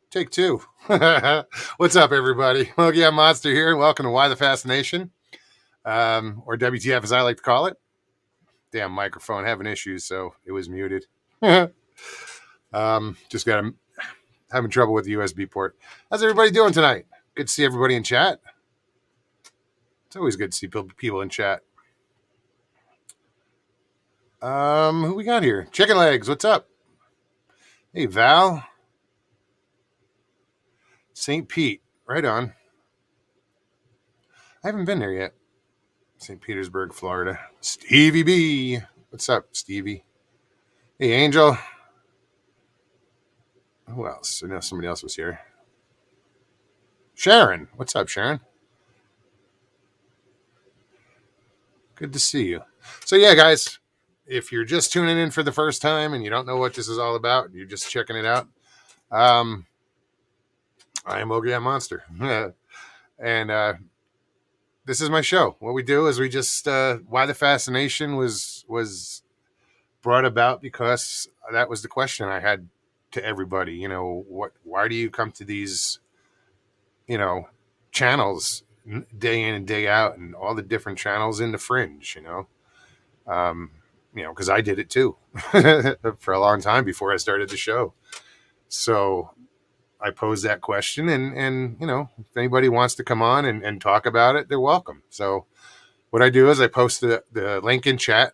Take two. What's up, everybody? Well, yeah, Monster here. Welcome to Why the Fascination, or WTF as I like to call it. Damn microphone having issues, so it was muted. Just got having trouble with the USB port. How's everybody doing tonight? Good to see everybody in chat. It's always good to see people in chat. Who we got here? Chicken Legs. What's up? Hey, Val. St. Pete. Right on. I haven't been there yet. St. Petersburg, Florida. Stevie B. What's up, Stevie? Hey, Angel. Who else? I know somebody else was here. Sharon. What's up, Sharon? Good to see you. So, yeah, guys, if you're just tuning in for the first time and you don't know what this is all about, you're just checking it out. I am Ogre Monster. And this is my show. What we do is we just, why the fascination was brought about because that was the question I had to everybody. You know, why do you come to these, channels day in and day out, and all the different channels in the fringe, because I did it too for a long time before I started the show. So I posed that question, and if anybody wants to come on and talk about it, they're welcome. So what I do is I post the link in chat,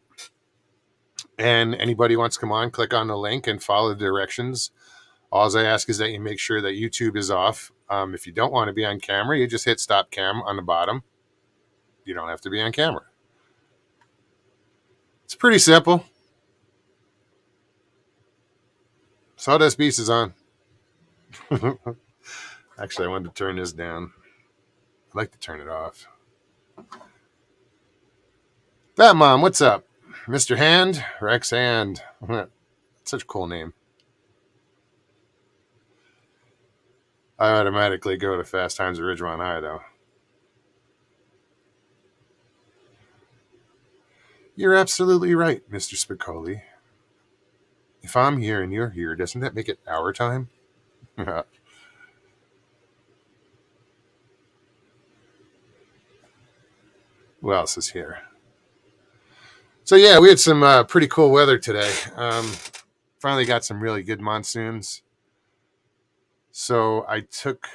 and anybody wants to come on, click on the link and follow the directions. All I ask is that you make sure that YouTube is off. If you don't want to be on camera, you just hit stop cam on the bottom. You don't have to be on camera. It's pretty simple. Sawdust Beast is on. Actually, I wanted to turn this down. I'd like to turn it off. Bat Mom, what's up? Mr. Hand, Rex Hand. Such a cool name. I automatically go to Fast Times at Ridgemont High, though. You're absolutely right, Mr. Spicoli. If I'm here and you're here, doesn't that make it our time? Who else is here? So, yeah, we had some pretty cool weather today. Finally got some really good monsoons. So I took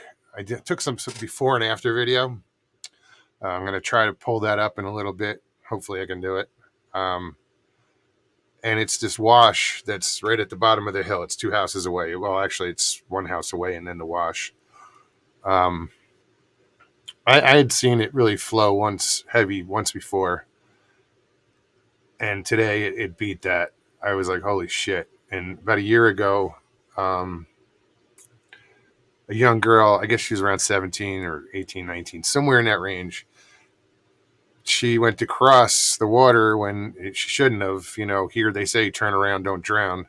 some before and after video. I'm going to try to pull that up in a little bit. Hopefully I can do it. And it's this wash that's right at the bottom of the hill. It's 2 houses away. Well, actually, it's 1 house away and then the wash. I had seen it really flow heavy once before. And today it beat that. I was like, holy shit. And about a year ago, a young girl, I guess she was around 17 or 18, 19, somewhere in that range. She went to cross the water when she shouldn't have. Here they say turn around, don't drown.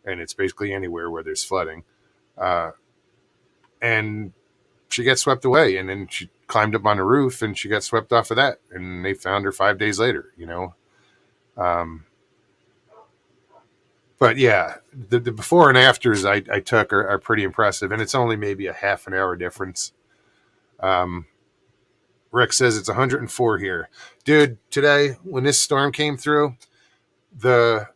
And it's basically anywhere where there's flooding. And she got swept away. And then she climbed up on the roof and she got swept off of that. And they found her 5 days later, But yeah, the before and afters I took are pretty impressive. And it's only maybe a half an hour difference. Rick says it's 104 here. Dude, today, when this storm came through, the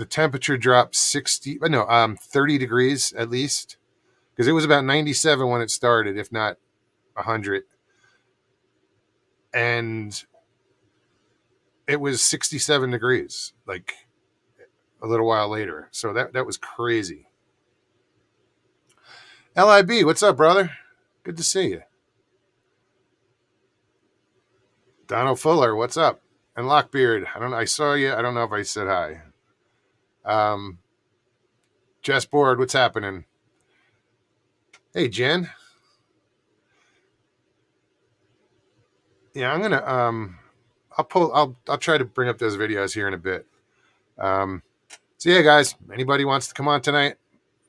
temperature dropped 30 degrees at least. Because it was about 97 when it started, if not 100. And it was 67 degrees, like a little while later. So that was crazy. LIB, what's up, brother? Good to see you. Donald Fuller, what's up? And Lockbeard, I saw you. I don't know if I said hi. Jess Board, what's happening? Hey, Jen. Yeah, I'm gonna I'll try to bring up those videos here in a bit. So yeah, guys, anybody wants to come on tonight,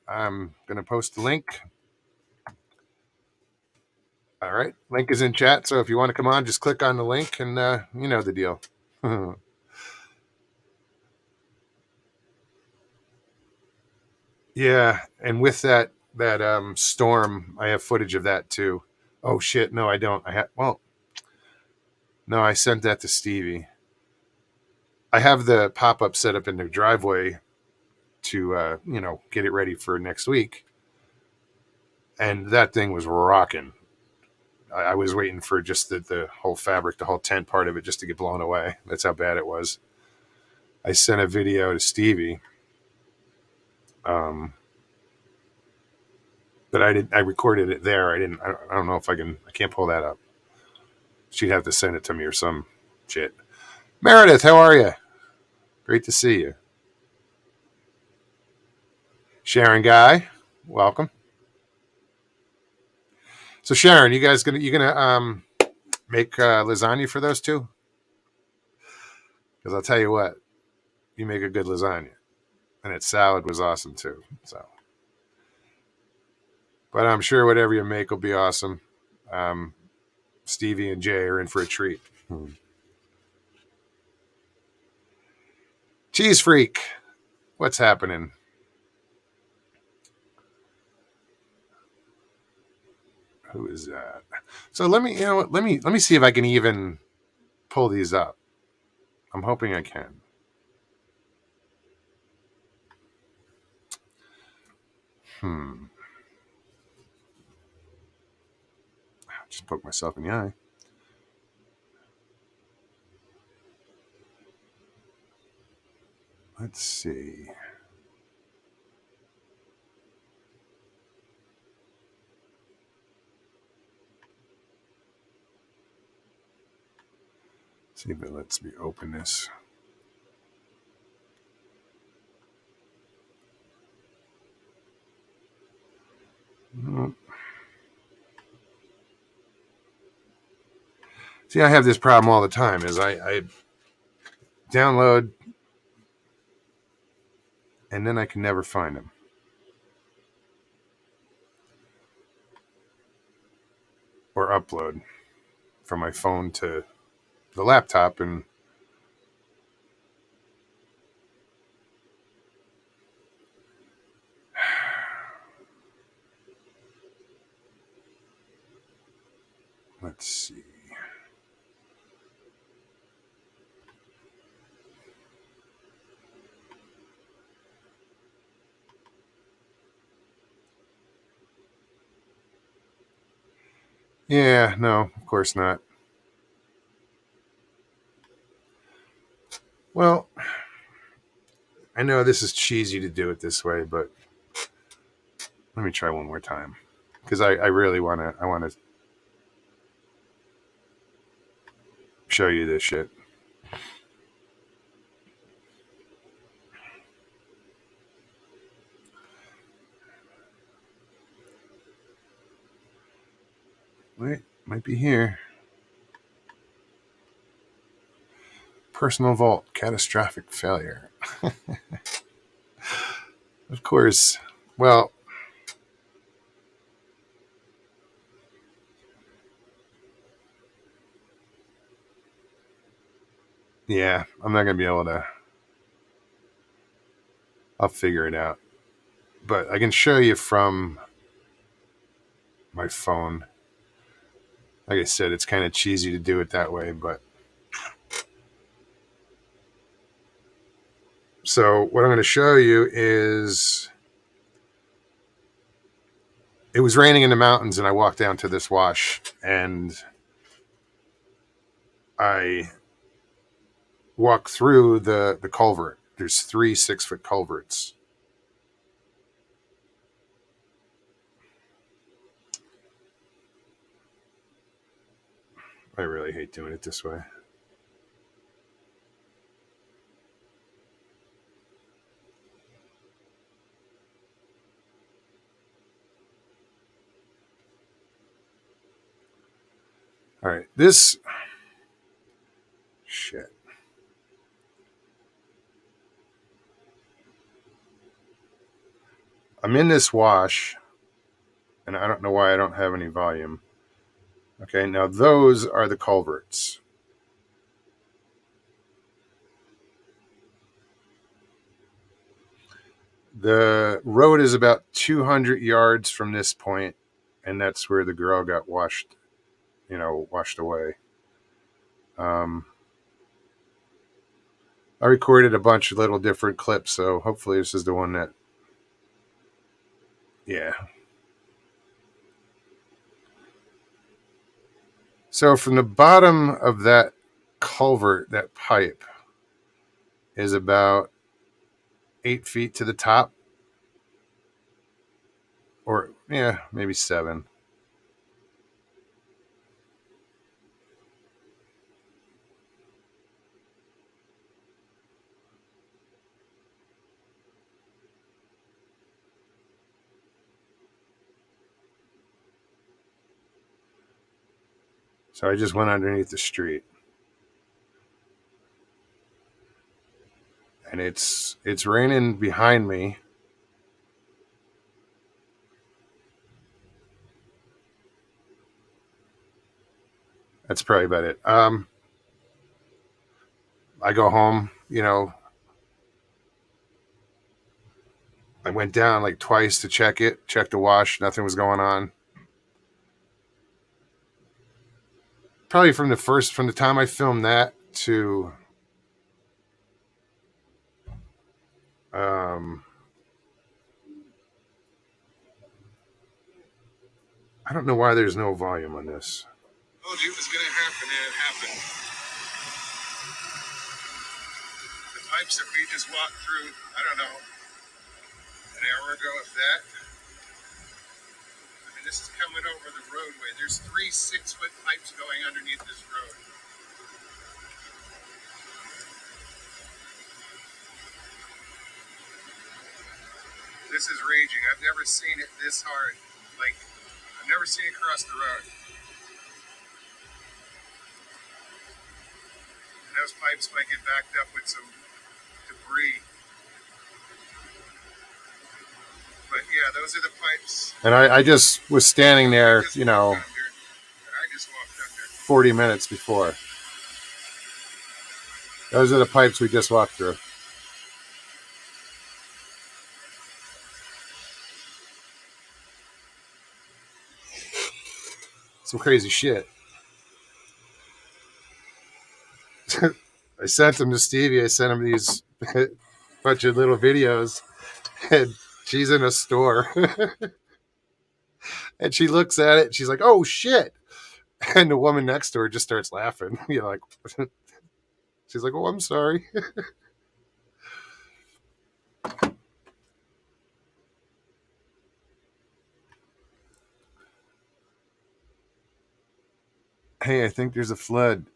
I'm gonna post the link. All right, link is in chat, so if you want to come on, just click on the link, and you know the deal. Yeah, and with that storm, I have footage of that too. Oh shit, no, I don't. No, I sent that to Stevie. I have the pop up set up in the driveway to get it ready for next week, and that thing was rocking. I was waiting for just the whole fabric, the whole tent part of it, just to get blown away. That's how bad it was. I sent a video to Stevie, um, but I recorded it there. I didn't. I don't know if I can. I can't pull that up. She'd have to send it to me or some shit. Meredith, how are you? Great to see you. Sharon Guy, welcome. So Sharon, you gonna make lasagna for those two? Because I'll tell you what, you make a good lasagna, and its salad was awesome too. So, but I'm sure whatever you make will be awesome. Um, Stevie and Jay are in for a treat. Cheese freak, what's happening? Who is that? So let me see if I can even pull these up. I'm hoping I can. Just poke myself in the eye. Let's see. See if it lets me open this. Nope. See, I have this problem all the time. Is I download and then I can never find them, or upload from my phone to the laptop, and let's see. Yeah, no, of course not. Well, I know this is cheesy to do it this way, but let me try one more time because I really want to show you this shit. Wait, might be here. Personal vault, catastrophic failure. Of course. Well, yeah, I'm not gonna be able to. I'll figure it out. But I can show you from my phone. Like I said, it's kind of cheesy to do it that way, but so what I'm going to show you is it was raining in the mountains and I walked down to this wash and I walked through the culvert. There's 3 6-foot culverts. I really hate doing it this way. All right, this shit. I'm in this wash and I don't know why I don't have any volume. Okay, now those are the culverts. The road is about 200 yards from this point, and that's where the girl got washed away. I recorded a bunch of little different clips, so hopefully this is the one that, yeah. So from the bottom of that culvert, that pipe is about 8 feet to the top, or yeah, maybe 7. So I just went underneath the street, and it's raining behind me. That's probably about it. I go home, I went down like twice to check the wash. Nothing was going on. Probably from the time I filmed that to um, I don't know why there's no volume on this. I told you it was going to happen, and it happened. The pipes that we just walked through, I don't know, an hour ago, if that. I mean, this is coming over the roadway. There's 3 6-foot pipes going underneath this road. This is raging. I've never seen it this hard. Like, I've never seen it cross the road. And those pipes might get backed up with some debris. But yeah, those are the pipes. And I just was standing there, 40 minutes before. Those are the pipes we just walked through. Some crazy shit. I sent them to Stevie. I sent him these bunch of little videos, and she's in a store. And she looks at it, and she's like, "Oh shit!" And the woman next to her just starts laughing. Like, she's like, "Oh, I'm sorry." Hey, I think there's a flood.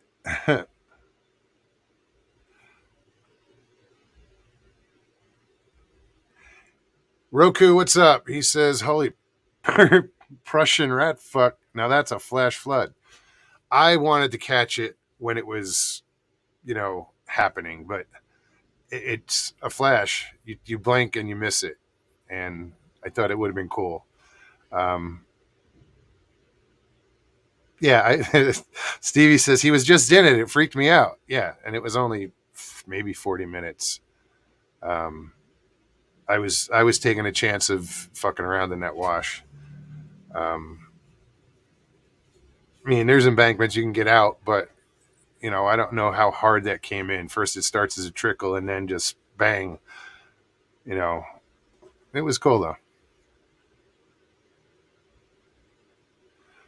Roku, what's up? He says, "Holy Prussian rat fuck." Now that's a flash flood. I wanted to catch it when it was, happening, but it's a flash. You blink and you miss it. And I thought it would have been cool. Yeah, Stevie says he was just in it. It freaked me out. Yeah, and it was only maybe 40 minutes. I was taking a chance of fucking around in that wash. I mean, there's embankments you can get out, but I don't know how hard that came in. First, it starts as a trickle, and then just bang. It was cool though.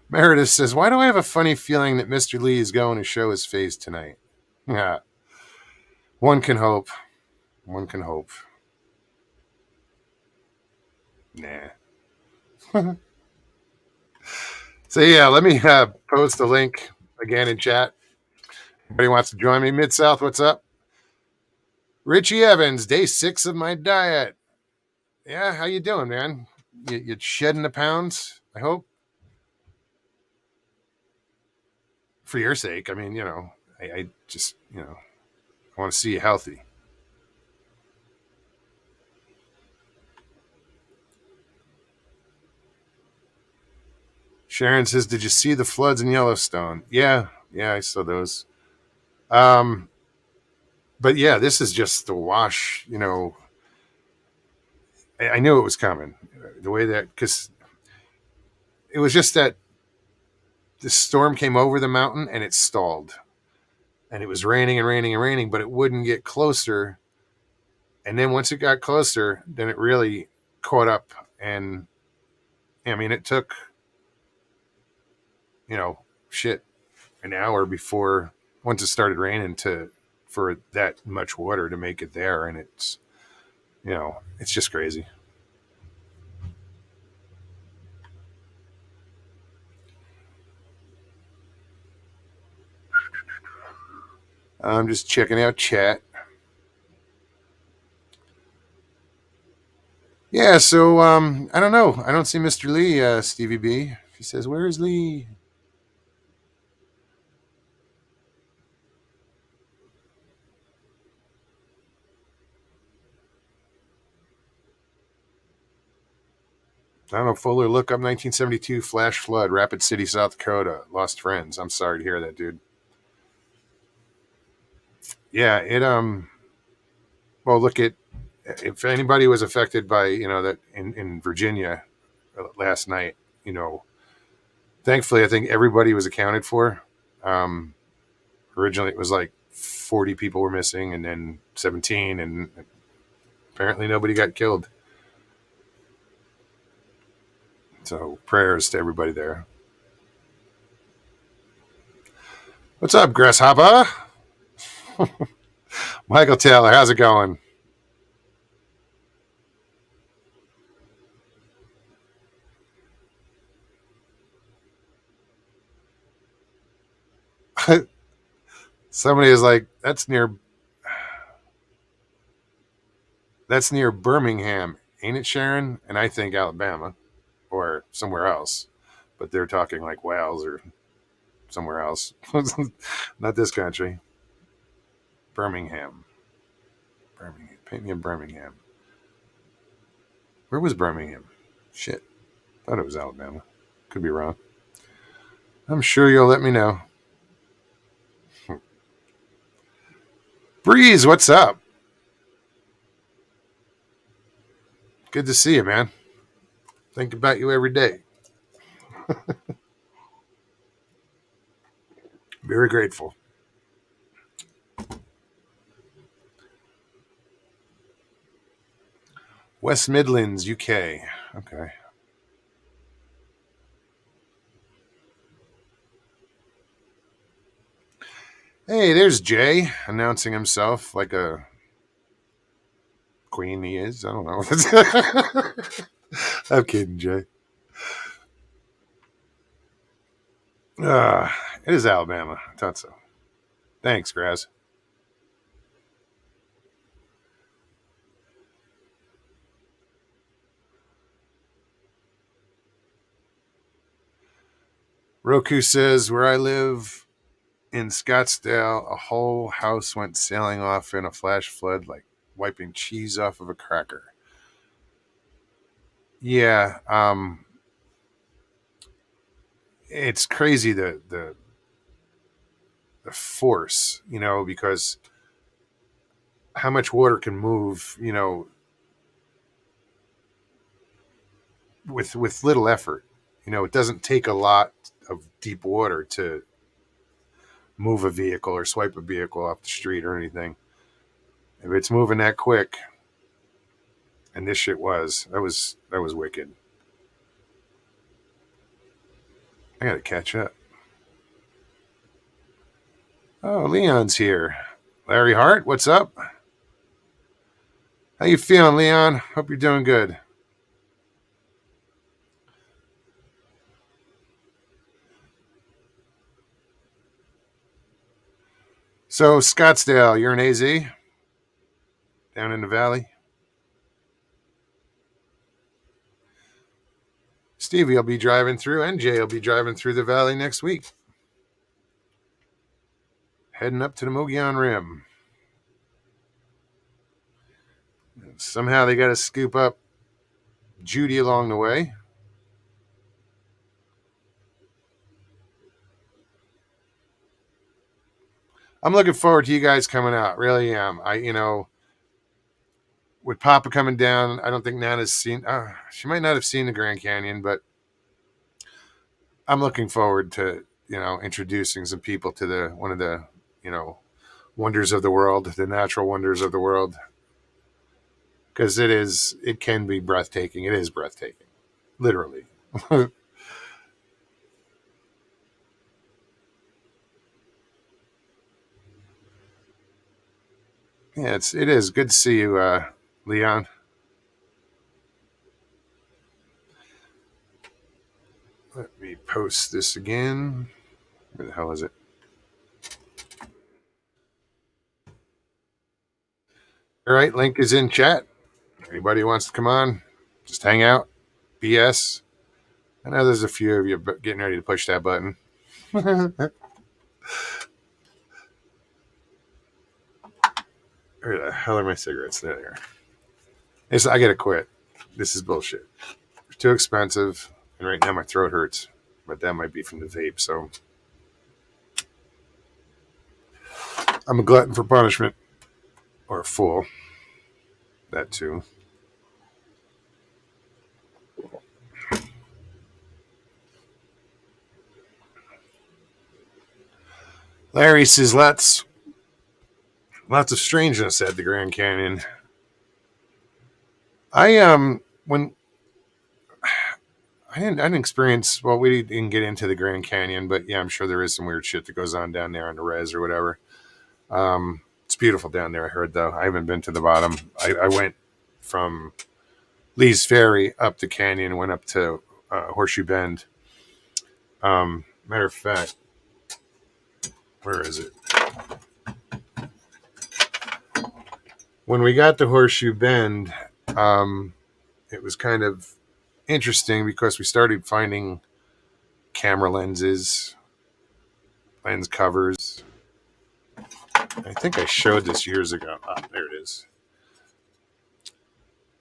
Meredith says, "Why do I have a funny feeling that Mr. Lee is going to show his face tonight?" Yeah, one can hope. One can hope. Nah. So yeah, let me post a link again in chat. Anybody wants to join me? Mid-South, what's up? Richie Evans, day 6 of my diet. Yeah, how you doing, man? You shedding the pounds, I hope? For your sake. I mean, I just, I want to see you healthy. Sharon says, "Did you see the floods in Yellowstone?" Yeah, I saw those. But yeah, this is just the wash, I knew it was coming. The way that, because it was just that the storm came over the mountain and it stalled. And it was raining and raining and raining, but it wouldn't get closer. And then once it got closer, then it really caught up. And I mean, it took, you know, shit, an hour before once it started raining to for that much water to make it there. And it's, it's just crazy. I'm just checking out chat. Yeah, so I don't know. I don't see Mr. Lee, Stevie B. He says, "Where is Lee?" I don't know. Fuller, look up 1972 flash flood, Rapid City, South Dakota. Lost friends. I'm sorry to hear that, dude. Yeah, it Well, look at if anybody was affected by that in Virginia last night. Thankfully, I think everybody was accounted for. Um, Originally, it was like 40 people were missing, and then 17, and apparently nobody got killed. So prayers to everybody there. What's up, Grasshopper? Michael Taylor, how's it going? Somebody is like, that's near Birmingham, ain't it, Sharon? And I think Alabama or somewhere else, but they're talking like Wales or somewhere else, not this country. Birmingham, Birmingham, paint me in Birmingham. Where was Birmingham? Shit, thought it was Alabama. Could be wrong. I'm sure you'll let me know. Breeze, what's up? Good to see you, man. Think about you every day. Very grateful. West Midlands, UK. Okay. Hey, there's Jay announcing himself like a queen he is. I don't know. I'm kidding, Jay. Uh, it is Alabama. I thought so. Thanks, Graz. Roku says, where I live in Scottsdale, a whole house went sailing off in a flash flood like wiping cheese off of a cracker. Yeah, it's crazy the force, because how much water can move, with little effort. It doesn't take a lot of deep water to move a vehicle or swipe a vehicle off the street or anything. If it's moving that quick, and this shit that was wicked. I gotta catch up. Oh, Leon's here. Larry Hart, what's up? How you feeling, Leon? Hope you're doing good. So Scottsdale, you're in AZ, down in the valley. Stevie will be driving through, and Jay will be driving through the valley next week, heading up to the Mogollon Rim. Somehow they got to scoop up Judy along the way. I'm looking forward to you guys coming out. Really am. with Papa coming down, I don't think Nana's seen. She might not have seen the Grand Canyon, but I'm looking forward to introducing some people to the one of the wonders of the world, the natural wonders of the world, because it can be breathtaking. It is breathtaking, literally. Yeah, it is good to see you, Leon. Let me post this again. Where the hell is it? All right, link is in chat. Anybody who wants to come on, just hang out, BS. I know there's a few of you getting ready to push that button. Where the hell are my cigarettes? There they are. I gotta quit. This is bullshit. It's too expensive, and right now my throat hurts. But that might be from the vape. So I'm a glutton for punishment, or a fool. That too. Larry says lots of strangeness at the Grand Canyon. When I didn't experience. Well, we didn't get into the Grand Canyon, but yeah, I'm sure there is some weird shit that goes on down there on the res or whatever. It's beautiful down there. I heard though. I haven't been to the bottom. I went from Lee's Ferry up the canyon and went up to Horseshoe Bend. Matter of fact, where is it? When we got to Horseshoe Bend, it was kind of interesting because we started finding camera lenses, lens covers. I think I showed this years ago. There it is.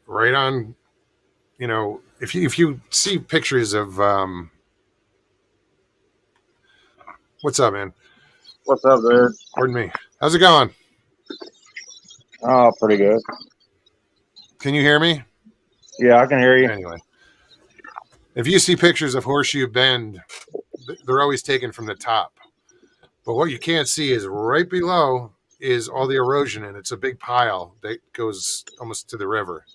Right on, if you see pictures of what's up, man? What's up, dude? Pardon me. How's it going? Oh, pretty good. Can you hear me? Yeah, I can hear you. Anyway, if you see pictures of Horseshoe Bend, they're always taken from the top. But what you can't see is right below is all the erosion, and it's a big pile that goes almost to the river.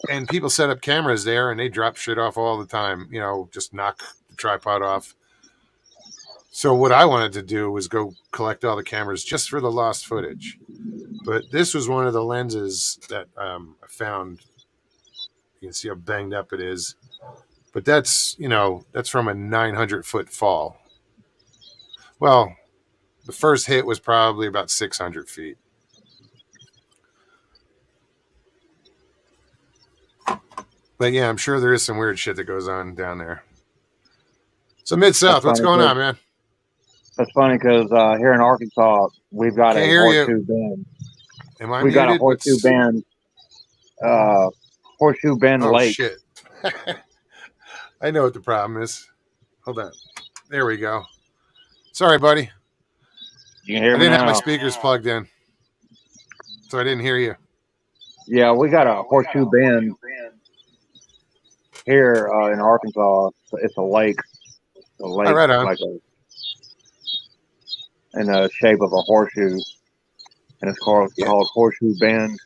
And people set up cameras there, and they drop shit off all the time. Just knock the tripod off. So what I wanted to do was go collect all the cameras just for the lost footage. But this was one of the lenses that I found. You can see how banged up it is. But that's from a 900-foot fall. Well, the first hit was probably about 600 feet. But yeah, I'm sure there is some weird shit that goes on down there. So Mid-South, what's going on, man? That's funny because here in Arkansas, we've got a Horseshoe Bend. Am I We've muted? got a Horseshoe Bend, Horseshoe Bend Lake. Oh, shit. I know what the problem is. Hold on. There we go. Sorry, buddy. You can hear me I didn't now. have my speakers plugged in, so I didn't hear you. Yeah, we got a Horseshoe Bend here in Arkansas. It's a lake. A lake, right on. like in the shape of a horseshoe, and it's called Horseshoe Bend.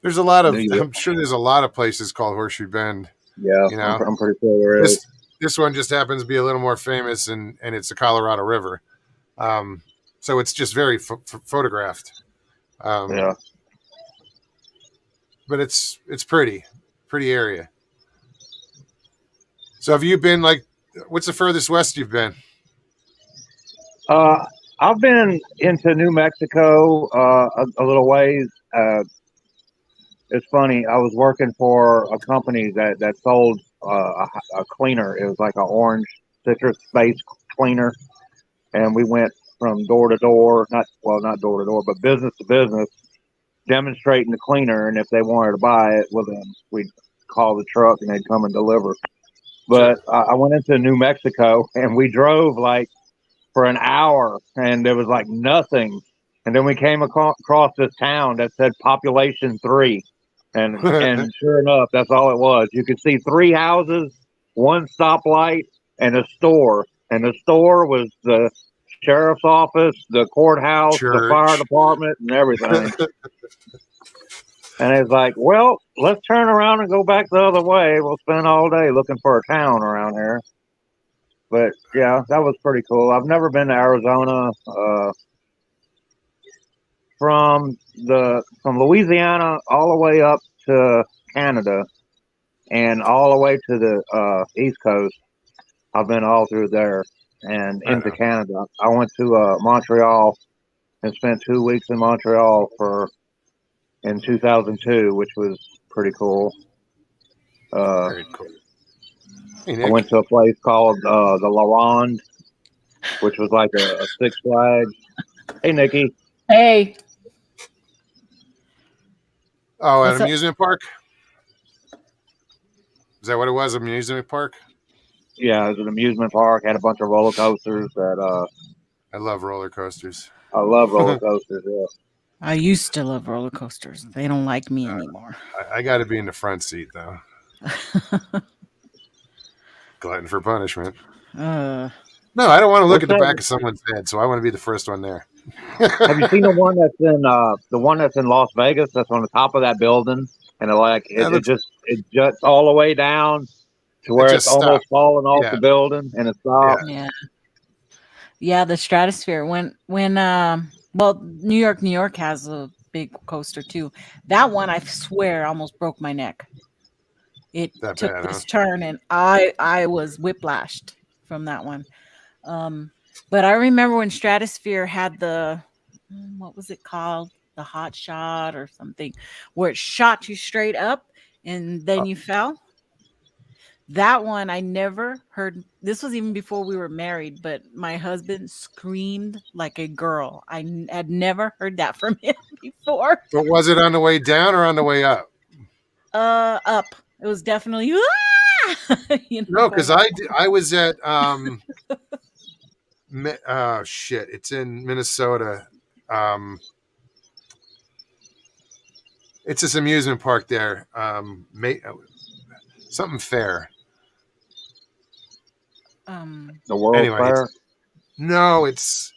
There's a lot of. I'm sure there's a lot of places called Horseshoe Bend. Yeah, I'm pretty sure there is. This one just happens to be a little more famous, and it's the Colorado River. So it's just very photographed. Yeah. But it's pretty area. So have you been what's the furthest west you've been? I've been into New Mexico a little ways. It's funny. I was working for a company that sold a cleaner. It was like an orange citrus space cleaner, and we went from door to door, not door to door, but business to business, demonstrating the cleaner. And if they wanted to buy it, well, then we'd call the truck and they'd come and deliver. But I went into New Mexico and we drove for an hour and there was nothing. And then we came across this town that said population 3. And sure enough, that's all it was. You could see 3 houses, 1 stoplight, and a store. And the store was the sheriff's office, the courthouse, the fire Church. department, and everything. And it's like, well, let's turn around and go back the other way. We'll spend all day looking for a town around here. But yeah, that was pretty cool. I've never been to Arizona. From Louisiana all the way up to Canada and all the way to the East Coast. I've been all through there and into Canada. I went to Montreal and spent 2 weeks in Montreal in 2002, which was pretty cool. Very cool. Hey, Nick. I went to a place called the La Ronde, which was like a Six Flags. Hey, Nikki. Hey. Oh, What's an up? amusement park? Is that what it was? Amusement park? Yeah, it was an amusement park. Had a bunch of roller coasters that I love roller coasters. I love roller coasters. Yeah. I used to love roller coasters. They don't like me anymore. I got to be in the front seat though. Glutton for punishment. No, I don't want to look at the back of someone's head, so I want to be the first one there. Have you seen the one that's in Las Vegas? That's on the top of that building, and it juts all the way down to where it's almost falling off the building, and it stops. Yeah. The Stratosphere. When New York has a big coaster too. That one, I swear, almost broke my neck. It took this turn, and I was whiplashed from that one. But I remember when Stratosphere had what was it called? The hot shot or something, where it shot you straight up and then you fell. That one I never heard. This was even before we were married, but my husband screamed like a girl. I had never heard that from him before. But was it on the way down or on the way up? Up. It was definitely No, because I was at shit. It's in Minnesota. It's this amusement park there. Something fair. The World Fair. No, it's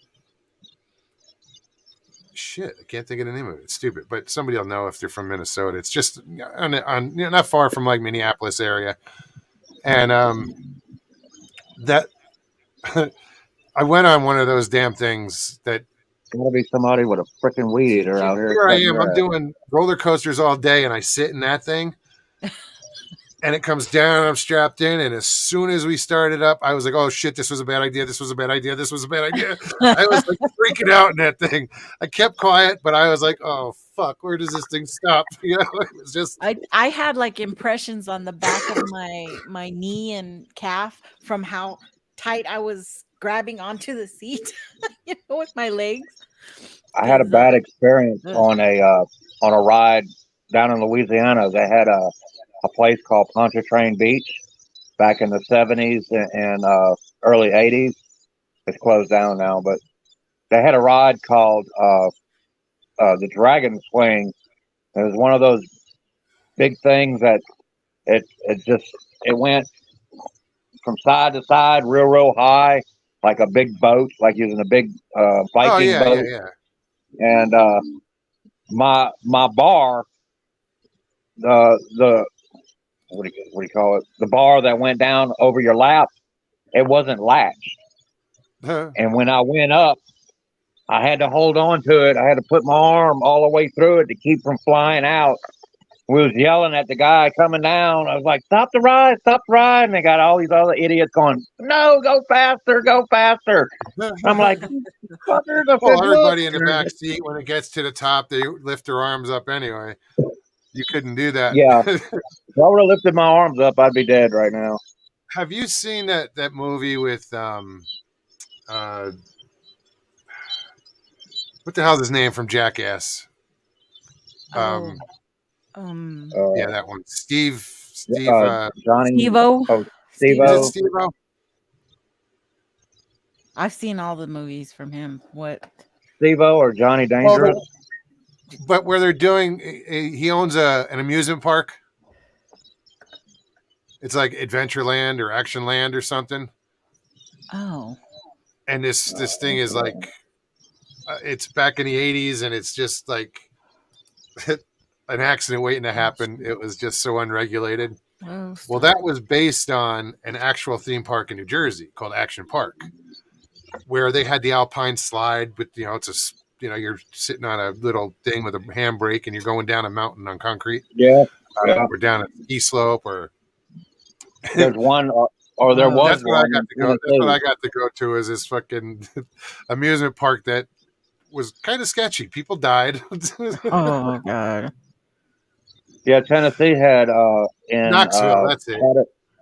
shit. I can't think of the name of it. It's stupid, but somebody will know if they're from Minnesota. It's just on not far from like Minneapolis area, and that I went on one of those damn things that. Gotta be somebody with a freaking weed eater out here. Here I am. I'm doing roller coasters all day, and I sit in that thing, and it comes down. I'm strapped in, and as soon as we started up, I was like, "Oh shit! This was a bad idea. This was a bad idea. This was a bad idea." I was like freaking out in that thing. I kept quiet, but I was like, "Oh fuck! Where does this thing stop?" You know, it was just. I had like impressions on the back of my knee and calf from how tight I was grabbing onto the seat, with my legs. I had a bad experience on a ride down in Louisiana. They had a place called Pontchartrain Beach back in the 70s and early 80s. It's closed down now, but they had a ride called the Dragon Swing. It was one of those big things that it went from side to side real high, like a big boat, like using a big Viking boat. Yeah. And my bar, the what do you call it? The bar that went down over your lap, it wasn't latched. And when I went up, I had to hold on to it. I had to put my arm all the way through it to keep from flying out. We was yelling at the guy coming down. I was like, stop the ride. And they got all these other idiots going, no, go faster. I'm like, fuckers. Well, everybody in the back seat, when it gets to the top, they lift their arms up anyway. You couldn't do that. Yeah. If I would have lifted my arms up, I'd be dead right now. Have you seen that movie with what the hell's his name from Jackass? Yeah, that one. Steve Johnny Steve-O. Oh, Steve-O. Steve-O? I've seen all the movies from him. What? Steve-O or Johnny Well, Dangerous? but where they're doing, he owns an amusement park. It's like Adventureland or Actionland or something. Oh. And this thing is like, it's back in the 80s, and it's just like an accident waiting to happen. It was just so unregulated. Oh, Well, that was based on an actual theme park in New Jersey called Action Park, where they had the Alpine slide, but it's you're sitting on a little thing with a handbrake and you're going down a mountain on concrete, Yeah. Yeah. or down a ski slope, or There's one, or there was that's what I one got in to go. That's what Tennessee. I got to go to, is this fucking amusement park that was kind of sketchy. People died. Oh God. Yeah, Tennessee had Knoxville, that's it.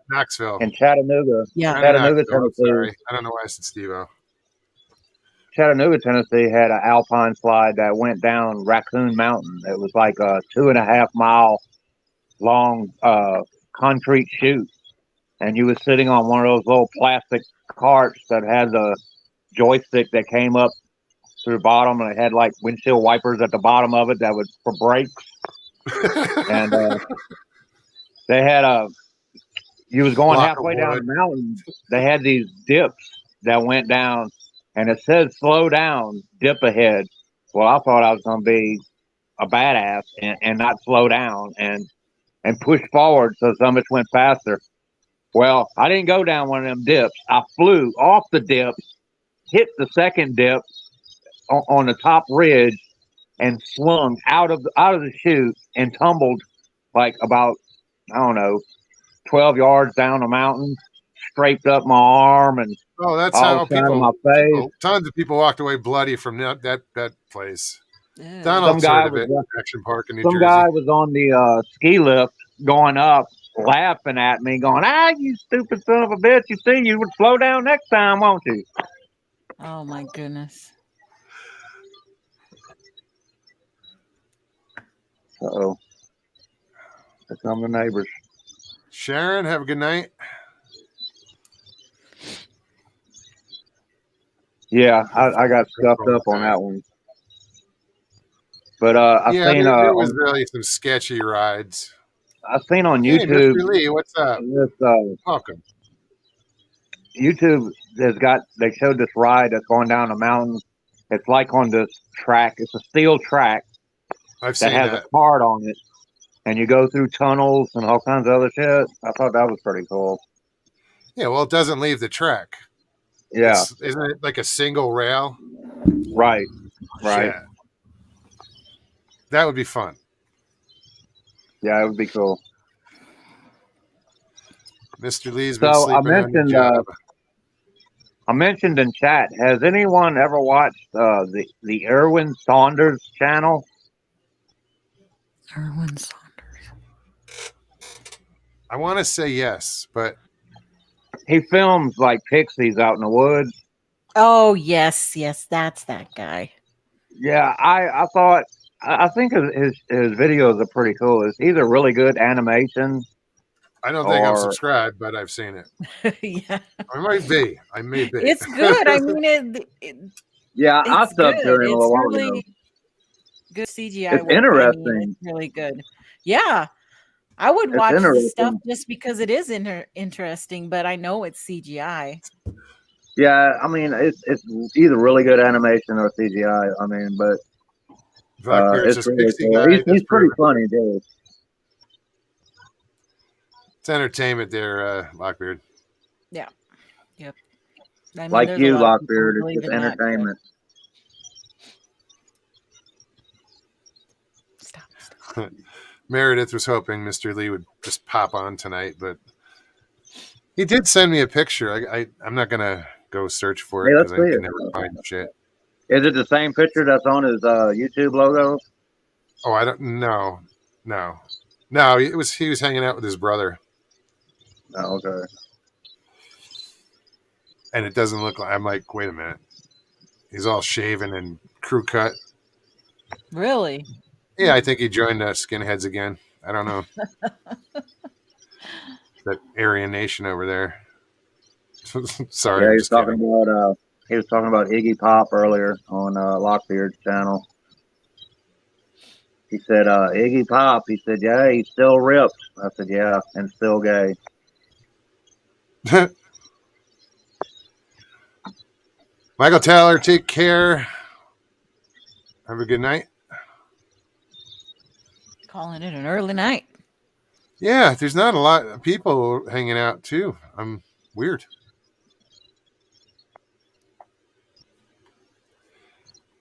Knoxville. in Chattanooga. Yeah. Chattanooga, Knoxville, I'm Tennessee. sorry. I don't know why I said Steve-O. Chattanooga, Tennessee had an alpine slide that went down Raccoon Mountain. It was like a 2.5 mile long concrete chute, and you was sitting on one of those little plastic carts that had the joystick that came up through the bottom, and it had like windshield wipers at the bottom of it that was for brakes. And they had you was going Block of halfway down wood. the mountain. They had these dips that went down, and it said slow down, dip ahead. Well, I thought I was going to be a badass and not slow down and push forward so some of it went faster. Well, I didn't go down one of them dips. I flew off the dip, hit the second dip on the top ridge, and swung out of the chute and tumbled like about, I don't know, 12 yards down the mountain, scraped up my arm and Oh, that's all how the side of my face. tons of people walked away bloody from that place. Ew. Donald's Some guy heard of was it. Action Park in New Some Jersey. guy was on the ski lift going up, laughing at me, going, you stupid son of a bitch. You see, you would slow down next time, won't you? Oh my goodness. Uh-oh. Here come the neighbors. Sharon, have a good night. Yeah, I got scuffed up on that one. But I Yeah, seen there was really some sketchy rides. I seen on Hey, YouTube. Mr. Lee, what's up? This, Welcome. YouTube they showed this ride that's going down a mountain. It's like on this track. It's a steel track I've that seen has that. a card on it, and you go through tunnels and all kinds of other shit. I thought that was pretty cool. Yeah, well, it doesn't leave the track. Yeah, Isn't it like a single rail? right. Yeah. That would be fun. Yeah, it would be cool. Mr. Lee's been So sleeping on the job. I mentioned in chat. Has anyone ever watched the Erwin Saunders channel? Erwin Saunders. I want to say yes, but He films like pixies out in the woods. Oh yes, that's that guy. Yeah, I think his videos are pretty cool. It's either really good animation. I don't think I'm subscribed, but I've seen it. Yeah, I might be. I may be. it's good. I mean, Yeah, I it's subbed to good. him a It's little while ago. really good CGI It's work. interesting. I mean, it's really good. Yeah, I would watch this stuff just because it is interesting, but I know it's CGI. Yeah, I mean it's either really good animation or CGI. I mean, but Blackbeard's it's a really pixie cool. guy. He's pretty funny, dude. It's entertainment there, Blackbeard. Yeah. Yep. I mean, Like there's you, a lot of people Lockbeard, who it's believe just in that, but- entertainment. Stop. Meredith was hoping Mr. Lee would just pop on tonight, but he did send me a picture. I'm not gonna go search for it because I can never find shit. Is it the same picture that's on his YouTube logo? Oh, I don't know. No. He was hanging out with his brother. Oh, okay. And it doesn't look like. I'm like, wait a minute. He's all shaven and crew cut. Really? Yeah, I think he joined Skinheads again. I don't know. That Aryan Nation over there. Sorry. Yeah, he's talking about He was talking about Iggy Pop earlier on Lockbeard's channel. He said, Iggy Pop, he said, yeah, he's still ripped. I said, yeah, and still gay. Michael Taylor, take care. Have a good night. Calling it an early night. Yeah, there's not a lot of people hanging out too. I'm weird.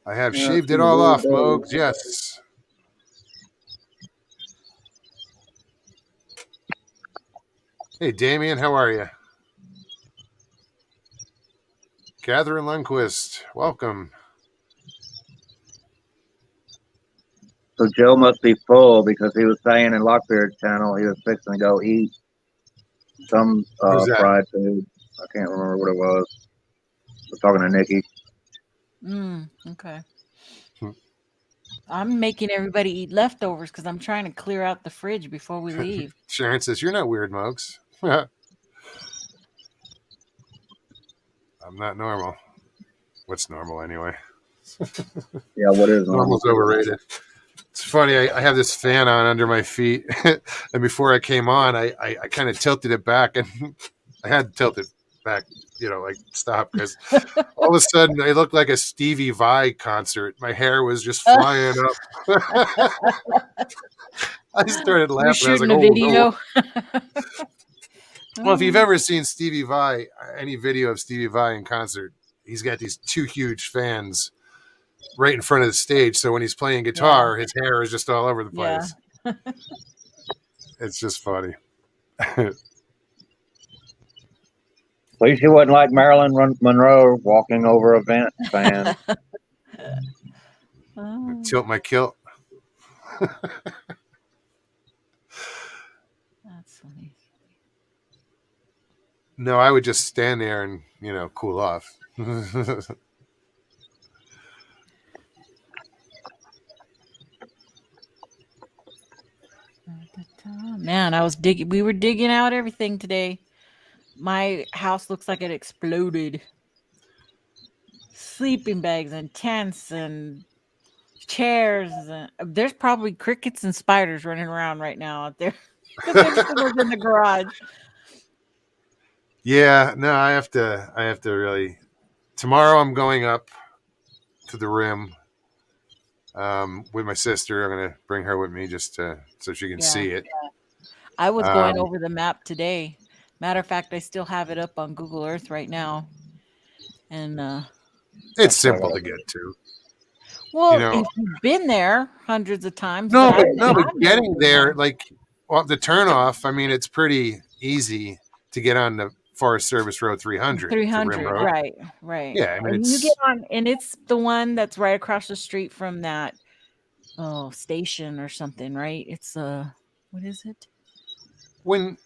I have shaved it all off, Mogs. Yes. Hey, Damien, how are you? Catherine Lundquist, welcome. So Joe must be full because he was saying in Lockbeard's channel he was fixing to go eat some fried food. I can't remember what it was. We're talking to Nikki. Okay. I'm making everybody eat leftovers because I'm trying to clear out the fridge before we leave. Sharon says, you're not weird, Mogs. I'm not normal. What's normal anyway? Yeah, what is normal? Normal's overrated. It's funny. I have this fan on under my feet, and before I came on, I kind of tilted it back, and I had to tilt it back, like stop, because all of a sudden I looked like a Stevie Vai concert. My hair was just flying up. I just started laughing. You're shooting a video. Well, if you've ever seen Stevie Vai, any video of Stevie Vai in concert, he's got these two huge fans right in front of the stage. So when he's playing guitar, his hair is just all over the place. Yeah. It's just funny. At least he wasn't like Marilyn Monroe walking over a vent fan. Tilt my kilt. That's funny. No, I would just stand there and, cool off. Man, we were digging out everything today. My house looks like it exploded. Sleeping bags and tents and chairs. There's probably crickets and spiders running around right now out there. Because everything was in the garage. Yeah, no, I have to really. Tomorrow I'm going up to the rim with my sister. I'm going to bring her with me just so she can see it. Yeah. I was going over the map today. Matter of fact, I still have it up on Google Earth right now. And it's simple to get to. Well, if you've been there hundreds of times. No, but getting there, the turnoff, I mean, it's pretty easy to get on the Forest Service Road 300. 300, right. Yeah, I mean, you get on, and it's the one that's right across the street from that station or something, right? It's what is it? When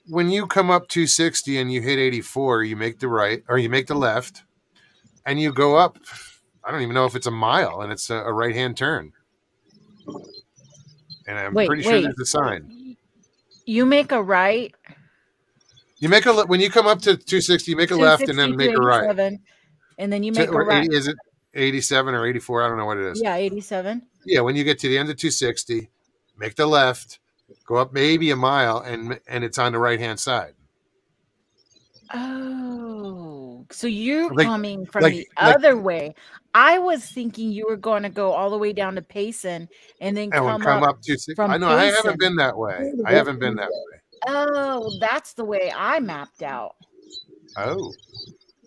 you come up 260 and you hit 84, you make the right or you make the left, and you go up. I don't even know if it's a mile, and it's a right-hand turn. And I'm pretty sure there's a sign. You make a right. You make when you come up to 260, you make a left and then make a right. And then you make a right. Is it 87 or 84? I don't know what it is. Yeah, 87. Yeah, when you get to the end of 260, make the left, go up maybe a mile, and it's on the right-hand side. Oh, so you're coming from the other way. I was thinking you were going to go all the way down to Payson and then come up to 260. I know. I haven't been that way. Oh, that's the way I mapped out. Oh,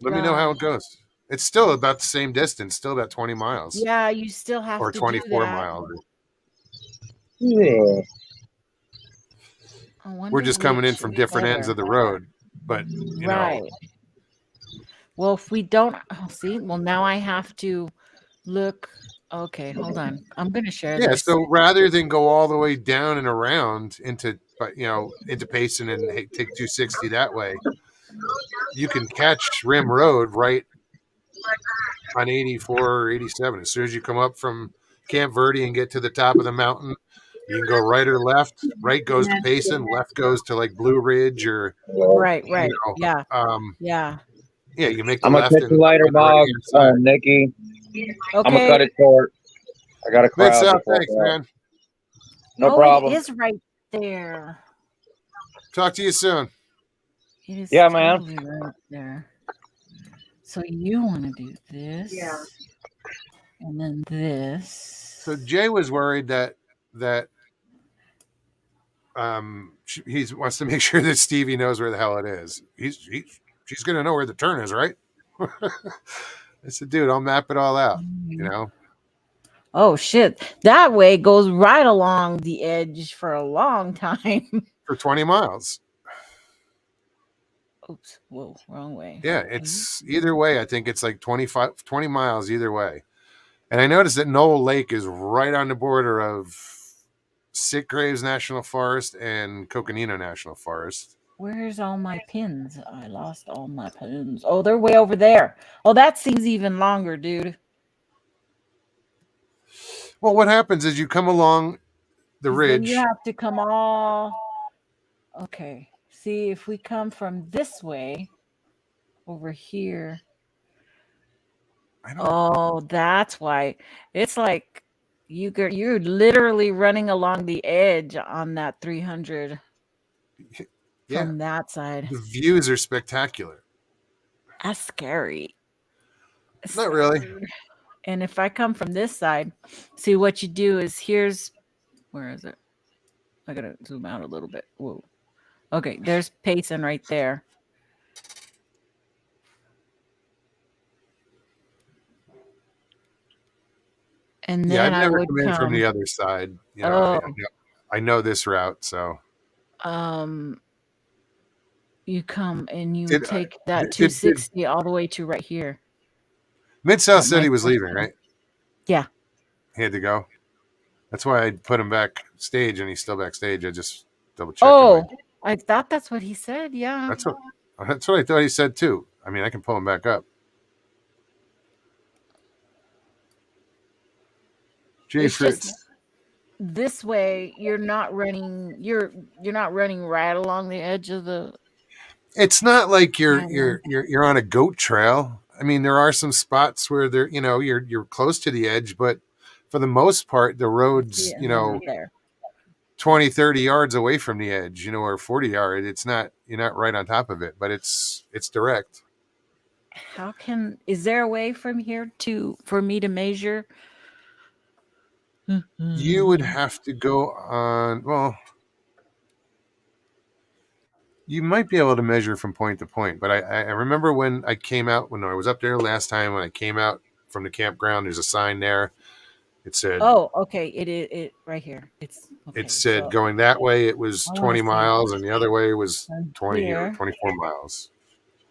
let me know how it goes. It's still about the same distance, still about 20 miles. Yeah, you still have to 24 miles. Yeah. We're just coming in from different ends of the road, but you know. Well, if we don't see, now I have to look. Okay, hold on. I'm going to share this. Yeah, so rather than go all the way down and around into Payson and take 260 that way, you can catch Rim Road right on 84 or 87. As soon as you come up from Camp Verde and get to the top of the mountain, you can go right or left. Right goes to Payson, left goes to like Blue Ridge or right. Yeah. Yeah, you make the I'm gonna left catch and you later, on the right hand Boggs. side. Nikki, I'm gonna Okay. cut it short. I got a Mid crowd South, before thanks, that. man. No Oh, problem. it is right there. Talk to you soon. It is Yeah, man. totally right there. So you want to do this, and then this. So Jay was worried that he wants to make sure that Stevie knows where the hell it is. She's gonna know where the turn is, right? I said, dude, I'll map it all out. You know. Oh shit! That way goes right along the edge for a long time. For 20 miles. Oops! Whoa, wrong way. Yeah, it's either way. I think it's like 20 miles either way. And I noticed that Knoll Lake is right on the border of Sitgraves National Forest and Coconino National Forest. Where's all my pins? I lost all my pins. Oh, they're way over there. Oh, that seems even longer, dude. Well, what happens is you come along the 'Cause then you ridge. have to come all. Okay. See, if we come from this way over here. Oh, that's why. It's like you're literally running along the edge on that 300 from that side. The views are spectacular. That's scary. Not really. And if I come from this side, see what you do is where is it? I gotta zoom out a little bit. Whoa. Okay, there's Payson right there. And then I've never I would come in from the other side. You know, I know this route, so. You come and you take that 260 all the way to right here. Mid-South said he was leaving, right? Yeah. He had to go. That's why I put him backstage, and he's still backstage. I just double-checked. Oh, I thought that's what he said. Yeah. That's what I thought he said, too. I mean, I can pull him back up. Jay Fritz. This way, you're not running. You're not running right along the edge of the. It's not like you're on a goat trail. I mean, there are some spots where you're close to the edge, but for the most part, the road's, 20, 30 yards away from the edge, or 40 yards. It's not, you're not right on top of it, but it's direct. Is there a way from here for me to measure? You would have to go on, well, you might be able to measure from point to point, but I remember when I was up there last time, when I came out from the campground, there's a sign there. It said, oh, okay. It right here. It said going that way, it was 20 miles, and the other way was 20 or 24 miles,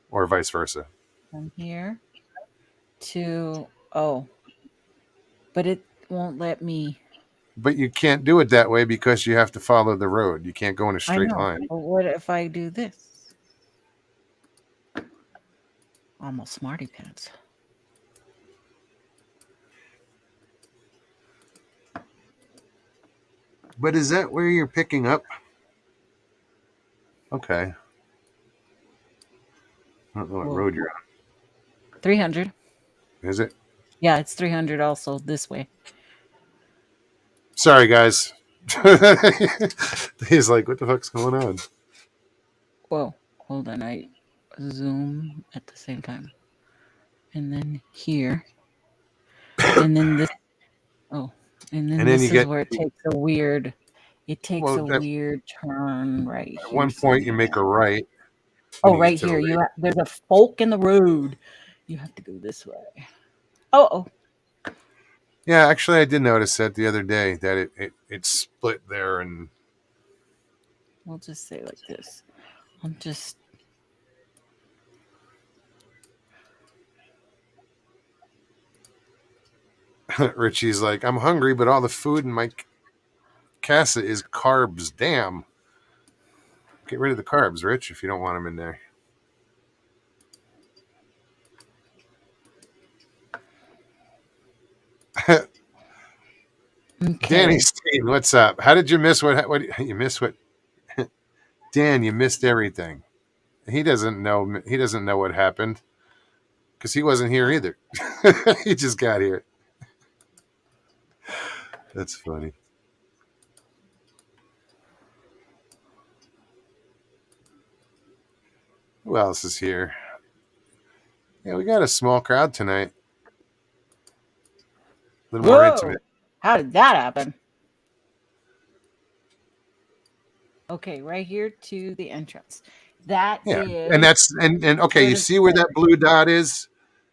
or vice versa. From here to, but it won't let me. But you can't do it that way because you have to follow the road. You can't go in a straight line. But what if I do this? Almost smarty pants. But is that where you're picking up? Okay. I don't know what road you're on. 300. Is it? Yeah, it's 300 also this way. Sorry, guys. He's like, what the fuck's going on? Whoa, hold on. I zoom at the same time. And then here. And then this. Oh, and then this is where it takes a weird turn right here. At one point, you make a right. Oh, right here. There's a fork in the road. You have to go this way. Oh. Yeah, actually, I did notice that the other day that it split there, and we'll just say like this. I'm just. Richie's like, I'm hungry, but all the food in my casa is carbs. Damn. Get rid of the carbs, Rich, if you don't want them in there. Okay. Danny Steen, what's up? How did you miss what you missed? What Dan? You missed everything. He doesn't know what happened. because he wasn't here either. He just got here. That's funny. Who else is here? Yeah, we got a small crowd tonight. A little more Whoa! intimate. How did that happen? Okay, right here to the entrance. That Yeah, is and that's and okay. where You does see where that blue dot is?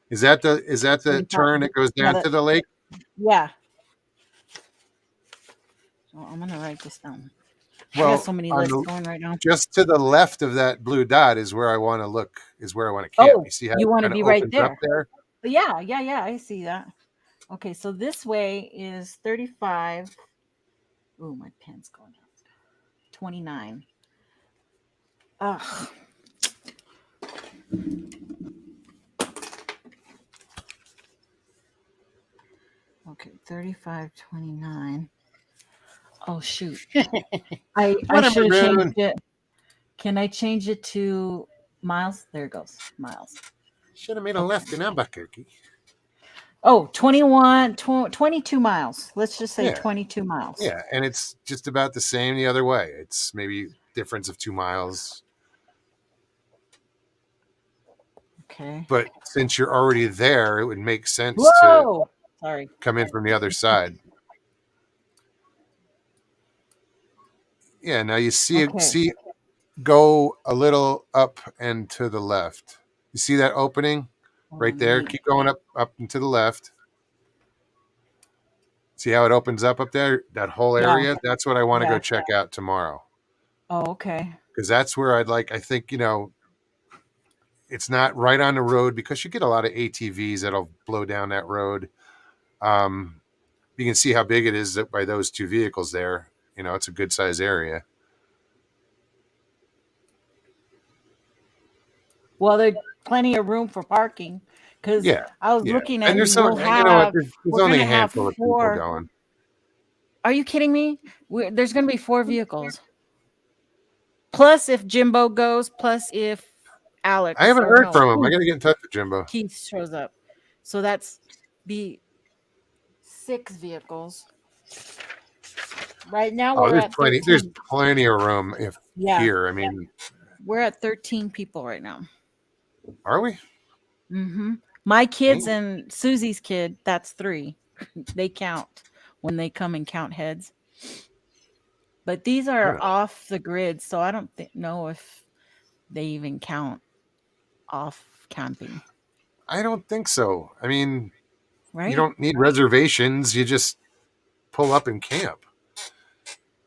Is that the 35 turn that goes yeah, down that, to the lake? yeah. So I'm gonna write this down. I got Well, so many on lists the going right now. just to the left of that blue dot is where I want to look. Is where I want to camp. Oh, You see how you it want to kind of be right opens up there. there? Yeah, I see that. Okay, so this way is 35. Ooh, my pen's going out. 29. Ugh. Okay, 35, 29. Oh shoot. I What am I should have changed doing? it. Can I change it to miles? There it goes. Miles. Should have made a Okay. left in Albuquerque. Oh, 22 miles. Let's just say Yeah, 22 miles. yeah, and it's just about the same the other way. It's maybe difference of 2 miles. Okay. But since you're already there, it would make sense to Whoa! Sorry. come in from the other side. Yeah, now you see go a little up and to the left. You see that opening Hold right on, there? Keep going up and to the left. See how it opens up there? That whole Yeah. area? That's what I want to go Yeah. check out tomorrow. Oh, okay. Because that's where I think, it's not right on the road because you get a lot of ATVs that'll blow down that road. You can see how big it is by those two vehicles there. It's a good size area. Well, there's plenty of room for parking because Yeah, I was yeah. looking And at there's and some, there's we're only a gonna have handful of people 4. going. Are you kidding me? There's gonna be 4 vehicles. Plus if Jimbo goes, plus if I Alex haven't or heard no, from him. I got to get in touch with Jimbo. Keith shows up. So that's be 6 vehicles. Right now Oh, we're there's at plenty. There's 13. plenty of room Yeah, here. I mean, we're at 13 people right now. are we? Mm-hmm. My kids Dang. and Susie's kid, that's 3. They count when they come and count heads. But these are Huh. off the grid, so I don't know if they even count off camping, I don't think so. I mean, you right? don't need reservations. You just pull up and camp.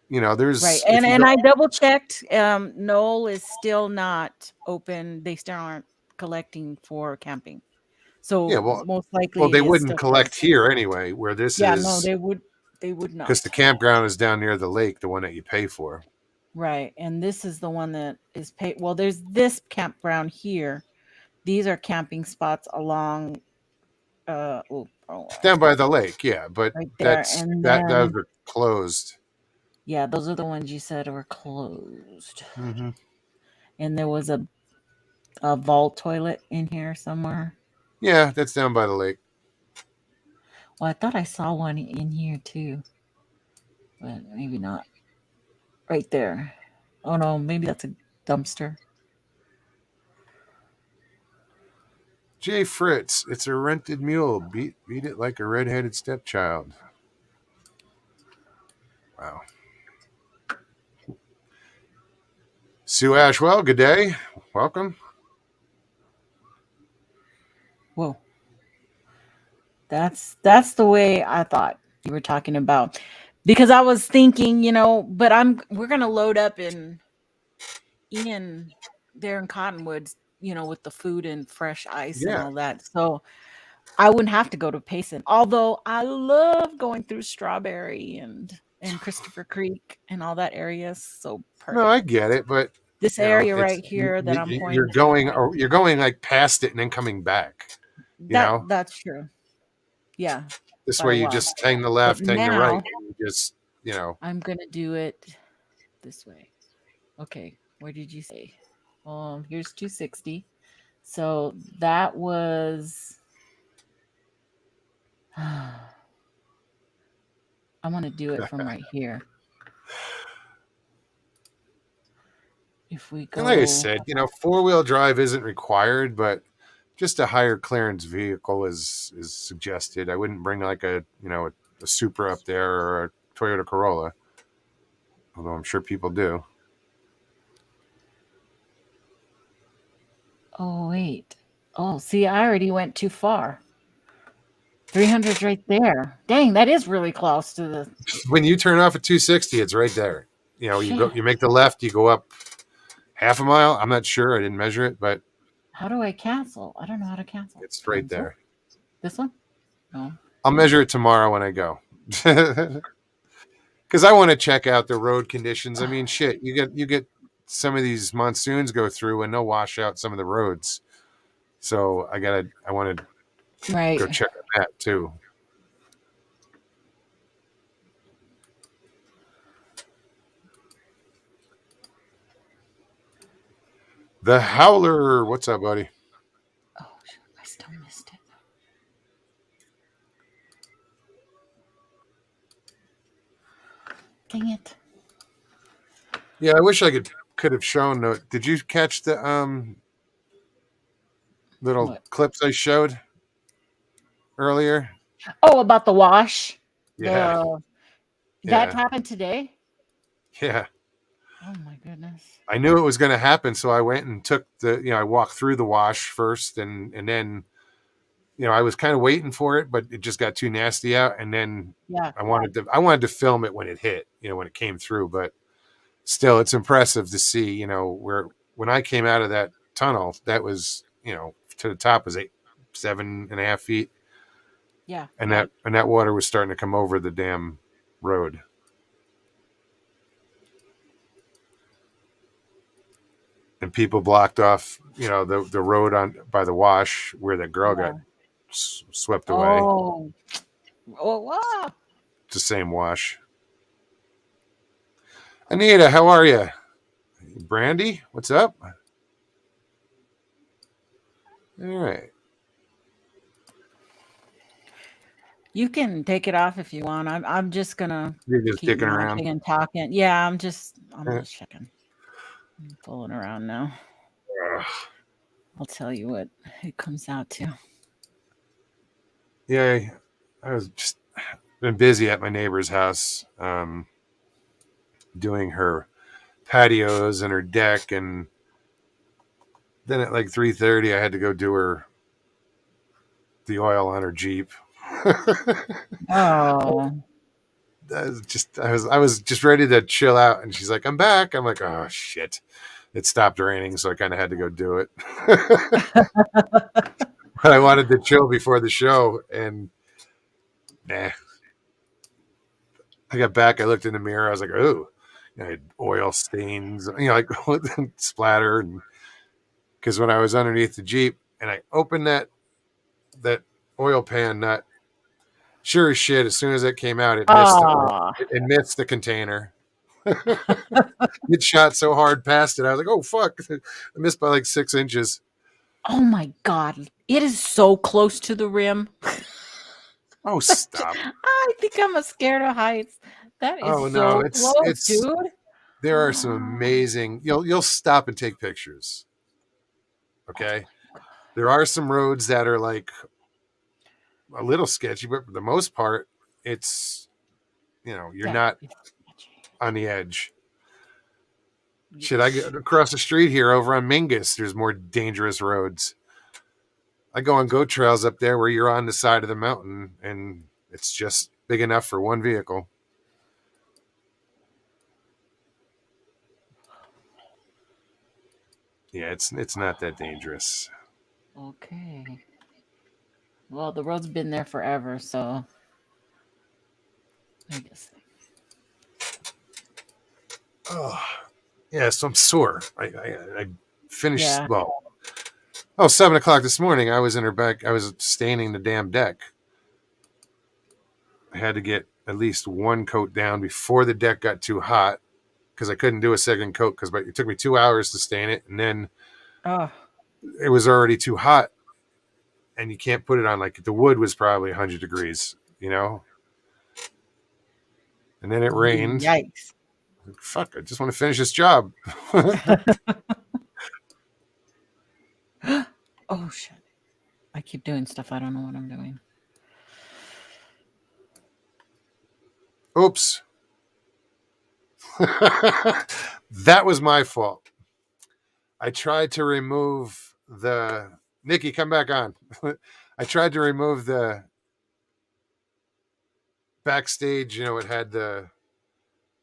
Right. There's if And you and go. I double checked. Knoll is still not open. They still aren't collecting for camping. Yeah, So well, most likely they it is wouldn't still collect closed. here anyway, where this Yeah, no, is, they would because not. the campground is down near the lake, the one that you pay for. Right. And this is the one that is paid. Well, there's this campground here. These are camping spots along Down by the lake, yeah, but right there. And those then are closed. yeah, those are the ones you said were closed. Mm-hmm. And there was a vault toilet in here somewhere. Yeah, that's down by the lake. Well, I thought I saw one in here too, but maybe not. Right there. Oh no, maybe that's a dumpster. Jay Fritz, it's a rented mule. Beat it like a redheaded stepchild. Wow. Sue Ashwell, good day. Welcome. Whoa. That's the way I thought you were talking about. Because I was thinking, but we're gonna load up in there in Cottonwoods, with the food and fresh ice and Yeah. all that. So I wouldn't have to go to Payson. Although I love going through Strawberry and Christopher Creek and all that area. So No, perfect. I get it, but This area it's right here that I'm you're pointing to. you're going like past it and then coming back. That's true. Yeah. This By way a you while. just hang the But left, hang the right, now and you just I'm gonna do it this way. Okay, where did you say? Here's 260. So that was. I want to do it from right here. If we And like I go. said, 4-wheel drive isn't required, but just a higher clearance vehicle is suggested. I wouldn't bring like a Supra up there or a Toyota Corolla, although I'm sure people do. Oh, wait. Oh, see, I already went too far. 300's right there. Dang, that is really close to the. When you turn off at 260, it's right there. Shit. You make the left, you go up half a mile. I'm not sure. I didn't measure it, but How do I cancel? I don't know how to cancel. it's right Cancel? there. This one? No. I'll measure it tomorrow when I go. Because I want to check out the road conditions. I mean, shit, you get some of these monsoons go through and they'll wash out some of the roads. So I want to Right. go check on that too. The Howler, what's up, buddy? Oh, shoot, I still missed it. Dang it. Yeah, I wish I could have shown. Did you catch the little What? clips I showed earlier? Oh, about the wash. Yeah, That yeah, happened today? yeah. Oh my goodness. I knew it was going to happen, so I went and took I walked through the wash first, and then I was kind of waiting for it, but it just got too nasty out, and then Yeah. I wanted to film it when it hit, when it came through, but still, it's impressive to see, where when I came out of that tunnel, that was, to the top was 7.5 feet, Yeah. and that water was starting to come over the damn road. And people blocked off, the road on by the wash where the girl got swept away. Oh. Oh, wow. It's the same wash. Anita, how are you? Brandy, what's up? All right. You can take it off if you want. I'm just gonna You're just keep dicking around. watching and talking. Yeah, I'm just checking. I'm fooling around now. I'll tell you what it comes out to. Yeah, I was just been busy at my neighbor's house, doing her patios and her deck, and then at like 3:30, I had to go do the oil on her Jeep. Oh. I was just ready to chill out, and she's like, "I'm back." I'm like, "Oh shit!" It stopped raining, so I kind of had to go do it. But I wanted to chill before the show, and nah. I got back. I looked in the mirror. I was like, "Oh, I had oil stains, like splatter." And because when I was underneath the Jeep and I opened that oil pan nut, sure as shit, as soon as it came out, it missed it missed the container. It shot so hard past it. I was like, "Oh fuck!" I missed by like 6 inches. Oh my god! It is so close to the rim. Oh, stop! I think I'm scared of heights. That is so close, dude. There are some amazing. You'll stop and take pictures. Okay, there are some roads that are like a little sketchy, but for the most part, it's you're not on the edge. Shit, I get across the street here over on Mingus. There's more dangerous roads. I go on goat trails up there where you're on the side of the mountain, and it's just big enough for one vehicle. Yeah, it's not that dangerous. Okay. Well, the road's been there forever, so I guess. Oh, yeah, so I'm sore. I finished, Yeah. 7 o'clock this morning, I was in her back. I was staining the damn deck. I had to get at least one coat down before the deck got too hot because I couldn't do a second coat because it took me 2 hours to stain it. And then it was already too hot, and you can't put it on, like, the wood was probably 100 degrees, and then it rained. Yikes. Fuck, I just want to finish this job. Oh shit. I keep doing stuff. I don't know what I'm doing. Oops. That was my fault. I tried to remove the Nikki, come back on. I tried to remove the backstage, it had the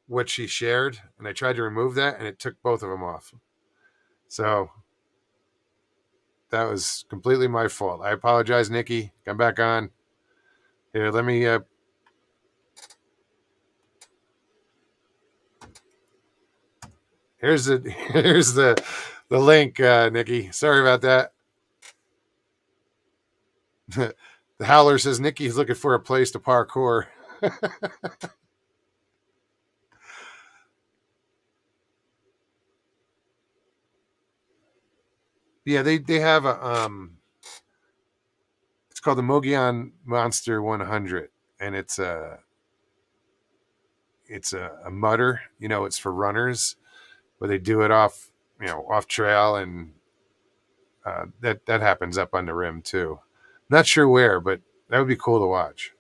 what she shared, and I tried to remove that, and it took both of them off. So that was completely my fault. I apologize, Nikki. Come back on. Here, let me here's the link, Nikki. Sorry about that. The Howler says Nikki's looking for a place to parkour. Yeah, they have a it's called the Mogollon Monster 100, and it's a mutter. It's for runners, but they do it off off trail, and that happens up on the rim too. Not sure where, but that would be cool to watch.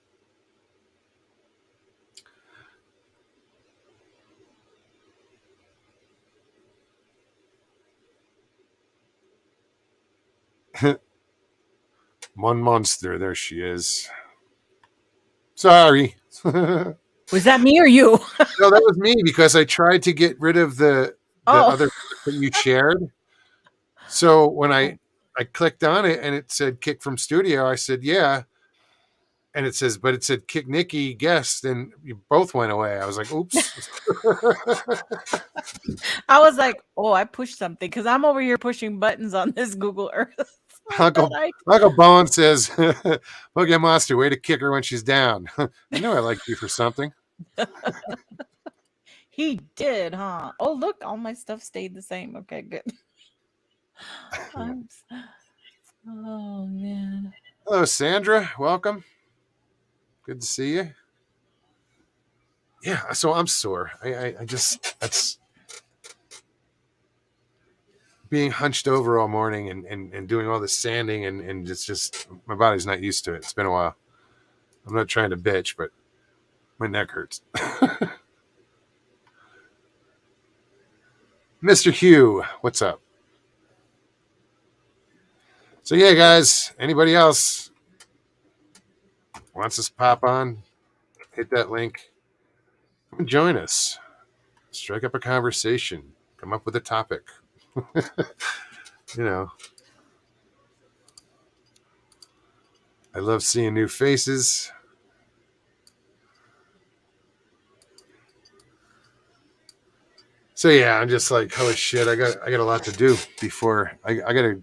One monster, there she is. Sorry. Was that me or you? No, that was me, because I tried to get rid of the other that you shared. So when I clicked on it and it said kick from studio, I said, yeah. And it said kick Nikki guest, and you both went away. I was like, oops. I was like, oh, I pushed something because I'm over here pushing buttons on this Google Earth. Uncle Bone says, Pokemon Monster, way to kick her when she's down. I knew I liked you for something. He did, huh? Oh, look, all my stuff stayed the same. Okay, good. Oh, man. Hello, Sandra. Welcome. Good to see you. Yeah, so I'm sore. I just, that's being hunched over all morning and doing all this sanding, and it's just, my body's not used to it. It's been a while. I'm not trying to bitch, but my neck hurts. Mr. Hugh, what's up? So yeah, guys, anybody else wants us to pop on, hit that link, come and join us. Strike up a conversation. Come up with a topic. I love seeing new faces. So yeah, I'm just like, holy shit, I got a lot to do before I gotta.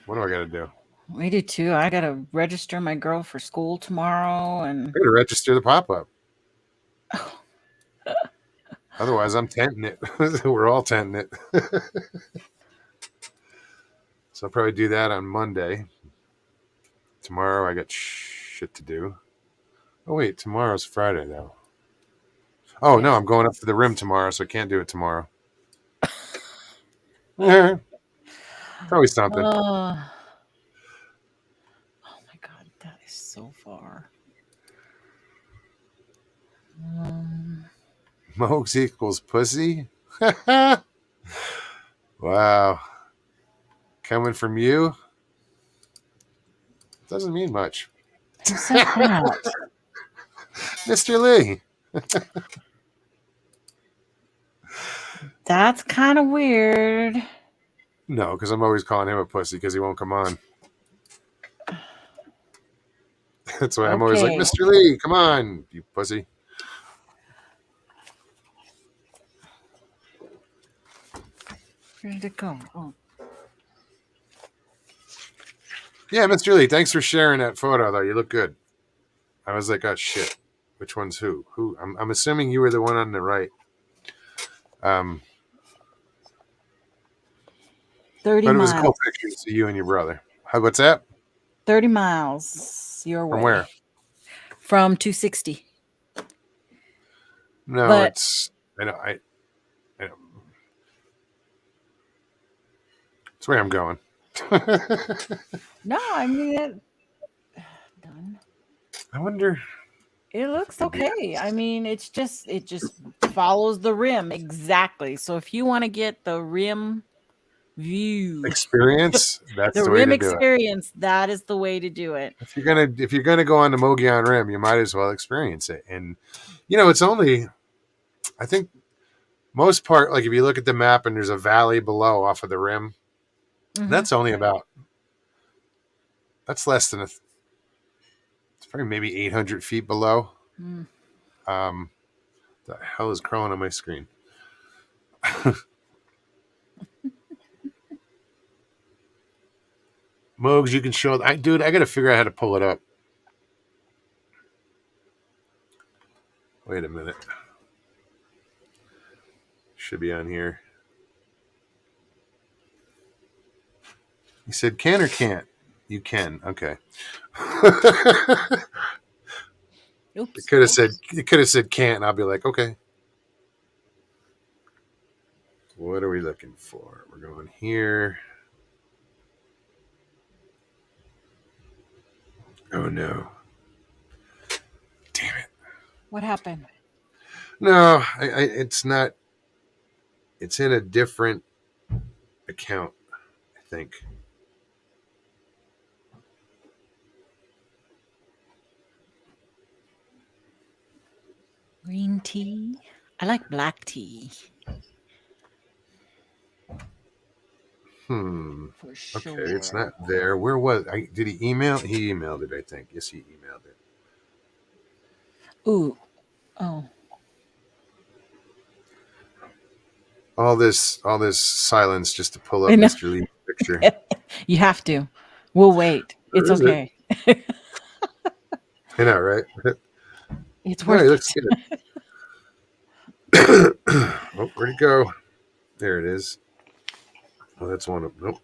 What do I gotta do? We do too. I gotta register my girl for school tomorrow, and I gotta register the pop up. Otherwise, I'm tenting it. We're all tenting it. So I'll probably do that on Monday. Tomorrow I got shit to do. Oh wait, tomorrow's Friday though. Oh no, I'm going up to the rim tomorrow, so I can't do it tomorrow. Yeah, probably something. Oh my god, that is so far. Mogs equals pussy. Wow. Coming from you doesn't mean much. Who said that? Mr. Lee. That's kind of weird. No, because I'm always calling him a pussy because he won't come on. That's why I'm always like, Mr. Lee, come on, you pussy. Where did it go? Oh. Yeah, Mr. Lee, thanks for sharing that photo, though. You look good. I was like, oh, shit. Which one's who? Who? I'm assuming you were the one on the right. 30 But it was a cool miles. picture to see you and your brother. What's that? 30 miles your From way. where? From 260. No, But it's I know I know. That's where I'm going. no, I mean it done. I wonder. It looks Maybe okay. I mean, it just follows the rim exactly. So if you want to get the rim view, experience. That's the the way rim to do it. experience, that is the way to do it. If you're gonna go on the Mogollon Rim, you might as well experience it. And it's only, I think, most part, like if you look at the map and there's a valley below off of the rim, Hmm. that's only about, that's less than it's probably maybe 800 feet below. Mm. The hell is crawling on my screen? Mogs, you can show. Dude, I got to figure out how to pull it up. Wait a minute. Should be on here. You said can or can't? You can. Okay. Oops. It could have said can't, and I'll be like, okay. What are we looking for? We're going here. Oh no. Damn it. What happened? No, it's not. It's in a different account, I think. Green tea. I like black tea for Okay, sure. it's not there. Where was I? Did he email? He emailed it, I think. Yes, he emailed it. Ooh. Oh. All this silence just to pull I up know. Mr. Lee's picture. You have to. We'll wait. It's Where is it? okay. I know, right? It's No, he worth looks it. good. Oh, where'd it go? There it is. Oh, that's one of nope.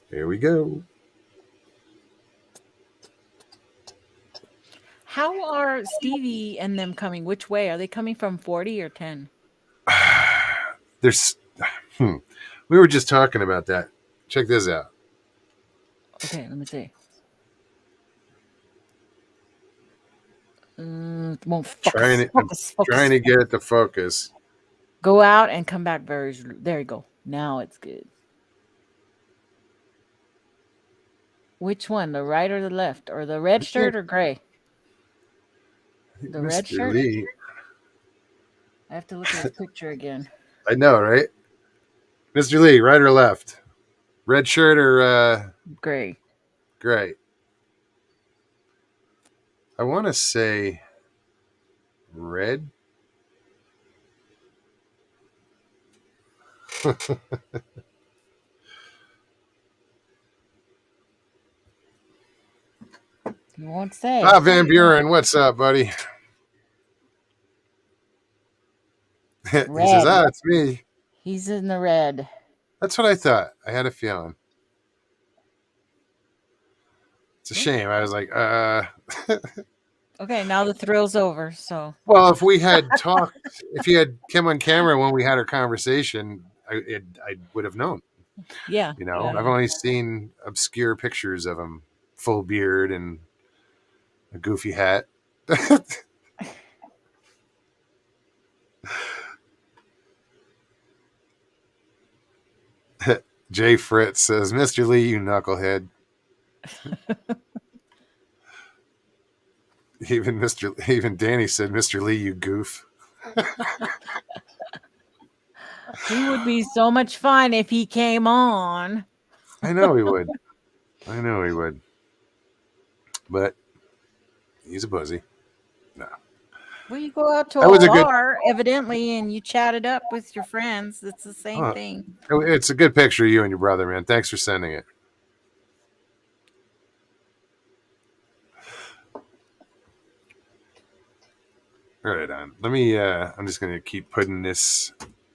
Here we go. How are Stevie and them coming? Which way? Are they coming from 40 or 10? There's we were just talking about that. Check this out. Okay, let me see. Won't Trying focus. to get it to focus. Go out and come back very. There you go. Now it's good. Which one? The right or the left? Or the red shirt or gray? The red Mr. shirt? Lee. I have to look at his picture again. I know, right? Mr. Lee, right or left? Red shirt or Gray. gray? I want to say red. You won't say. Van Buren, what's up, buddy? He says, Red. it's me. He's in the red. That's what I thought. I had a feeling. It's a shame. I was like, Okay, now the thrill's over. So Well, if we had talked, if he had come on camera when we had our conversation, I would have known. yeah. I've only seen obscure pictures of him, full beard and a goofy hat. Jay Fritz says, "Mr. Lee, you knucklehead." Even Danny said, "Mr. Lee, you goof." He would be so much fun if he came on. I know he would. But he's a pussy. No. Well, you go out to That a was a good. bar, evidently, and you chat it up with your friends. It's the same thing. It's a good picture of you and your brother, man. Thanks for sending it. Right on. Let me. I'm just gonna keep putting this.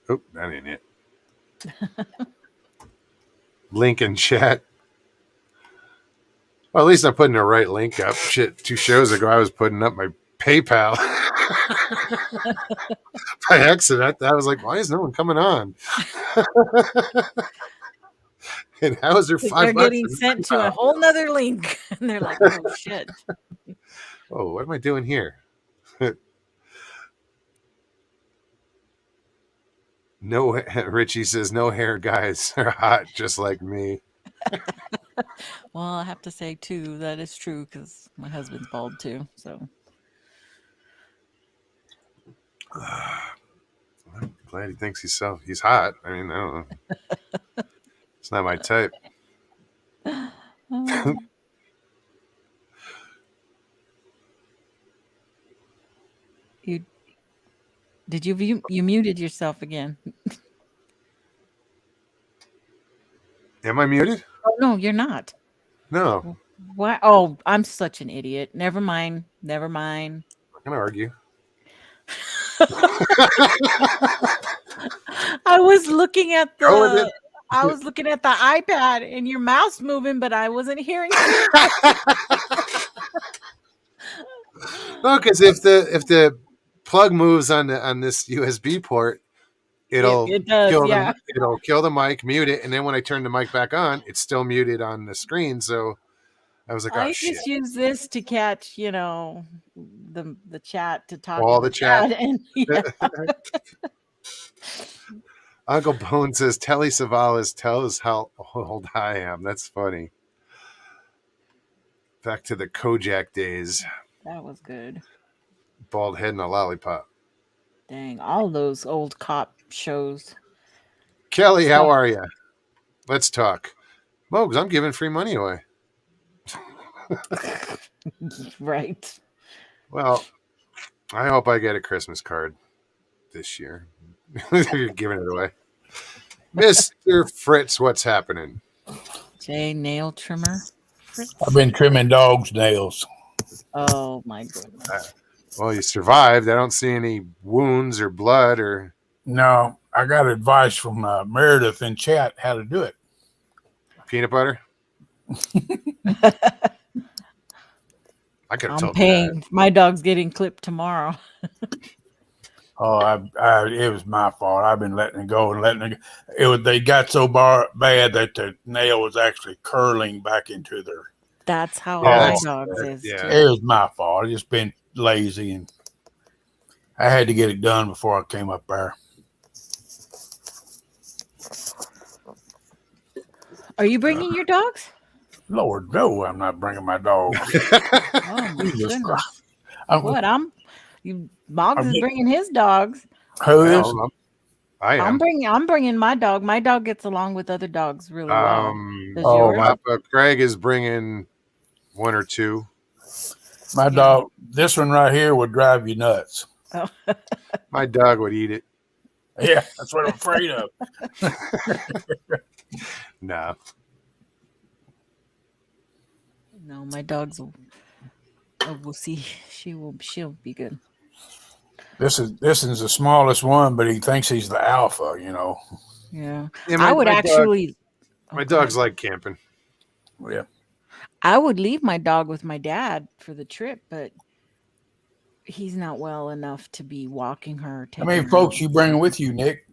Oh, that ain't it. Link in chat. Well, at least I'm putting the right link up. Shit, 2 shows ago I was putting up my PayPal by accident. I was like, why is no one coming on? And how is there They're $5 getting in sent to PayPal? a whole nother link, and they're like, "Oh shit!" Oh, what am I doing here? No, Richie says no hair guys are hot just like me. Well, I have to say too that is true because my husband's bald too. So I'm glad he thinks he's hot. I mean, I don't know. It's not my type. Oh. you did you muted yourself again? Am I muted? Oh no, you're not. No. Why? Oh, I'm such an idiot. Never mind. Never mind. I'm gonna argue. I was looking at Go with it. the iPad and your mouse moving, but I wasn't hearing you. No, because if the plug moves on this USB port, it'll It does, yeah. kill the mic, mute it, and then when I turn the mic back on, it's still muted on the screen. So I was like, oh I shit. just use this to catch, the chat to talk All in the the chat. chat, and yeah. Uncle Bone says Telly Savalas tells how old I am. That's funny. Back to the Kojak days. That was good. Bald head and a lollipop. Dang, all those old cop shows. Kelly, how are you? Let's talk. Mogs, I'm giving free money away. Right. Well, I hope I get a Christmas card this year. You're giving it away. Mr. Fritz, what's happening? Jay, nail trimmer. Fritz? I've been trimming dogs' nails. Oh my goodness. Well, you survived. I don't see any wounds or blood or. No, I got advice from Meredith in chat how to do it. Peanut butter? I could have I'm told paying. you that. My dog's getting clipped tomorrow. Oh, it was my fault. I've been letting it go and letting it go. They got so bad that the nail was actually curling back into their. That's how Yeah, my that's- dog's is yeah. too. It was my fault. I just been lazy and I had to get it done before I came up there. Are you bringing your dogs? Lord, no, I'm not bringing my dogs. Oh my Jesus goodness. Christ. What? Boggs is I'm- bringing his dogs. Who is? Well, I am. I'm bringing my dog. My dog gets along with other dogs really well. Does Oh, yours? my- Craig is bringing 1 or 2. My dog, this one right here would drive you nuts. Oh. My dog would eat it. Yeah, that's what I'm afraid of. No. No, my dogs will. Oh, we'll see. She'll be good. This is the smallest one, but he thinks he's the alpha, Yeah. Yeah, I would actually. My dog's like camping. Yeah. I would leave my dog with my dad for the trip, but he's not well enough to be walking her. How many folks you bringing with you, Nick?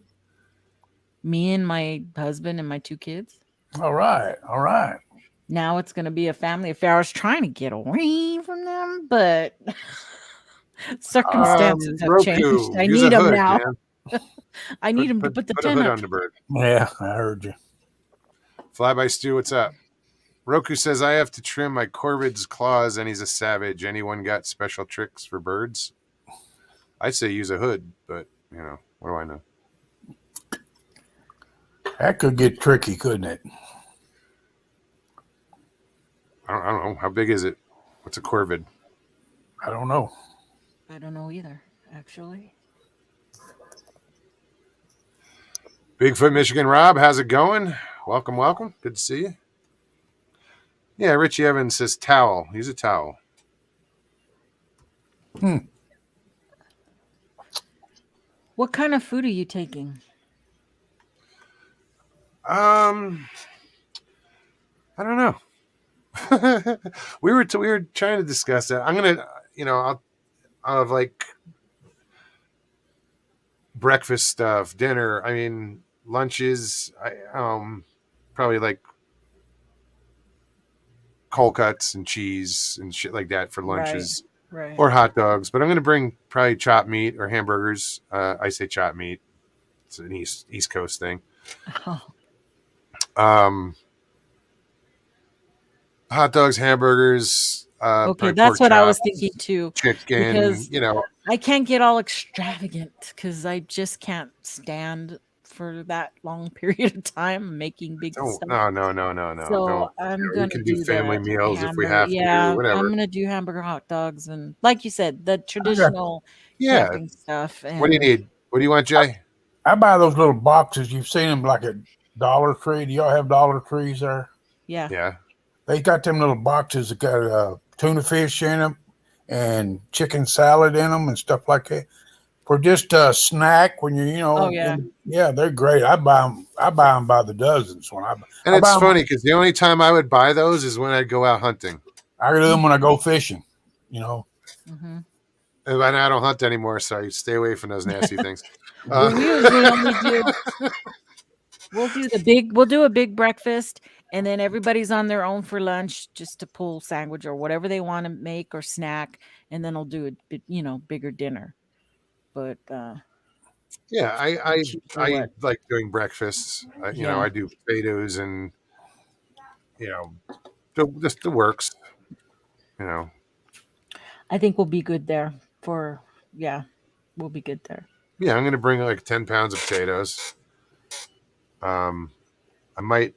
Me and my husband and my 2 kids. All right. Now it's going to be a family affair. I was trying to get away from them, but circumstances have Roku, changed. I use need a them hood, now. man. I need them to put the put a tent hood up. on the bird. Yeah, I heard you. Fly by Stu, what's up? Roku says I have to trim my corvid's claws, and he's a savage. Anyone got special tricks for birds? I'd say use a hood, but what do I know? That could get tricky, couldn't it? I don't know. How big is it? What's a corvid? I don't know. I don't know either, actually. Bigfoot, Michigan. Rob, how's it going? Welcome. Good to see you. Yeah, Richie Evans says towel. Use a towel. What kind of food are you taking? I don't know. We were trying to discuss that. I'm gonna, I'll have like breakfast stuff, dinner. I mean, lunches. Probably like cold cuts and cheese and shit like that for Right. lunches Right. or hot dogs. But I'm gonna bring probably chopped meat or hamburgers. I say chopped meat. It's an East Coast thing. Oh, Um, Hot dogs, hamburgers, okay, probably that's pork what I was thinking chops, too, chicken. because I can't get all extravagant because I just can't stand for that long period of time making big Don't stuff. no. So Don't. I'm We gonna can do do family the meals if we hamburger. have to. Yeah, I'm Whatever. gonna do hamburger, hot dogs, and like you said, the I got. traditional Yeah. camping stuff. What do you And need? What do you want, Jay? I buy those little boxes. You've seen them like at Dollar Tree. Do y'all have Dollar Trees there? yeah, Yeah. They got them little boxes that got tuna fish in them and chicken salad in them and stuff like that for just a snack when you're, oh yeah, yeah, they're great. I buy them. I buy them by the dozens. And I it's buy them, funny because the only time I would buy those is when I'd go out hunting. I do them when I go fishing. You know, hmm And I don't hunt anymore, so I stay away from those nasty things. well, we usually only do. We'll do a big breakfast, and then everybody's on their own for lunch, just to pull sandwich or whatever they want to make or snack, and then I'll do a bigger dinner. But Yeah, it's usually I what, like doing breakfasts. yeah, I do potatoes and you know just the works. You know, I think we'll be good there for, yeah, we'll be good there. yeah, I'm gonna bring like 10 pounds of potatoes. I might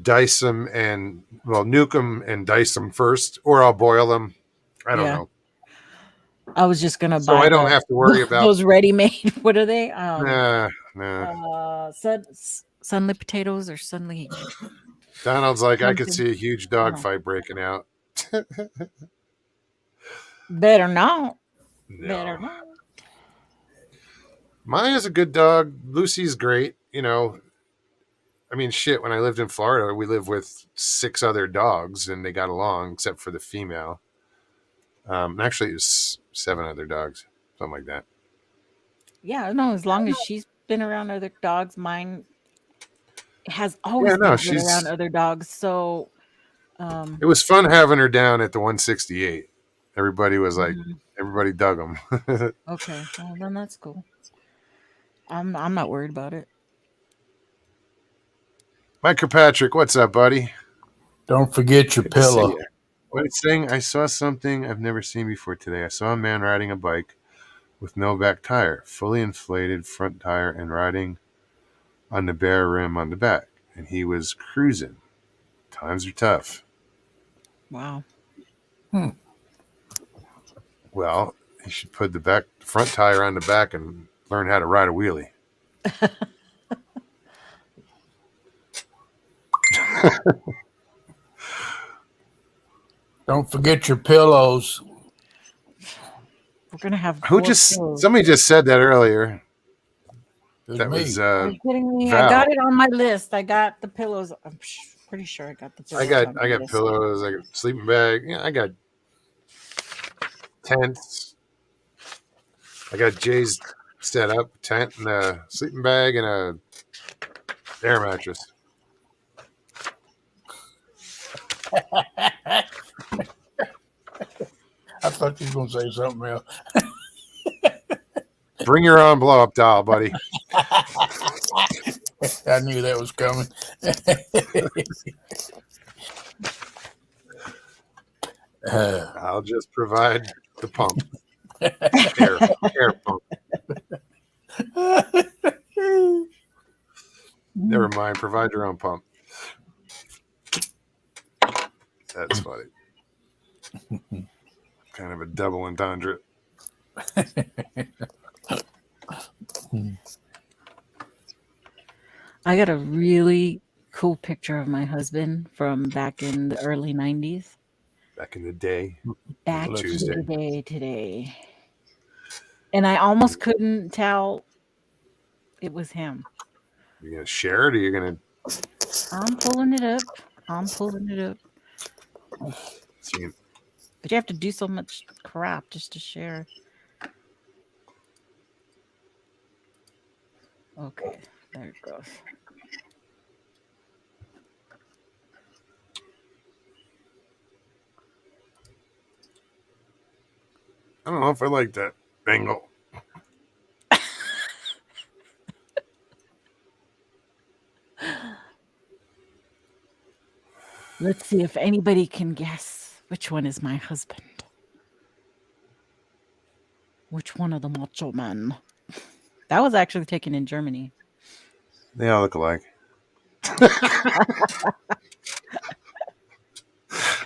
dice them and nuke them and dice them first, or I'll boil them. I don't Yeah, know, I was just gonna so buy I don't have to worry about. those ready made. What are they? Nah. Sunlit potatoes or sunly Donald's like, I could something. see a huge I dog don't know. fight breaking out. Better not. Better No, not. mine is a good dog. Lucy's great. I mean, shit. When I lived in Florida, we lived with 6 other dogs, and they got along except for the female. Actually, it was 7 other dogs, something like that. Yeah, no, as long as she's been around other dogs, mine has Yeah, always no, been good around she's. other dogs. So, It was fun having her down at the 168. Everybody was like, mhm, everybody dug them. okay, well then that's cool. I'm not worried about it. Mike Kirkpatrick, what's up, buddy? don't forget your Good to see pillow. you. What it's saying? I saw something I've never seen before today. I saw a man riding a bike with no back tire, fully inflated front tire, and riding on the bare rim on the back. And he was cruising. Times are tough. Wow. Hmm. Well, he should put the front tire on the back and learn how to ride a wheelie. Don't forget your pillows. We're gonna have Who four just pillows. somebody just said that earlier. It's That me. was Are you kidding me? I Val. got it on my list. I got the pillows. I'm pretty sure I got the pillows on I my got list. pillows, I got sleeping bag, I got tents. I got Jay's set up tent and a sleeping bag and a air mattress. I thought you were going to say something else. Bring your own blow up doll, buddy. I knew that was coming. I'll just provide the pump. Air pump. Never mind. Provide your own pump. That's funny. Kind of a double entendre. I got a really cool picture of my husband from back in the early 90s. Back in the day. Back Let's to Tuesday. the day today. And I almost couldn't tell it was him. You gonna share it, or you're gonna I'm pulling it up. I'm pulling it up. see? But you have to do so much crap just to share. Okay, there it goes. I don't know if I like that angle. Let's see if anybody can guess which one is my husband. Which one of the macho men? That was actually taken in Germany. They all look alike.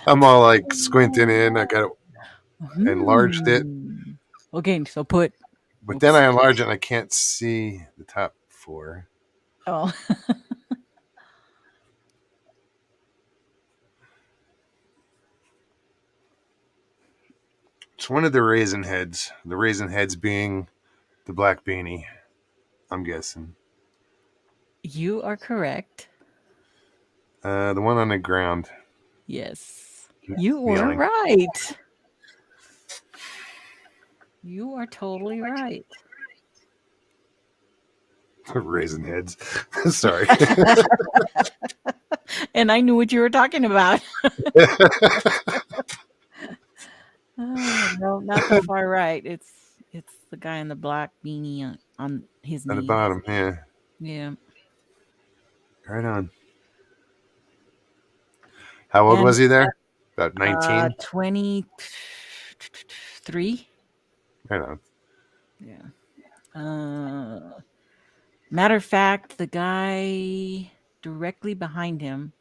I'm all like squinting in. I got enlarged it, Okay, so put. but then I enlarge it and I can't see the top 4. Oh. It's one of the raisin heads. The raisin heads being the black beanie, I'm guessing. You are correct. The one on the ground. Yes. You were right. You are totally right. Raisin heads. Sorry. And I knew what you were talking about. Oh, no, not the far right. It's the guy in the black beanie on his knee. On the bottom, yeah. Yeah. Right on. How old was he there? About 19? 23. Right on. Yeah. Matter of fact, the guy directly behind him.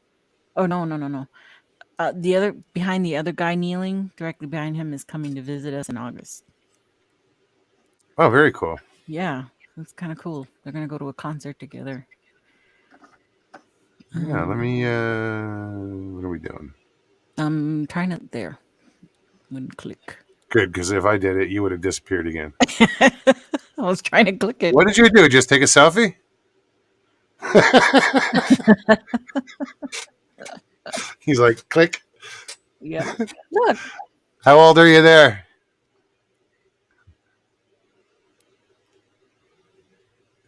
Oh, no. Behind the other guy kneeling directly behind him is coming to visit us in August. Oh, very cool. Yeah, that's kind of cool. They're gonna go to a concert together. Yeah, let me. What are we doing? I'm trying to there. Wouldn't click. Good, because if I did it, you would have disappeared again. I was trying to click it. What did you do? Just take a selfie? He's like, click. Yeah. Look. How old are you there?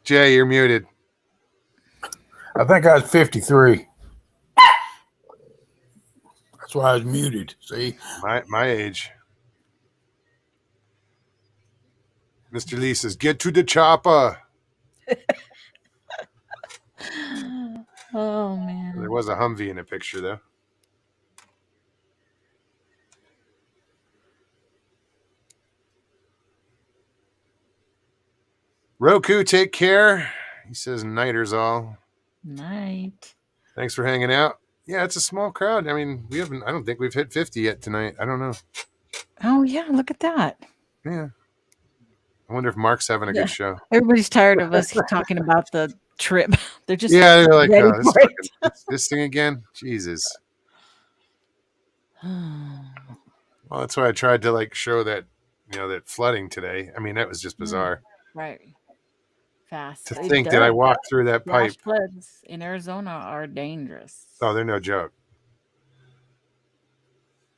Jay, you're muted. I think I was 53. That's why I was muted. See? My age. Mr. Lee says, get to the chopper. Oh man. There was a Humvee in the picture, though. Roku, take care. He says, nighters all. Night. Thanks for hanging out. Yeah, it's a small crowd. I mean, I don't think we've hit 50 yet tonight. I don't know. Oh yeah, look at that. Yeah. I wonder if Mark's having a good show. Everybody's tired of us talking about the trip. They're just they're like, ready oh, for it. this thing again? Jesus. Well, that's why I tried to like show that, that flooding today. I mean, that was just bizarre. Right. Fast. To think that I walked through that pipe. Floods in Arizona are dangerous. Oh, they're no joke.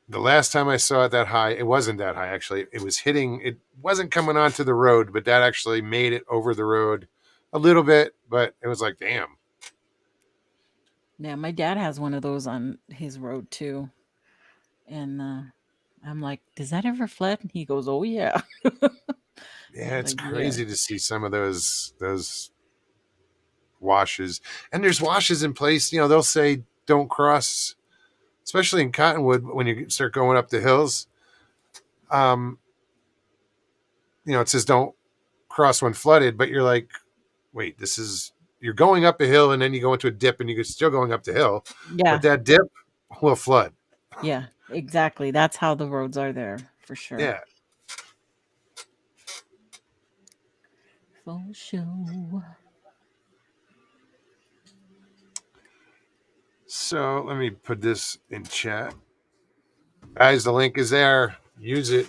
The last time I saw it that high, it wasn't that high, actually. It wasn't coming onto the road, but that actually made it over the road a little bit, but it was like, damn. Yeah, my dad has one of those on his road too. And I'm like, does that ever flood? And he goes, oh yeah. Yeah, it's crazy to see some of those washes. And there's washes in place, they'll say don't cross, especially in Cottonwood when you start going up the hills. It says don't cross when flooded, but you're like, wait, you're going up a hill and then you go into a dip and you're still going up the hill. Yeah. But that dip will flood. Yeah, exactly. That's how the roads are there for sure. Yeah. For sure. So let me put this in chat. Guys, the link is there. Use it.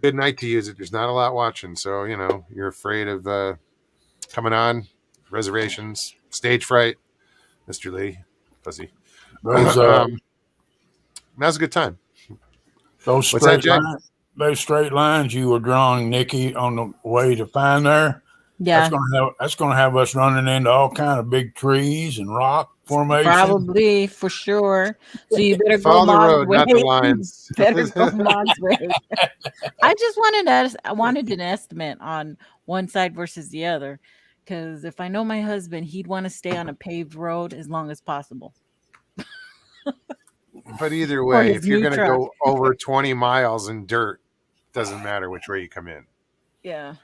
Good night to use it. There's not a lot watching, so you're afraid of coming on reservations, stage fright, Mr. Lee, pussy. Those Now's a good time. those What's that, straight Jay? those straight lines you were drawing, Nikki, on the way to find there. Yeah, That's gonna have us running into all kind of big trees and rock formation. probably for sure. So you better go Follow the Mog's road, way. not the You lines. better go Mog's way. I wanted an estimate on one side versus the other, because if I know my husband, he'd want to stay on a paved road as long as possible But either for way, his if you're new going to truck. go over 20 miles in dirt, doesn't matter which way you come in. Yeah,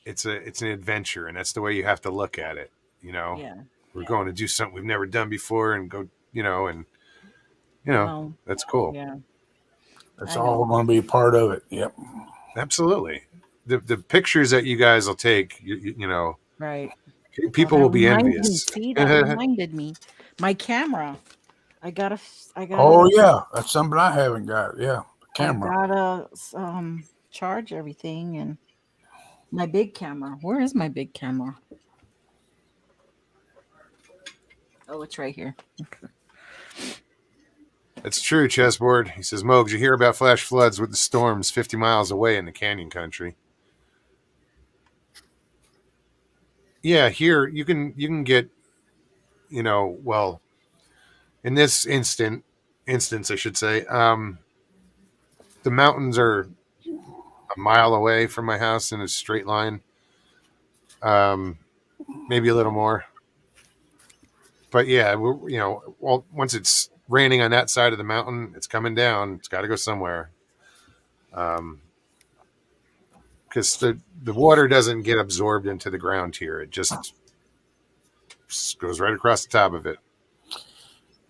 It's an adventure, and that's the way you have to look at it. yeah. We're going to do something we've never done before, and go, and Well, that's cool. yeah. That's I all know. going to be a part of it. Yep. Absolutely. The pictures that you guys will take, Right. people That will be reminds me. envious. See, that reminded me. My camera. I gotta. I Oh gotta. yeah, that's something I haven't got. Yeah, I camera. gotta charge everything and my big camera. Where is my big camera? Oh, it's right here. That's true, chessboard. He says, Mogs, you hear about flash floods with the storms 50 miles away in the canyon country. Yeah, here you can get, well, in this instance, I should say, the mountains are a mile away from my house in a straight line. Maybe a little more. But yeah, well, once it's raining on that side of the mountain, it's coming down. It's got to go somewhere. Because the water doesn't get absorbed into the ground here. It just goes right across the top of it.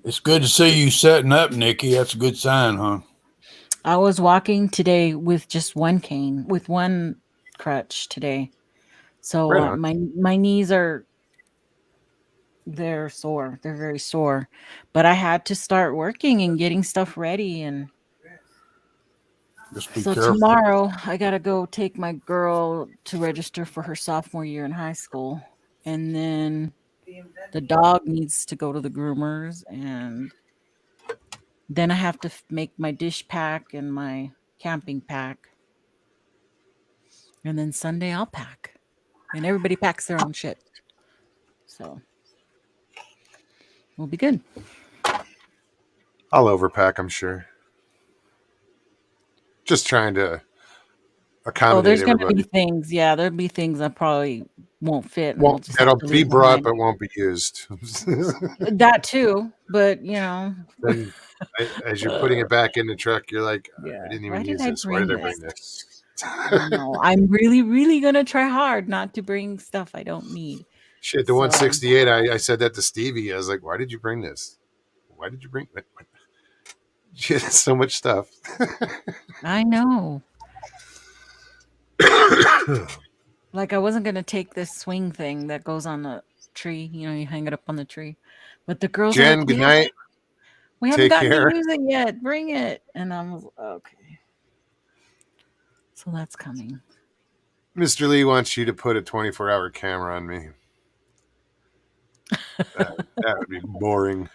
It's good to see you setting up, Nikki. That's a good sign, huh? I was walking today with just one cane, with one crutch today. So Right on. my knees they're sore. They're very sore. But I had to start working and getting stuff ready, and Just be so careful. tomorrow I gotta go take my girl to register for her sophomore year in high school. And then the dog needs to go to the groomers, and then I have to make my dish pack and my camping pack. And then Sunday I'll pack. And everybody packs their own shit. So we'll be good. I'll overpack, I'm sure. Just trying to Oh, accommodate there's gonna be everybody. things. Yeah, there'll be things that probably won't fit, and I'll Well, just have that'll to be leave brought behind. but won't be used. That too, but Then, as you're putting it back in the truck, you're like, I yeah. didn't Why even did use I this. Why bring did I this? bring this? I know. I'm really, really gonna try hard not to bring stuff I don't need. Shit, the So 168, I said that to Stevie. I was like, why did you bring this? Why did you bring that? Shit, so much stuff. I know. Like I wasn't gonna take this swing thing that goes on the tree. You hang it up on the tree. But the girls are Jen, like, good night. we haven't Take gotten to care. use it yet. Bring it. And I was okay. So that's coming. Mr. Lee wants you to put a 24-hour camera on me. That would be boring.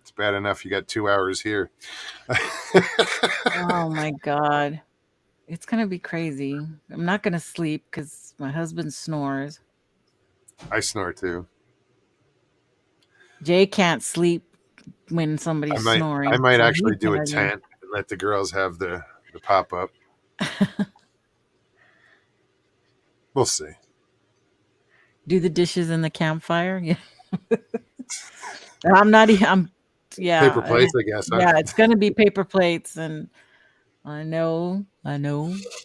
It's bad enough you got 2 hours here. Oh my God. It's gonna be crazy. I'm not gonna sleep because my husband snores. I snore too. Jay can't sleep when I somebody's might snoring. might So actually he's do a gonna be tent and let the girls have the pop up. We'll see. do the dishes in the campfire. Yeah. I'm not. I'm. Yeah. Paper plates, I guess. Huh? Yeah. It's gonna be paper plates, and I know.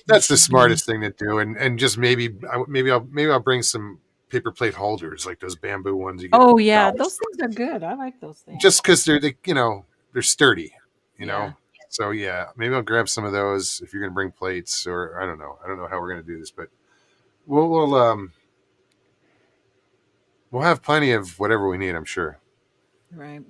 That's the smartest thing to do, and just maybe I'll bring some paper plate holders like those bamboo ones you get. Oh yeah, $1. those things are good. I like those things. Just because they're sturdy, Yeah. So yeah, maybe I'll grab some of those if you're gonna bring plates, or I don't know how we're gonna do this, but we'll have plenty of whatever we need, I'm sure. Right.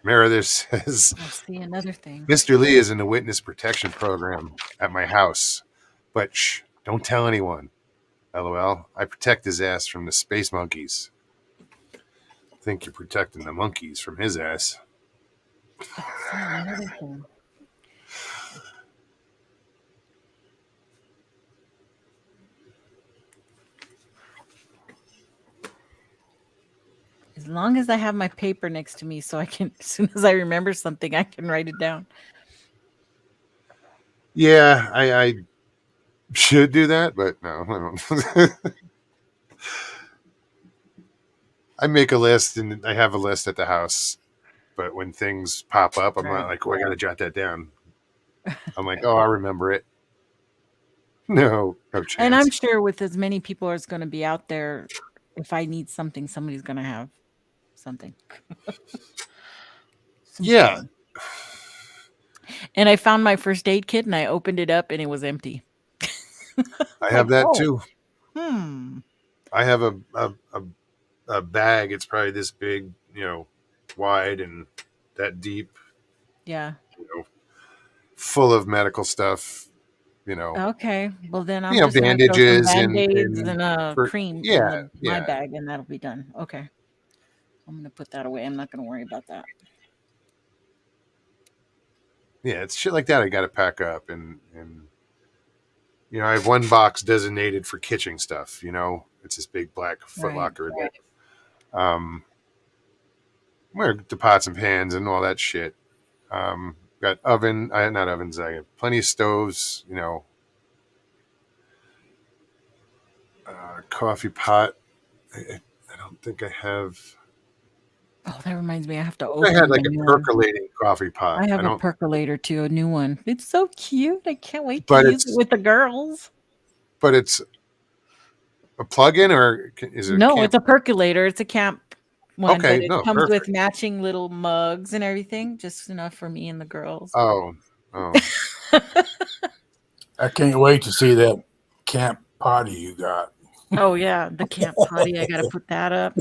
Meredith says, I'll see another thing. Mr. Lee is in the witness protection program at my house, but shh, don't tell anyone. LOL. I protect his ass from the space monkeys. Think you're protecting the monkeys from his ass. I'll see another thing. As long as I have my paper next to me, so I can, as soon as I remember something, I can write it down. Yeah, I should do that, but no, I don't. I make a list and I have a list at the house, but when things pop up, I'm not like, oh, I got to jot that down. I'm like, oh, I remember it. No chance. And I'm sure with as many people as going to be out there, if I need something, somebody's going to have something. Yeah. And I found my first aid kit and I opened it up and it was empty. I have that too. I have a bag. It's probably this big, wide and that deep. Yeah. Full of medical stuff. Okay. Well, then I'm just bandages some Band-Aids and a cream in my bag, and that'll be done. Okay. I'm gonna put that away. I'm not gonna worry about that. Yeah, it's shit like that I got to pack up, and I have one box designated for kitchen stuff. It's this big black Foot Locker that, where the pots and pans and all that shit. Got not ovens. I have plenty of stoves. Coffee pot. I don't think I have. Oh, that reminds me. I have to open. I had like a percolating coffee pot. I have a percolator too, a new one. It's so cute. I can't wait to use it with the girls. But it's a plug-in, or is it? No, it's a percolator. It's a camp one. Okay, but it comes with matching little mugs and everything, just enough for me and the girls. Oh. I can't wait to see that camp potty you got. Oh yeah, the camp potty. I gotta put that up.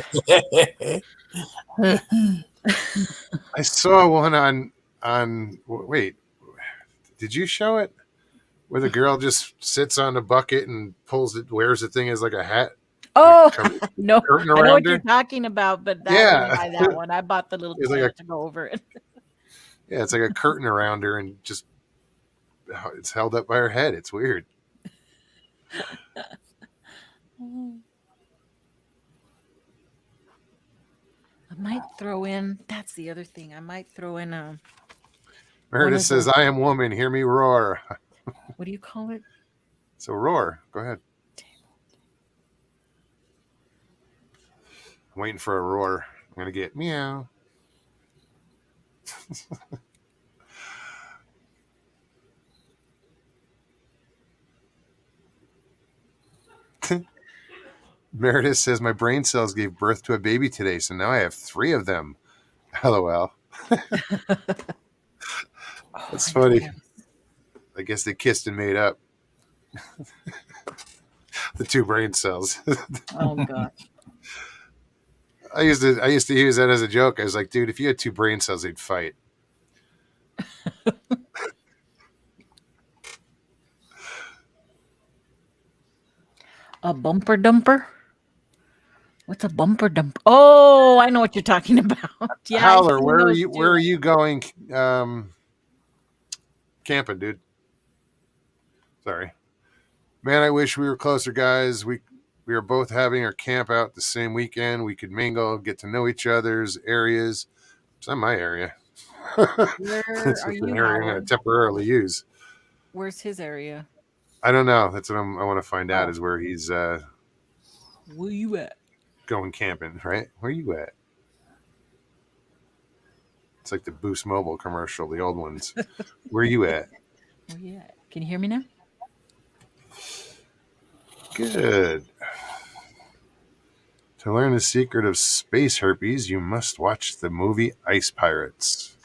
I saw one on. Wait, did you show it? Where the girl just sits on the bucket and wears the thing as like a hat. Oh no, I know what you're talking about, but I didn't buy that one. I bought the little tent to go over it. Yeah, it's like a curtain around her, and just it's held up by her head. It's weird. I might throw in. That's the other thing. I might throw in a. Meredith says, "I am woman. Hear me roar." What do you call it? It's a roar. Go ahead. I'm waiting for a roar. I'm gonna get meow. Meredith says, my brain cells gave birth to a baby today, so now I have 3 of them. LOL. That's funny. I guess they kissed and made up. The 2 brain cells. Oh gosh. I used to use that as a joke. I was like, dude, if you had 2 brain cells, they'd fight. A bumper dumper? What's a bumper dumper? Oh, I know what you're talking about. Yeah, Howler, where are you going camping, dude? Sorry. Man, I wish we were closer, guys. We are both having our camp out the same weekend. We could mingle, get to know each other's areas. It's not my area. Where it's are you? An area I'm going to temporarily use. Where's his area? I don't know. That's what I want to find out, is where he's where you at? Going camping, right? Where you at? It's like the Boost Mobile commercial, the old ones. Where you at? Where you at? Can you hear me now? Good. To learn the secret of space herpes, you must watch the movie Ice Pirates.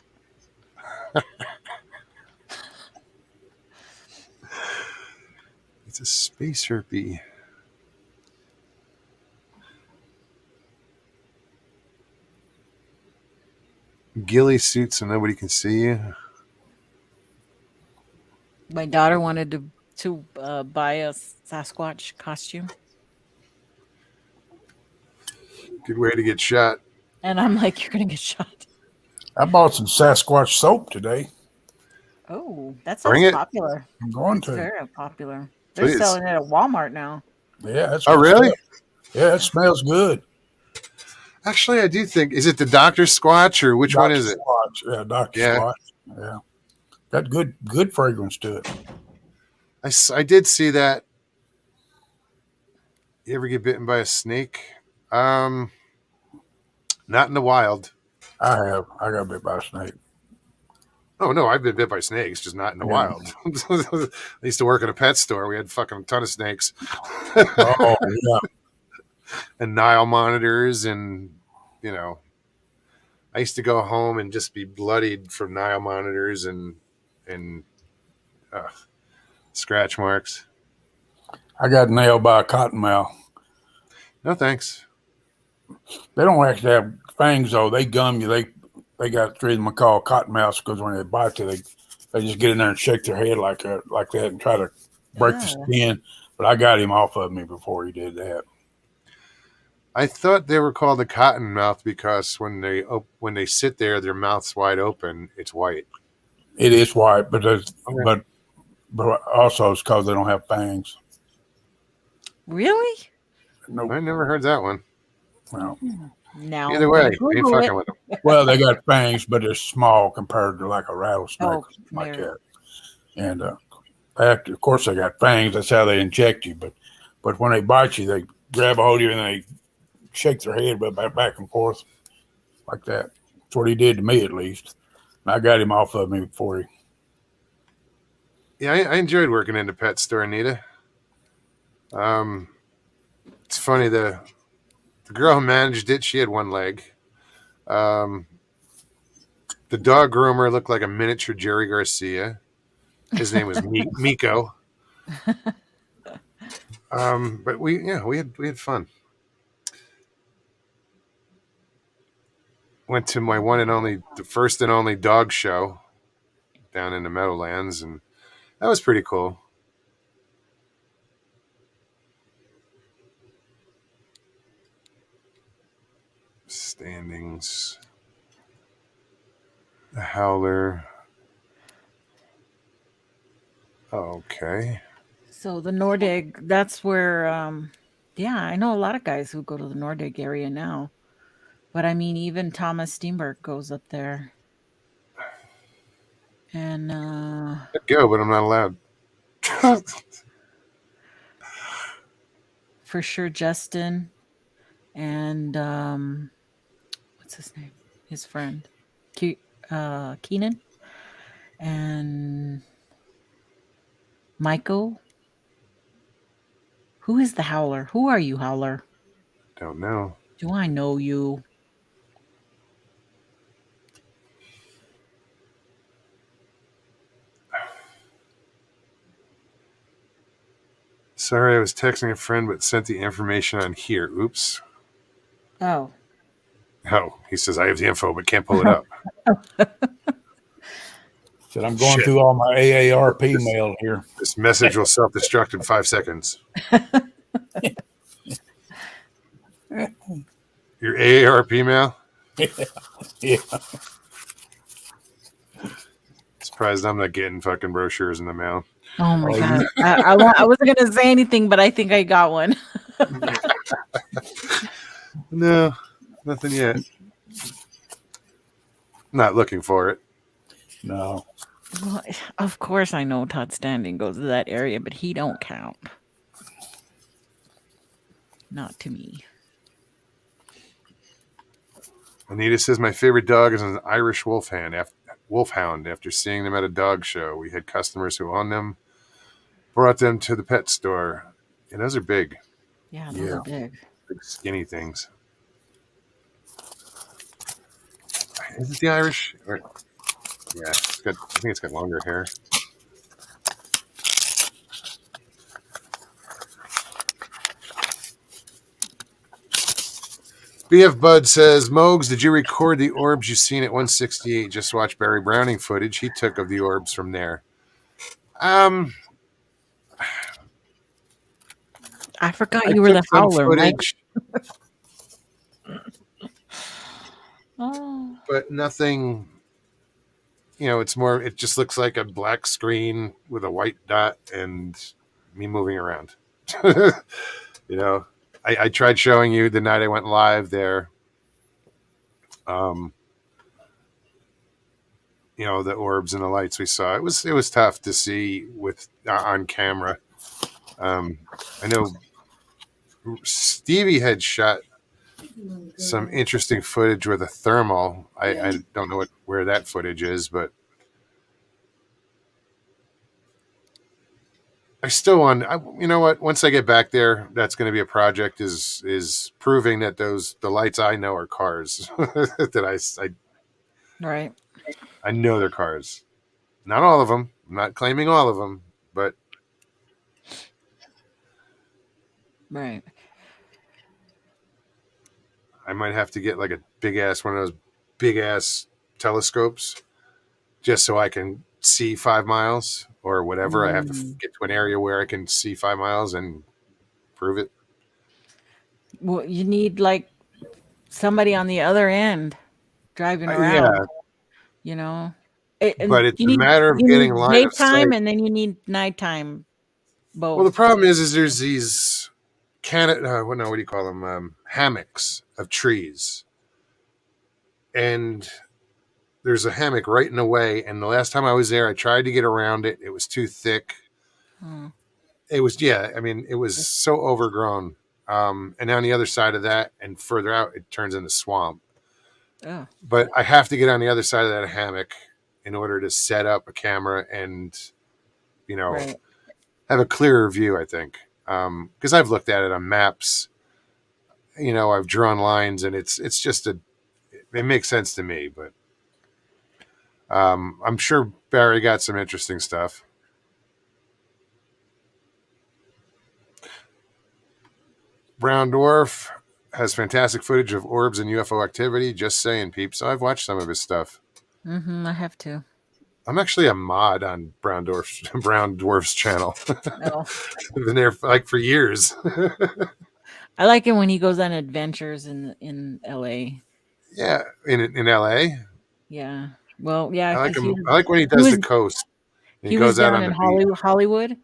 It's a space herpes. ghillie suit so nobody can see you. My daughter wanted to buy a Sasquatch costume, Good way to get shot. and I'm like, "You're gonna get shot." I bought some Sasquatch soap today. Oh, that Bring sounds it, popular. I'm going It's to. very popular. They're please. selling it at Walmart now. Yeah, that's Oh, good really? stuff. Yeah, it smells good. Actually, I do think. Is it the Doctor Squatch or which one Dr. is it? Squatch. Yeah, Dr. Yeah, Squatch. Yeah. Got good fragrance to it. I did see that. You ever get bitten by a snake? Um, Not in the wild. I have. I got bit by a snake. Oh no, I've been bit by snakes, just not in the Yeah. wild. I used to work at a pet store. We had fucking ton of snakes Oh, yeah. and Nile monitors, and you know, I used to go home and just be bloodied from Nile monitors and uh, scratch marks. I got nailed by a cottonmouth. No thanks. They don't actually have fangs though. They gum you. They got three of them called cottonmouths because when they bite you, they just get in there and shake their head like that and try to break the Ugh. skin. But I got him off of me before he did that. I thought they were called the cottonmouth because when they sit there, their mouth's wide open. It's white. It is white, but Okay. but also it's because they don't have fangs. Really? No, I never heard that one. well, Now Either I'm way, gonna ain't Google it. fucking with them. well, they got fangs, but they're small compared to like a rattlesnake Oh, or something like there. that. And of course, they got fangs. That's how they inject you. But when they bite you, they grab a hold of you and they shake their head back and forth like that. That's what he did to me, at least. And I got him off of me before he. Yeah, I enjoyed working in the pet store, Anita. It's funny the girl who managed it, she had one leg. Um, the dog groomer looked like a miniature Jerry Garcia. His name was Miko. But we had fun. Went to my the first and only dog show down in the Meadowlands, and that was pretty cool. Standings, the Howler. Okay. So the Nordig, that's where yeah, I know a lot of guys who go to the Nordig area now. But I mean even Thomas Steenberg goes up there. And I'd go, but I'm not allowed. for sure Justin and what's his name? His friend. Keenan and Michael. Who is the Howler? Who are you, Howler? Don't know. Do I know you? Sorry, I was texting a friend but sent the information on here. Oops. Oh. Oh, he says I have the info but can't pull it up. Said I'm going Shit. through all my AARP mail here. This message will self-destruct in 5 seconds. Your AARP mail? Yeah. Surprised I'm not getting fucking brochures in the mail. Oh my Oh, god! I wasn't gonna say anything, but I think I got one. No, nothing yet. Not looking for it. No. Well, of course, I know Todd Standing goes to that area, but he don't count. Not to me. Anita says my favorite dog is an Irish wolfhound. After seeing them at a dog show, we had customers who owned them, brought them to the pet store. And those are big, Yeah, those are big. big skinny things. Is it the Irish? Yeah, it's got, I think it's got longer hair. BF Bud says, Mogs, did you record the orbs you seen at 168? Just watch Barry Browning footage he took of the orbs from there. I forgot I you were took the some howler, Mike. footage, Oh, but nothing. It just looks like a black screen with a white dot and me moving around. I tried showing you the night I went live there. Um, the orbs and the lights we saw. It was tough to see with on camera. I know Stevie had shot some interesting footage with a thermal. I don't know where that footage is, but I still want. You know what? Once I get back there, that's going to be a project. Is proving that the lights I know are cars. that right, I know they're cars. Not all of them. I'm not claiming all of them, but right. I might have to get like a one of those big ass telescopes just so I can see 5 miles or whatever. I have to Mm. get to an area where I can see 5 miles and prove it. Well, you need like somebody on the other end driving Yeah, around. You know, but and it's a matter of you getting need line of daytime sight. and then you need nighttime Well, the both. problem is there's these what do you call them? Hammocks of trees, and there's a hammock right in the way. And the last time I was there, I tried to get around it. It was too thick. Oh, It was, yeah. I mean, it was so overgrown. And on the other side of that and further out, it turns into swamp. oh, But I have to get on the other side of that hammock in order to set up a camera and, you know, right. have a clearer view, I think. Because I've looked at it on maps, I've drawn lines and it's just it makes sense to me. But I'm sure Barry got some interesting stuff. Brown Dwarf has fantastic footage of orbs and UFO activity. Just saying, peeps. I've watched some of his stuff. I have to. I'm actually a mod on Brown Dwarf's channel. Oh, I've been there for years. I like it when he goes on adventures in LA. Yeah, in LA. Yeah. Well, yeah, I like because him. I like when he he does the was coast and he he was goes out down on in the beach. Hollywood, Oh,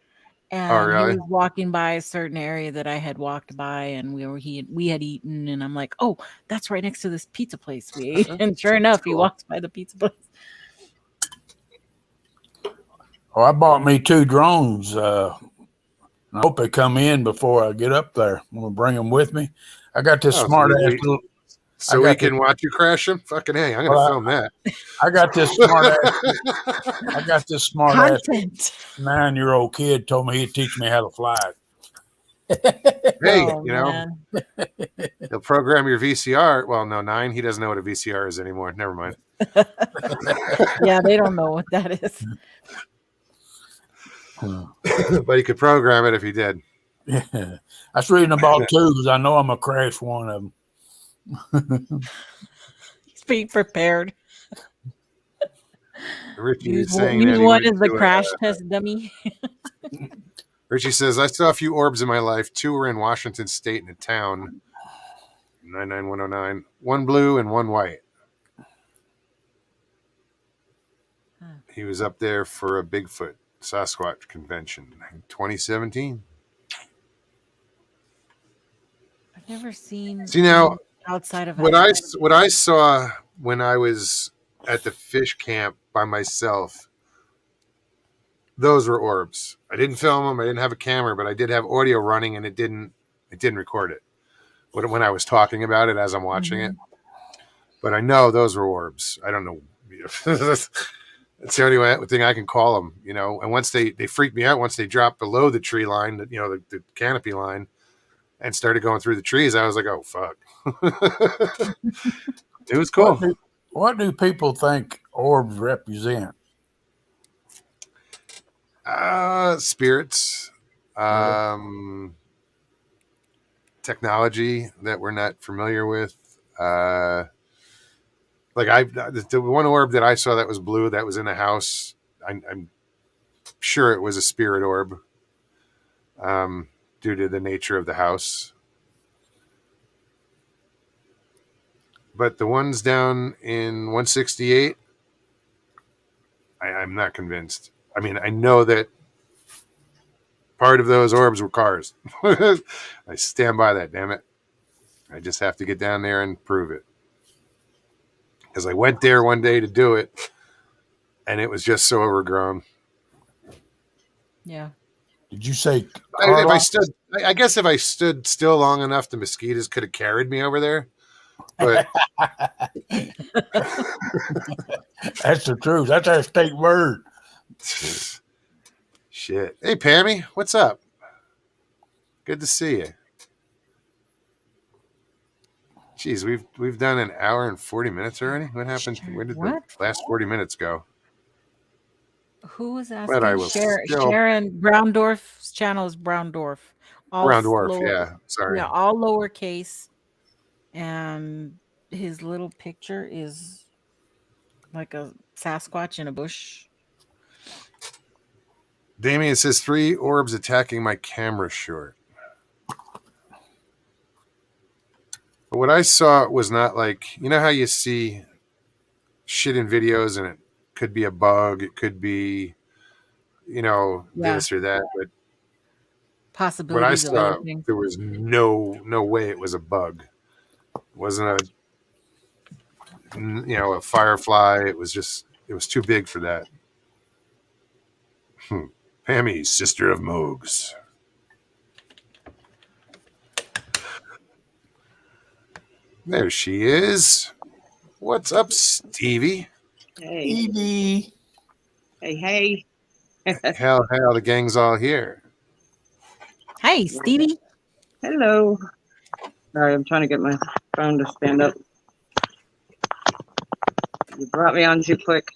and he really? was walking by a certain area that I had walked by, and we had eaten, and I'm like, oh, that's right next to this pizza place we ate, and sure That's enough, he cool. walks by the pizza place. Oh, I bought me 2 drones. I hope they come in before I get up there. I'm gonna bring them with me. I got this Oh, smart ass little. I we got this. can watch you crash him. Fucking hey, I'm gonna Well, film that. I got this smart ass. I got this smart ass Content. 9-year-old kid told me he'd teach me how to fly. Hey, Oh man. he'll program your VCR. Well, no, 9. He doesn't know what a VCR is anymore. Never mind. Yeah, they don't know what that is. But he could program it if he did. Yeah, I was reading about 2 because I know I'm gonna crash one of them. He's being prepared. Richie is Use saying one that he went as the to crash test dummy. Richie says, I saw a few orbs in my life. 2 were in Washington State in a town, 99109. 1 blue and 1 white. He was up there for a Bigfoot Sasquatch convention in 2017. I've never seen See, now, outside of what I saw when I was at the fish camp by myself, those were orbs. I didn't film them. I didn't have a camera, but I did have audio running, and it didn't record it when I was talking about it as I'm watching it. But I know those were orbs. I don't know. It's the only thing I can call them, And once they freaked me out once they dropped below the tree line, the canopy line, and started going through the trees. I was like, oh fuck. It was cool. What do people think orbs represent? Spirits, technology that we're not familiar with. The one orb that I saw that was blue that was in a house. I'm sure it was a spirit orb, due to the nature of the house. But the ones down in 168, I'm not convinced. I mean, I know that part of those orbs were cars. I stand by that, damn it. I just have to get down there and prove it. Because I went there one day to do it, and it was just so overgrown. Yeah. Did you say I guess if I stood still long enough, the mosquitoes could have carried me over there. But that's the truth? That's our state word. shit. Hey, Pammy, what's up? Good to see you. Jeez, we've done an hour and 40 minutes already. What happened? Where did the last 40 minutes go? Who was asking? But I will Sharon Browndorf's channel is Browndorf. Brown Dwarf, yeah. Sorry. Yeah, all lowercase. And his little picture is like a Sasquatch in a bush. Damien says 3 orbs attacking my camera short. But what I saw was not like, you know how you see shit in videos and it could be a bug, it could be, this or that, but possibilities what I saw, of anything. there was no way it was a bug. It wasn't a firefly. It was too big for that. Pammy, sister of Moogs. There she is. What's up, Stevie? Hey, Evie. hey. Hell, the gang's all here. Hey, Stevie. Hello. Sorry, I'm trying to get my phone to stand up. You brought me on too quick.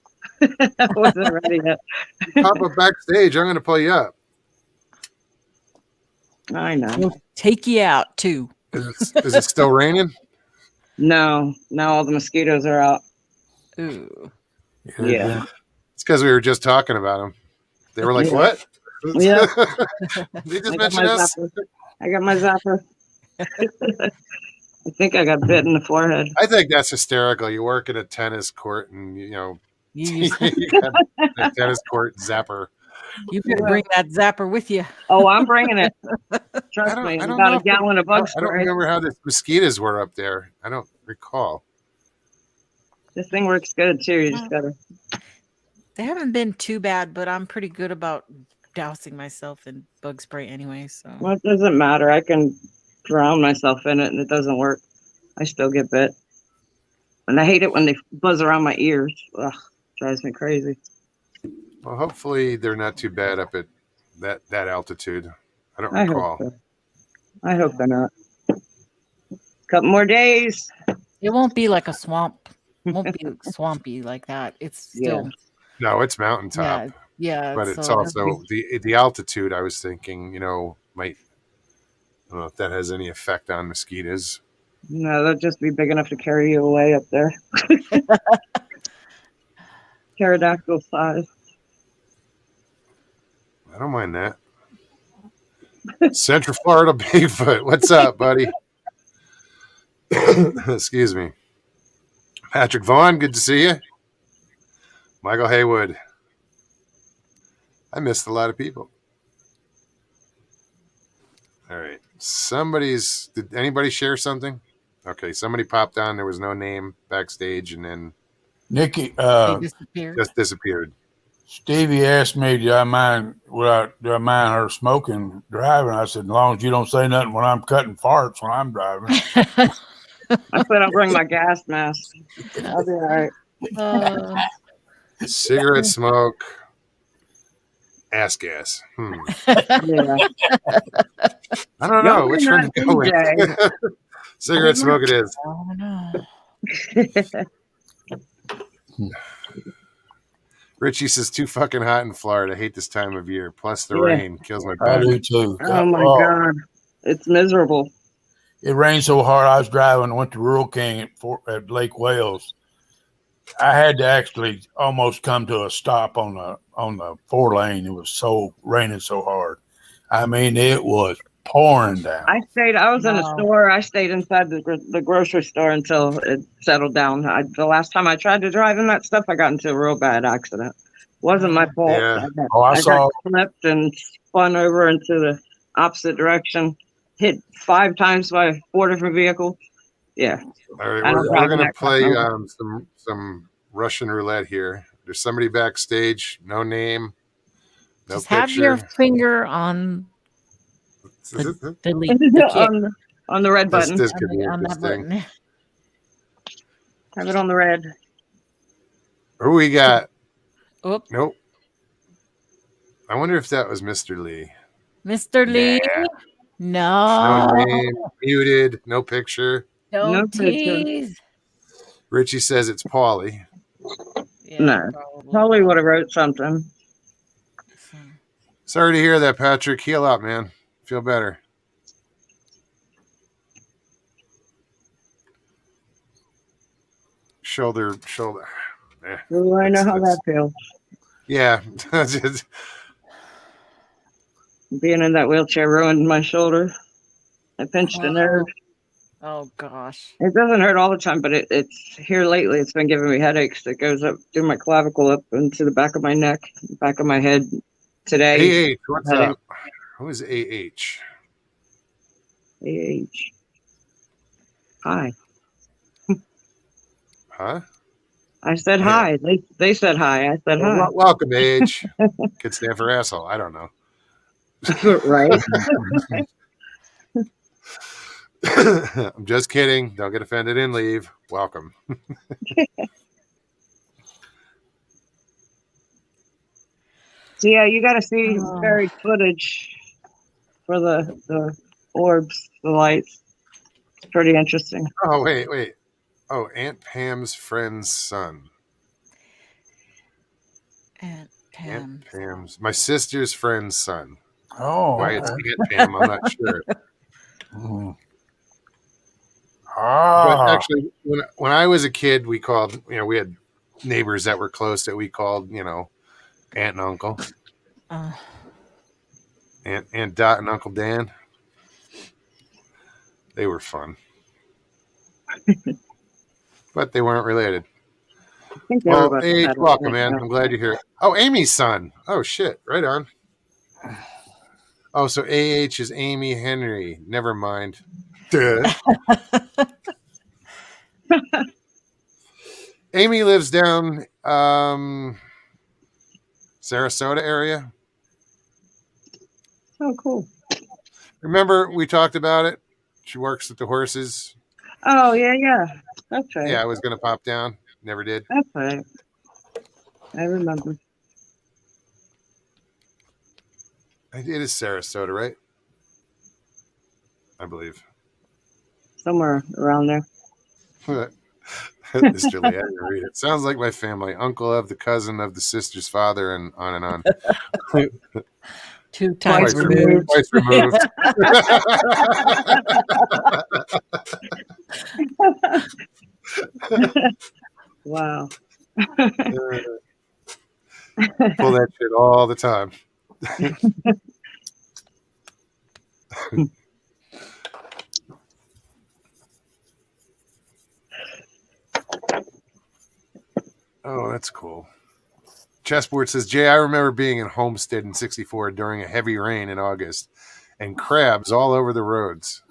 I wasn't ready yet. Pop up backstage. I'm going to pull you up. I know. We'll take you out, too. Is it still raining? No, now all the mosquitoes are out. Ooh. Yeah. It's because we were just talking about them. They were like, Yeah. what? Yeah. They just I got mentioned my us? zapper. I got my zapper. I think I got bit in the forehead. I think that's hysterical. You work at a tennis court and, You you got a tennis court zapper. You better bring that zapper with you. Oh, I'm bringing it. Trust me. About a gallon of bug I don't spray. remember how the mosquitoes were up there. I don't recall. This thing works good too. You just gotta. They haven't been too bad, but I'm pretty good about dousing myself in bug spray anyway. So Well, it doesn't matter. I can drown myself in it and it doesn't work. I still get bit. And I hate it when they buzz around my ears. Ugh, drives me crazy. Well, hopefully they're not too bad up at that altitude. I don't I recall. hope so. I hope they're not. Couple more days. it won't be like a swamp. It won't be swampy like that. It's still No, it's mountaintop. yeah. But it's so also the altitude. I was thinking, might. I don't know if that has any effect on mosquitoes. No, they'll just be big enough to carry you away up there. Pterodactyl size. I don't mind that. Central Florida Bigfoot. What's up, buddy? Excuse me. Patrick Vaughn, good to see you. Michael Haywood. I missed a lot of people. All right. Did anybody share something? Okay, somebody popped on. There was no name backstage, and then Nikki, they disappeared. just disappeared. Stevie asked me, do I mind her smoking driving? I said, as long as you don't say nothing when I'm cutting farts when I'm driving. I said I'll bring my gas mask. I'll be all right. Cigarette smoke, ass gas. Yeah. I don't know which one to go with. DJ. Cigarette smoke it is. Oh no. Richie says too fucking hot in Florida. I hate this time of year. Plus the Yeah. rain kills my I back. do too. Oh my God. It's miserable. it rained so hard. I was driving, went to Rural King at Lake Wales. I had to actually almost come to a stop on the 4-lane. It was so raining so hard. I mean, it was pouring down. I was in a Wow. store. I stayed inside the grocery store until it settled down. The last time I tried to drive in that stuff, I got into a real bad accident. Wasn't my fault. Yeah. I got flipped and spun over into the opposite direction, hit 5 times by 4 different vehicles. Yeah. All right, I don't we're drive going to that play car. some Russian roulette here. There's somebody backstage, no name, no Just have your picture. finger on the delete the kit on the red button. This could be on that interesting. button. Have it on the red. Who we got? Oop. Nope. I wonder if that was Mr. Lee. Mr. Lee. No No. name, muted, no picture. Don't No picture. tease. Richie says it's Paulie. Yeah, No. Probably would have wrote something. Sorry to hear that, Patrick. Heal up, man. Feel better. Shoulder. Oh, I know how that feels. Yeah. Being in that wheelchair ruined my shoulder. I pinched a nerve. Oh gosh. It doesn't hurt all the time, but it's here lately. It's been giving me headaches. It goes up through my clavicle, up into the back of my neck, back of my head. Today. AH, what's up? Who is AH? AH. Hi. Huh? I said hi. They said hi. I said hi. Welcome, AH. Could stand for asshole. I don't know. Right. I'm just kidding. Don't get offended and leave. Welcome. So yeah, you got to see buried footage for the orbs, the lights. It's pretty interesting. Oh, wait. Oh, Aunt Pam's friend's son. Aunt Pam's. My sister's friend's son. Oh, why it's Aunt Pam, I'm not sure. But actually, when I was a kid, we called, we had neighbors that were close that we called, aunt and uncle. Aunt Dot and Uncle Dan. They were fun. But they weren't related. Well, hey, welcome, man. I'm glad you're here. Oh, Amy's son. Oh, shit. Right on. Oh, so AH is Amy Henry. Never mind. Duh. Amy lives down Sarasota area. Oh, cool. Remember we talked about it? She works at the horses. Oh, yeah. That's right. Yeah, I was going to pop down. Never did. That's right. I remember. It is Sarasota, right? I believe. Somewhere around there. Mr. Lee, I didn't read it. Sounds like my family. Uncle of the cousin of the sister's father, and on and on. 2 times removed. Twice removed. Wow. Pull that shit all the time. Oh, that's cool. Chessboard says, Jay, I remember being in Homestead in '64 during a heavy rain in August and crabs all over the roads.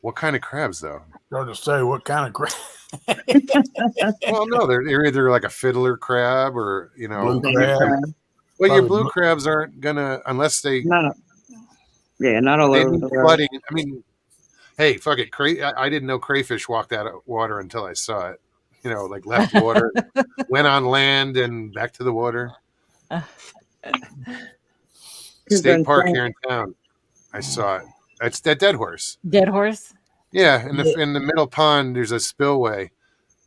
What kind of crabs, though? Hard to say what kind of crab. Well, no, they're either like a fiddler crab or, Blue crab. Well, your blue crabs aren't going to, unless they... not all over the road. Flooding. I mean, hey, fuck it. I didn't know crayfish walked out of water until I saw it. Like left water, went on land and back to the water. State park here in town. I saw it. It's that dead horse. Dead horse? Yeah, in the middle pond, there's a spillway,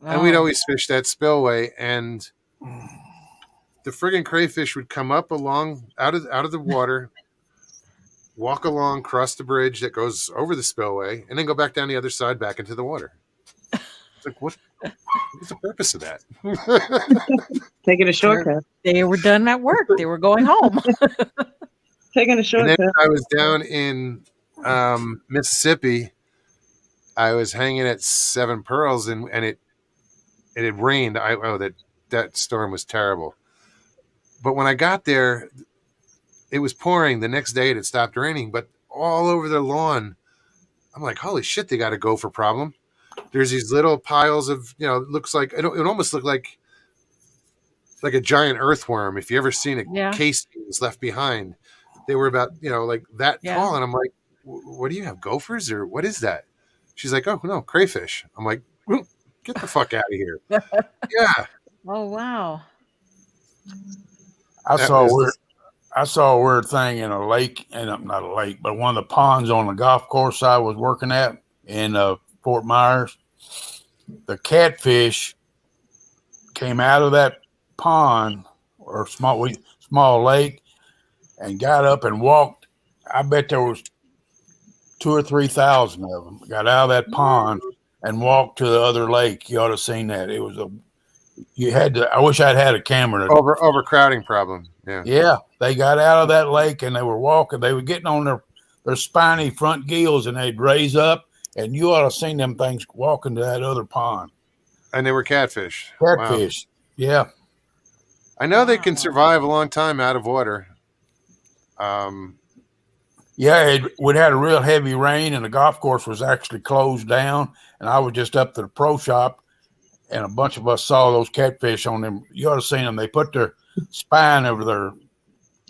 and we'd always fish that spillway, and the friggin' crayfish would come up along out of the water, walk along, cross the bridge that goes over the spillway, and then go back down the other side back into the water. It's like, what's the purpose of that? Taking a shortcut. They were done at work. They were going home. Taking a And shortcut. then I was down in Mississippi. I was hanging at Seven Pearls, and it had rained. That storm was terrible. But when I got there, it was pouring. The next day, it had stopped raining, but all over the lawn, I'm like, holy shit, they got a gopher problem. There's these little piles of, it looks like, it almost looked like a giant earthworm. If you ever seen a casing that's left behind, they were about, like that tall. And I'm like, what do you have, gophers, or what is that? She's like, oh, no, crayfish. I'm like, get the fuck out of here. Yeah. Oh, wow. I saw a weird thing in a lake, and not a lake, but one of the ponds on the golf course I was working at in Fort Myers. The catfish came out of that pond or small lake and got up and walked. I bet there was 2,000 or 3,000 of them got out of that pond and walked to the other lake. You ought to have seen that. It was I wish I'd had a camera. Overcrowding problem. Yeah. Yeah. They got out of that lake and they were walking. They were getting on their spiny front gills, and they'd raise up, and you ought to have seen them things walking to that other pond. And they were catfish. Catfish. Wow. Yeah. I know they can survive a long time out of water. Yeah, we'd had a real heavy rain, and the golf course was actually closed down. And I was just up to the pro shop, and a bunch of us saw those catfish on them. You ought to have seen them. They put their spine over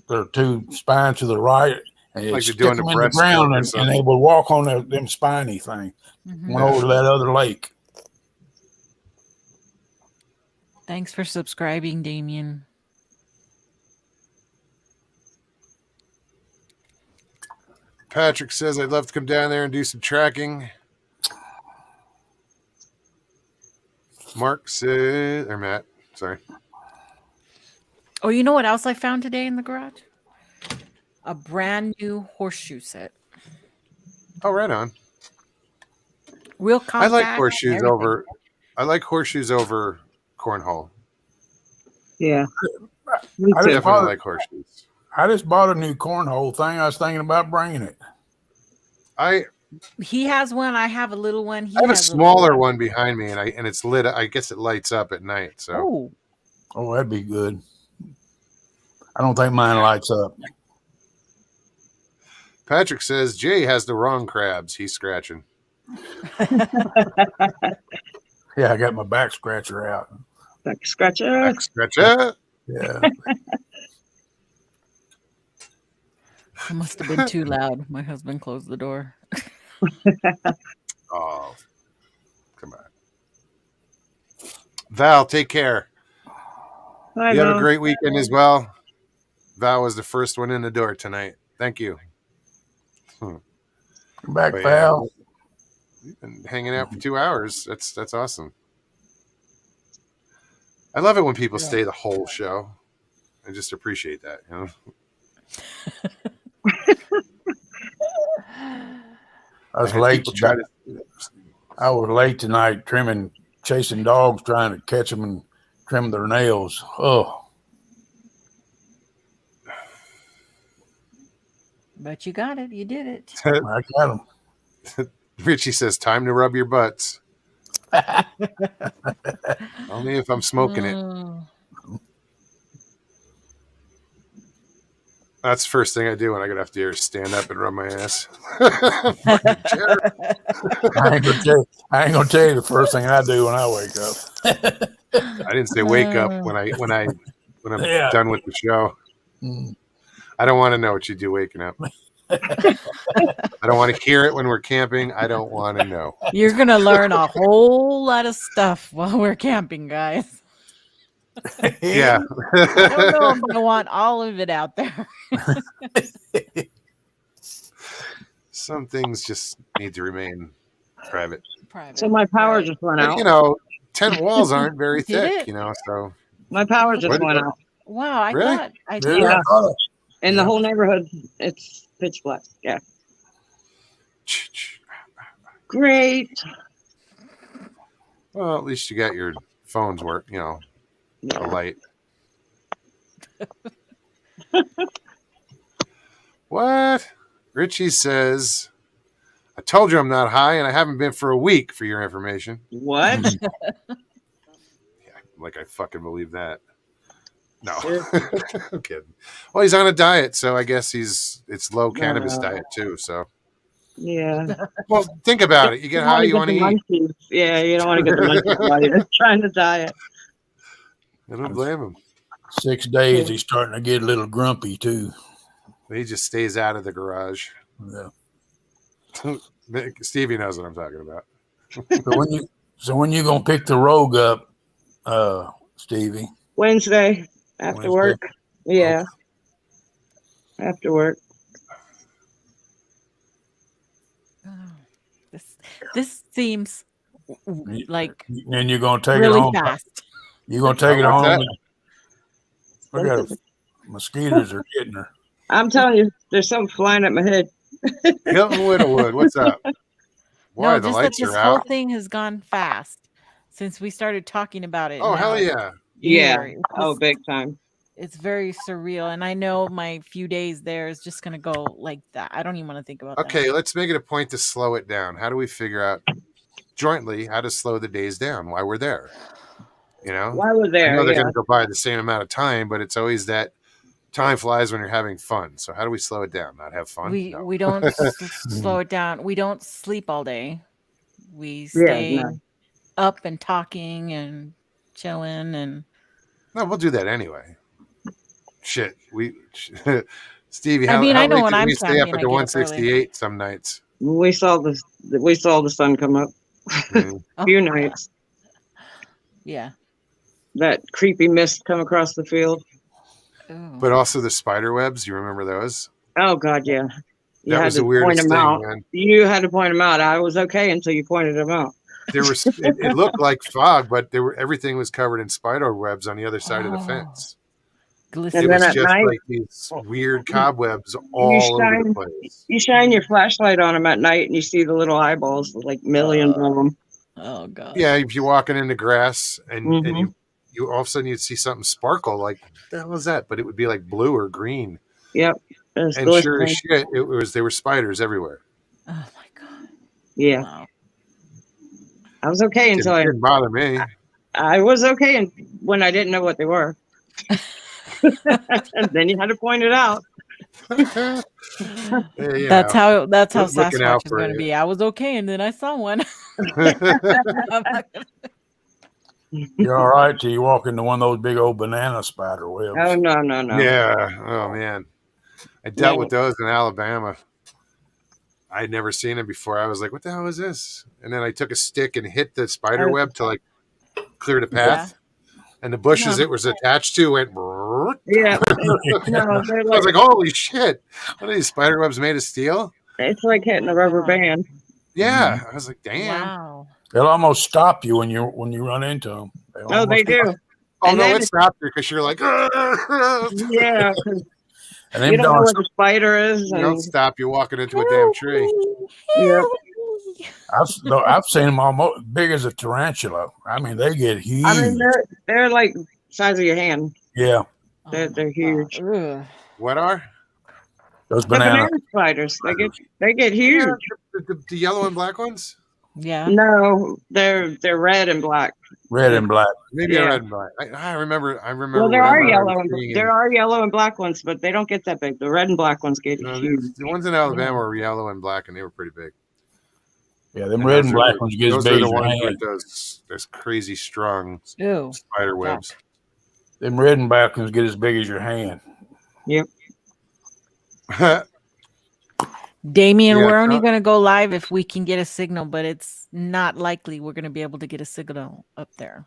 their two spines to the right, and like stick doing them the in the ground, and they would walk on them spiny thing. Went over to that other lake. Thanks for subscribing, Damien. Patrick says, I'd love to come down there and do some tracking. Mark says, or Matt, sorry. Oh, you know what else I found today in the garage? A brand new horseshoe set. Oh, right on. Real compact. I like horseshoes over cornhole. Yeah. I definitely like horseshoes. I just bought a new cornhole thing. I was thinking about bringing it. He has one. I have a little one. I have a smaller one behind me, and it's lit. I guess it lights up at night. So. Oh, that'd be good. I don't think mine lights up. Patrick says Jay has the wrong crabs. He's scratching. Yeah, I got my back scratcher out. Back scratcher. Back scratcher. Yeah. It must have been too loud. My husband closed the door. Oh, come on. Val, take care. Bye, you have Val. a great weekend as well. Val was the first one in the door tonight. Thank you. Come back, Val. You've been hanging out for 2 hours. That's awesome. I love it when people stay the whole show. I just appreciate that. I was late. I was late tonight chasing dogs, trying to catch them and trim their nails. Oh. But you got it. You did it. I got them. Richie says, time to rub your butts. Only if I'm smoking it. That's the first thing I do when I get off the air, stand up and rub my ass. I ain't gonna tell you the first thing I do when I wake up. I didn't say wake up when I'm done with the show. I don't want to know what you do waking up. I don't want to hear it when we're camping. I don't want to know. You're gonna learn a whole lot of stuff while we're camping, guys. Yeah. I don't know if I want all of it out there. Some things just need to remain private. So my power just went out. 10 walls aren't very Did thick, it? so. My power just went out. Wow, I Really? thought I Yeah. did. In the whole neighborhood, it's pitch black. Yeah. Great. Well, at least you got your phones work, you know, a Yeah. light. What? Richie says, I told you I'm not high, and I haven't been for a week, for your information. What? Yeah, like I fucking believe that. No. I'm kidding. Well, he's on a diet, so I guess it's low cannabis diet too, so. Yeah. Well, think about it. You get high, you want to eat. Munchies. Yeah, you don't want to get the munchies while you're trying to diet. I don't blame him. 6 days, he's starting to get a little grumpy too. He just stays out of the garage. Yeah. Stevie knows what I'm talking about. So when you gonna pick the rogue up, Stevie? Wednesday after work. Yeah. Okay. After work. This seems like and you're gonna take really it home fast. You're gonna take it home. Look at it. Mosquitoes are getting her. I'm telling you, there's something flying at my head. Hilton Whittlewood, what's up? Boy, No, the just that lights this are whole out. thing has gone fast since we started talking about it. Oh, now hell it's yeah. Yeah. here. Oh, big time. It's very surreal, and I know my few days there is just gonna go like that. I don't even want to think about that. Okay, let's make it a point to slow it down. How do we figure out jointly how to slow the days down while we're there? You know? While we're I there, know they're yeah. going to go by the same amount of time, but it's always that time flies when you're having fun. So how do we slow it down? Not have fun? No. We don't slow it down. We don't sleep all day. We stay up and talking and chilling and. No, we'll do that anyway. Shit, Stevie, I mean, how I know late when did I'm we stay up camping, at I the get up early. 168 some nights? We saw the sun come up. A few nights. Yeah. That creepy mist come across the field. Ooh. But also the spider webs. You remember those? Oh God, yeah. You That had was the to point weirdest them thing, out. man. You had to point them out. I was okay until you pointed them out. There was it looked like fog, but everything was covered in spider webs on the other side of the fence. Glisten. It was at just night, like these weird cobwebs all over the place. You shine your flashlight on them at night, and you see the little eyeballs, like millions of them. Oh God. Yeah, if you're walking in the grass and Mm-hmm. you all of a sudden you'd see something sparkle, like what the hell was that? But it would be like blue or green. Yep. And sure as shit, they were spiders everywhere. Oh my God. Yeah. Wow. I was okay until Didn't bother me. I was okay when I didn't know what they were. And then you had to point it out. That's how looking Sasquatch out is for going to you. be. I was okay, and then I saw one. You're all right till you walk into one of those big old banana spider webs. Oh no. Yeah. Oh man, I dealt with those in Alabama. I'd never seen them before. I was like, "What the hell is this?" And then I took a stick and hit the spider web to like clear the path. And the bushes it was attached to went. Yeah. I was like, "Holy shit! What are these spider webs made of steel?" It's like hitting a rubber band. Yeah, I was like, "Damn!" Wow. They'll almost stop you when you run into them. They do. Oh And no, then it stopped you because you're like, yeah. And You don't know where the spider is. You don't stop you walking into a damn tree. Yep. I've seen them almost big as a tarantula. I mean, they get huge. I mean, they're like size of your hand. Yeah. They're huge. What are? Those The banana spiders. They get huge. The yellow and black ones? Yeah. No, they're red and black. Red and black. Maybe red and black. I remember. Well, there are yellow and black ones, but they don't get that big. The red and black ones get huge. The ones in Alabama were yellow and black, and they were pretty big. Yeah, them red and black ones get as big as your hand. With those crazy strong spider webs. Them red and black ones get as big as your hand. Yep. Damien, we're only going to go live if we can get a signal, but it's not likely we're going to be able to get a signal up there.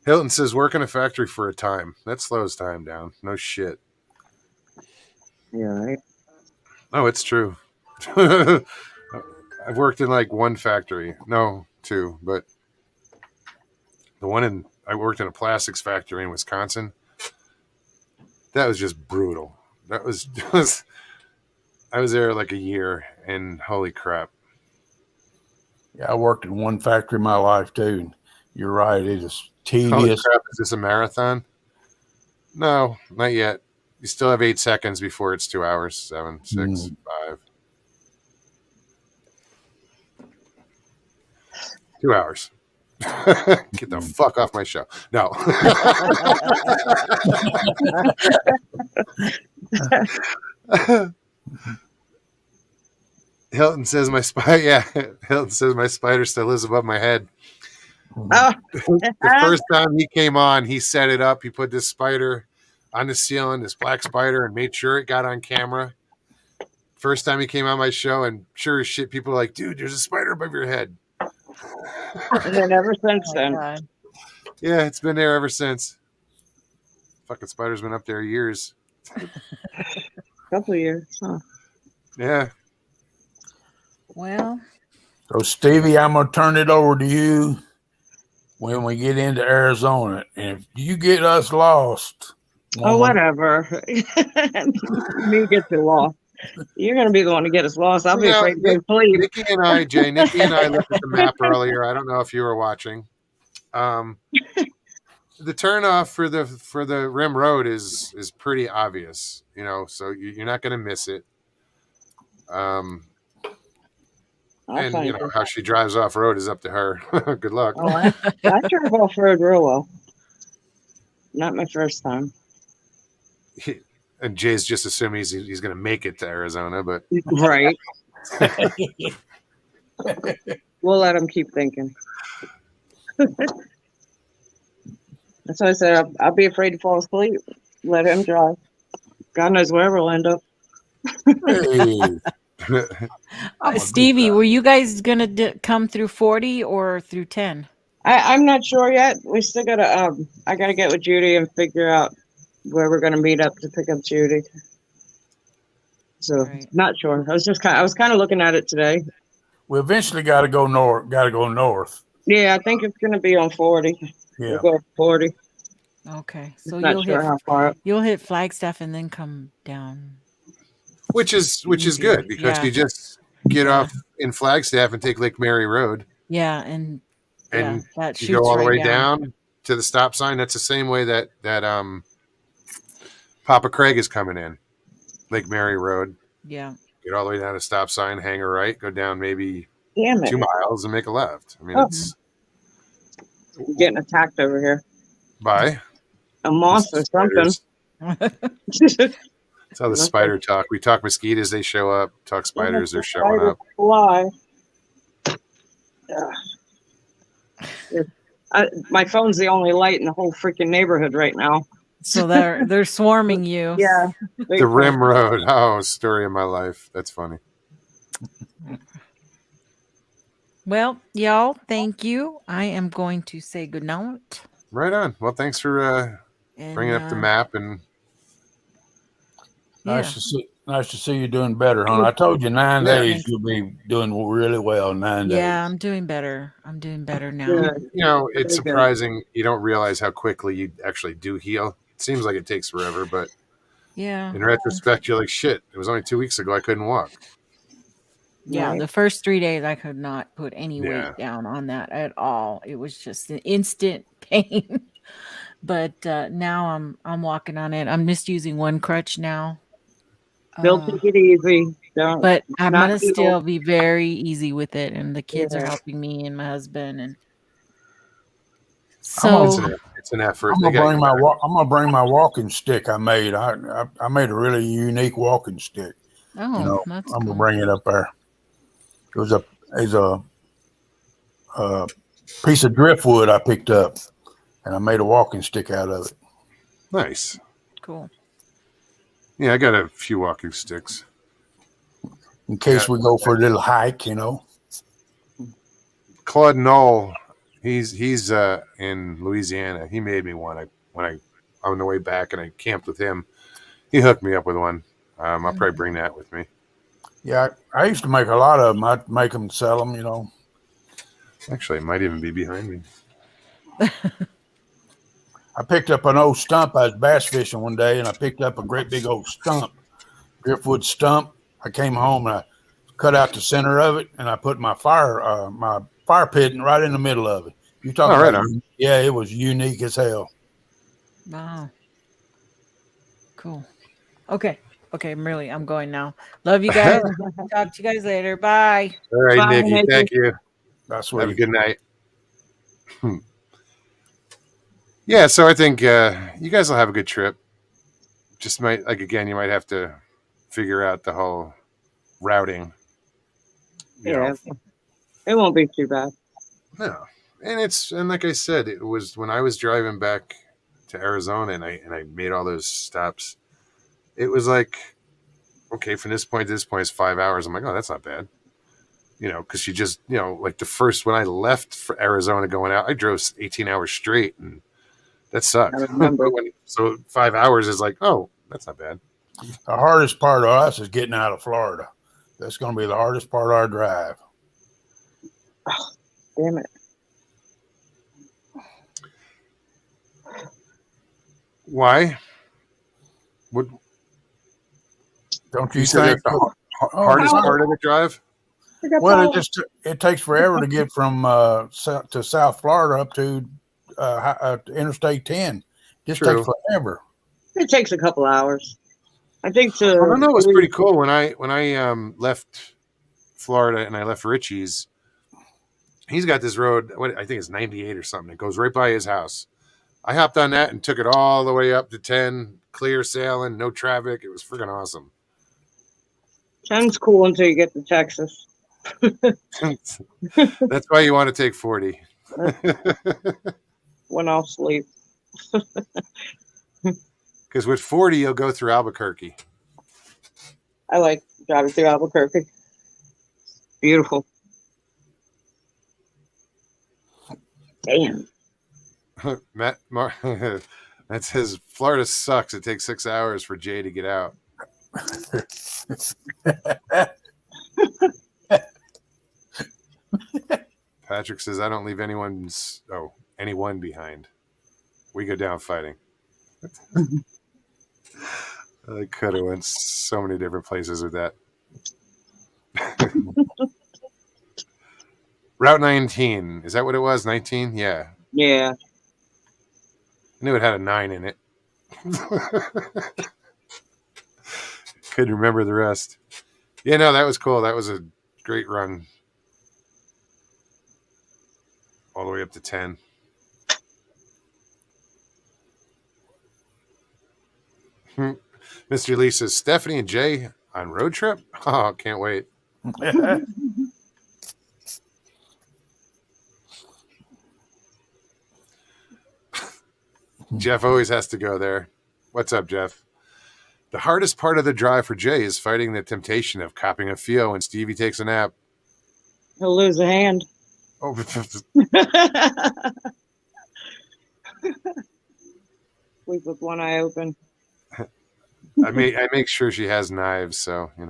Hilton says, work in a factory for a time. That slows time down. No shit. Yeah, right. Oh, it's true. I've worked in like one factory. No, two, but I worked in a plastics factory in Wisconsin. That was just brutal. That was I was there like a year, and holy crap. Yeah, I worked in one factory in my life too. And you're right, it is Holy tedious. crap, is this a marathon? No, not yet. You still have 8 seconds before it's 2 hours. 7, 6, 5. 2 hours. Get the fuck off my show. No. Hilton says my Hilton says my spider still lives above my head. Oh, The first time he came on, he set it up. He put this spider on the ceiling, this black spider, and made sure it got on camera. First time he came on my show, and sure as shit, people are like, dude, there's a spider above your head. and then ever since Oh, then. God. Yeah, it's been there ever since. Fucking spider's been up there years. Couple of years. Huh. Yeah. Well, So Stevie, I'm gonna turn it over to you when we get into Arizona. And if you get us lost, Oh, woman, whatever. Me get you lost. You're going to be the one to get us lost. I'll be You know, afraid to go to sleep. Nikki and I looked at the map earlier. I don't know if you were watching. The turnoff for the rim road is pretty obvious, you know, so you're not going to miss it. I'll And find you know it. how she drives off road is up to her. Good luck. Oh, I drove off road real well. Not my first time. And Jay's just assuming he's going to make it to Arizona, but Right. We'll let him keep thinking. That's why I said I'll be afraid to fall asleep. Let him drive. God knows wherever we'll end up. hey, I'm a Stevie, good guy. were you guys gonna come through 40 or through 10? I'm not sure yet. We still gotta I gotta get with Judy and figure out where we're gonna meet up to pick up Judy. So Right. not sure. I was kind of looking at it today. We eventually got to go north. Got to go north. Yeah, I think it's gonna be on 40. Yeah. We'll go 40. Okay, so Not sure how far up. you'll hit Flagstaff and then come down. which is good because Yeah. you just get Yeah. off in Flagstaff and take Lake Mary Road, Yeah, and and that you shoots go all the right way down to the stop sign. That's the same way that Papa Craig is coming in, Lake Mary Road. Yeah. Get all the way down to stop sign, hang a right, go down maybe Damn it. 2 miles and make a left. I mean, Oh. it's I'm getting attacked over here. by A moth or something. spiders. That's how the spider talk. We talk mosquitoes, they show up. Talk spiders, they're showing up. Fly. My phone's the only light in the whole freaking neighborhood right now. So they're swarming you. Yeah. The rim road. Oh, story of my life. That's funny. Well, y'all, thank you. I am going to say good night. Right on. Well, thanks for And, bringing up the map and yeah. Nice to see you doing better, hon. I told you 9 Yeah. days you'll be doing really well. 9 days. Yeah, I'm doing better. I'm doing better now. Yeah. you know, it's Very good. surprising you don't realize how quickly you actually do heal. It seems like it takes forever, but Yeah. in retrospect, you're like, shit, it was only 2 weeks ago I couldn't walk. Yeah, Right. the first 3 days I could not put any Yeah. weight down on that at all. It was just an instant pain. But now I'm walking on it. I'm just using one crutch now. Still take it easy. Don't. But I'm not gonna evil. still be very easy with it, and the kids are Yeah. helping me and my husband, and It's so an effort. I'm They gonna got I'm gonna bring my walking stick I made. I made a really unique walking stick. oh, You know, that's I'm cool. gonna bring it up there. It was a piece of driftwood I picked up, and I made a walking stick out of it. nice. Cool. Yeah, I got a few walking sticks. In case we go for a little hike, you know. Claude Knoll, he's in Louisiana. He made me one. When I on the way back and I camped with him, he hooked me up with one. I'll probably bring that with me. Yeah, I used to make a lot of them. I'd make them, sell them, you know. Actually, it might even be behind me. I picked up an old stump. I was bass fishing one day, and I picked up a great big old stump. driftwood stump. I came home and I cut out the center of it, and I put my fire pit right in the middle of it. You talk Oh, right about on. yeah, it was unique as hell. Wow. Cool. Okay. Okay, I'm going now. Love you guys. Talk to you guys later. Bye. All right, Bye, Nikki. Nikki. Thank you. That's Have a sweet. good night. Yeah, so I think you guys will have a good trip. Just might again, you might have to figure out the whole routing. You Yeah, know, it won't be too bad. no, and like I said, it was when I was driving back to Arizona and I made all those stops. It was like, okay, from this point to this point is 5 hours. I'm like, oh, that's not bad. Because you just, like the first when I left for Arizona going out, I drove 18 hours straight, and that I sucked. remember. So 5 hours is like, oh, that's not bad. The hardest part of us is getting out of Florida. That's going to be the hardest part of our drive. Damn it. Why? What Don't you you said? think? That's the Oh, hardest Power. part of the drive. I got well, power. it takes forever to get from to South Florida up to Interstate 10. Just takes True. forever. It takes a couple hours. I think to. I don't know. It was pretty cool when I left Florida and I left Richie's. He's got this road. I think it's 98 or something. It goes right by his house. I hopped on that and took it all the way up to 10, clear sailing, no traffic. It was freaking awesome. 10's cool until you get to Texas. That's why you want to take 40. When I'll sleep. Because with 40, you'll go through Albuquerque. I like driving through Albuquerque. Beautiful. Damn. Matt, that says Florida sucks. It takes 6 hours for Jay to get out. Patrick says, I don't leave anyone behind. We go down fighting. I could have went so many different places with that. Route 19. Is that what it was? 19? Yeah. Yeah. I knew it had a 9 in it. Couldn't remember the rest. Yeah, no, that was cool. That was a great run. All the way up to 10. Mr. Lee says, Stephanie and Jay on road trip? Oh, can't wait. Jeff always has to go there. What's up, Jeff? The hardest part of the drive for Jay is fighting the temptation of copping a feel when Stevie takes a nap. He'll lose a hand. Oh, Sleep with one eye open. I make sure she has knives, so I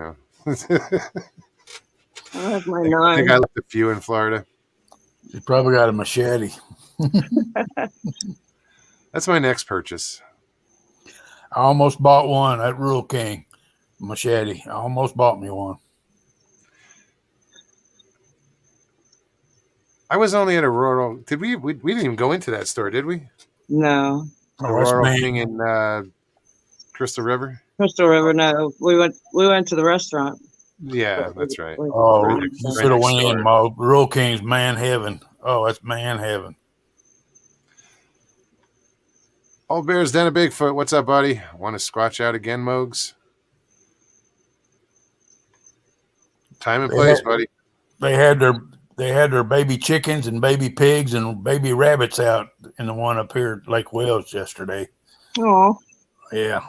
have my I knife. think I left a few in Florida. You probably got a machete. That's my next purchase. I almost bought one at Rural King machete. I almost bought me one. I was only at a rural. Did we didn't even go into that store, did we? No. Aurora King in Crystal River. Crystal River. No. We went to the restaurant. Yeah, that's right. Oh, Right you next should have went door. in, Mo. Rural King's man heaven. Oh, that's man heaven. Old Bear's Den of Bigfoot. What's up, buddy? Want to squatch out again, Mogs? Time and place, buddy. They had their baby chickens and baby pigs and baby rabbits out in the one up here at Lake Wells yesterday. Oh. Yeah.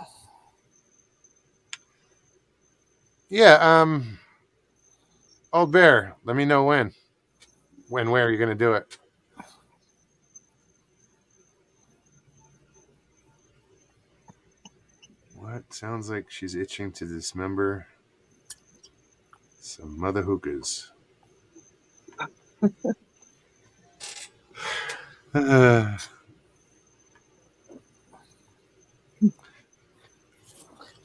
Yeah. Old Bear, let me know when where you're going to do it. What? Sounds like she's itching to dismember some mother hookahs.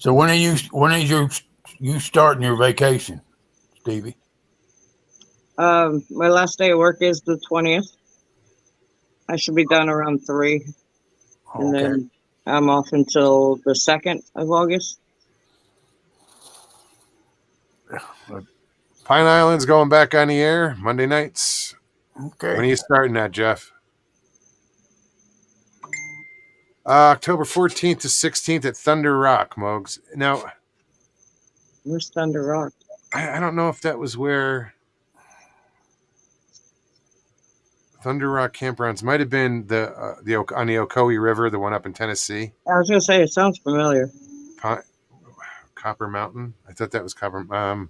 So when is you starting your vacation, Stevie? My last day of work is the 20th. I should be done around 3, and Okay. then I'm off until the 2nd of August. Pine Island's going back on the air Monday nights. Okay. When are you starting that, Jeff? October 14th to 16th at Thunder Rock, Mogs. Now, Where's Thunder Rock? I don't know if that was where Thunder Rock Campgrounds might have been the on the Ocoee River, the one up in Tennessee. I was gonna say it sounds familiar. Copper Mountain. I thought that was Copper.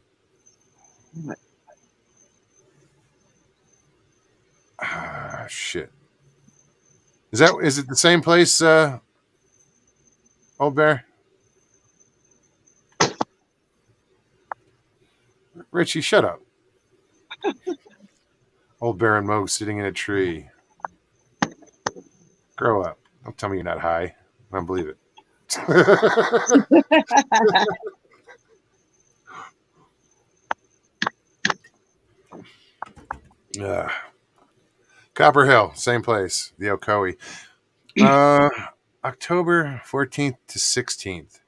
Shit. Is it the same place, Old Bear? Richie, shut up. Old Bear and Moog sitting in a tree. Grow up. Don't tell me you're not high. I don't believe it. Copper Hill, same place, the Ocoee. October 14th to 16th.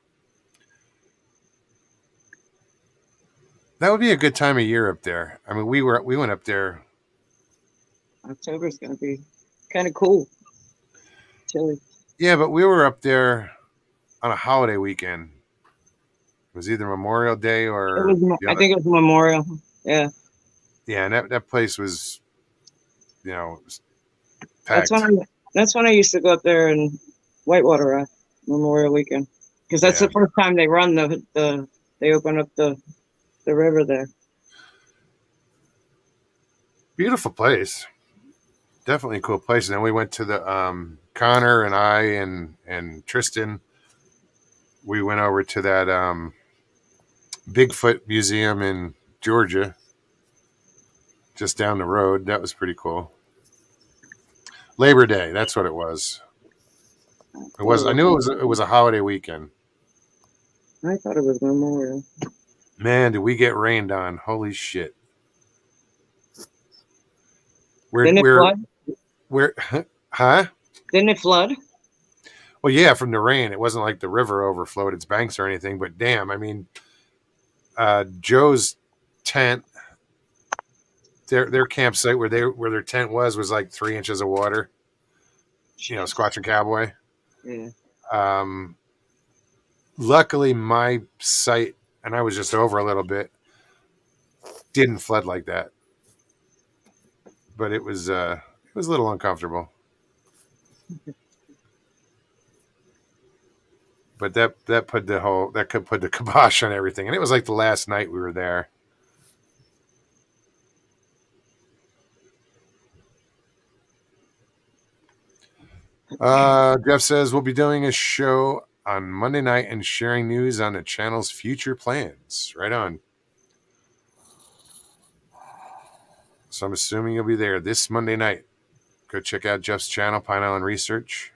That would be a good time of year up there. I mean, we went up there. October's gonna be kind of cool. Chilly. Yeah, but we were up there on a holiday weekend. It was either Memorial Day or I think it was Memorial. Yeah. Yeah, and that place was, packed. That's when I used to go up there and whitewater raft Memorial Weekend, because that's the first time they run they open up the river there. Beautiful place. Definitely a cool place. And then we went to the Connor and I and Tristan. We went over to that Bigfoot Museum in Georgia, just down the road. That was pretty cool. Labor Day, that's what it was. It was. I knew it was a holiday weekend. I thought it was Memorial. Man, did we get rained on? Holy shit! Didn't it flood? Huh? Didn't it flood? Well, yeah, from the rain. It wasn't like the river overflowed its banks or anything. But damn, I mean, Joe's tent, their campsite where their tent was like 3 inches of water. Squatching Cowboy. Yeah. Luckily, my site, and I was just over a little bit, didn't flood like that. But it was a little uncomfortable. But that could put the kibosh on everything, and it was like the last night we were there. Jeff says we'll be doing a show on Monday night and sharing news on the channel's future plans. Right on. So I'm assuming you'll be there this Monday night. Go check out Jeff's channel, Pine Island Research.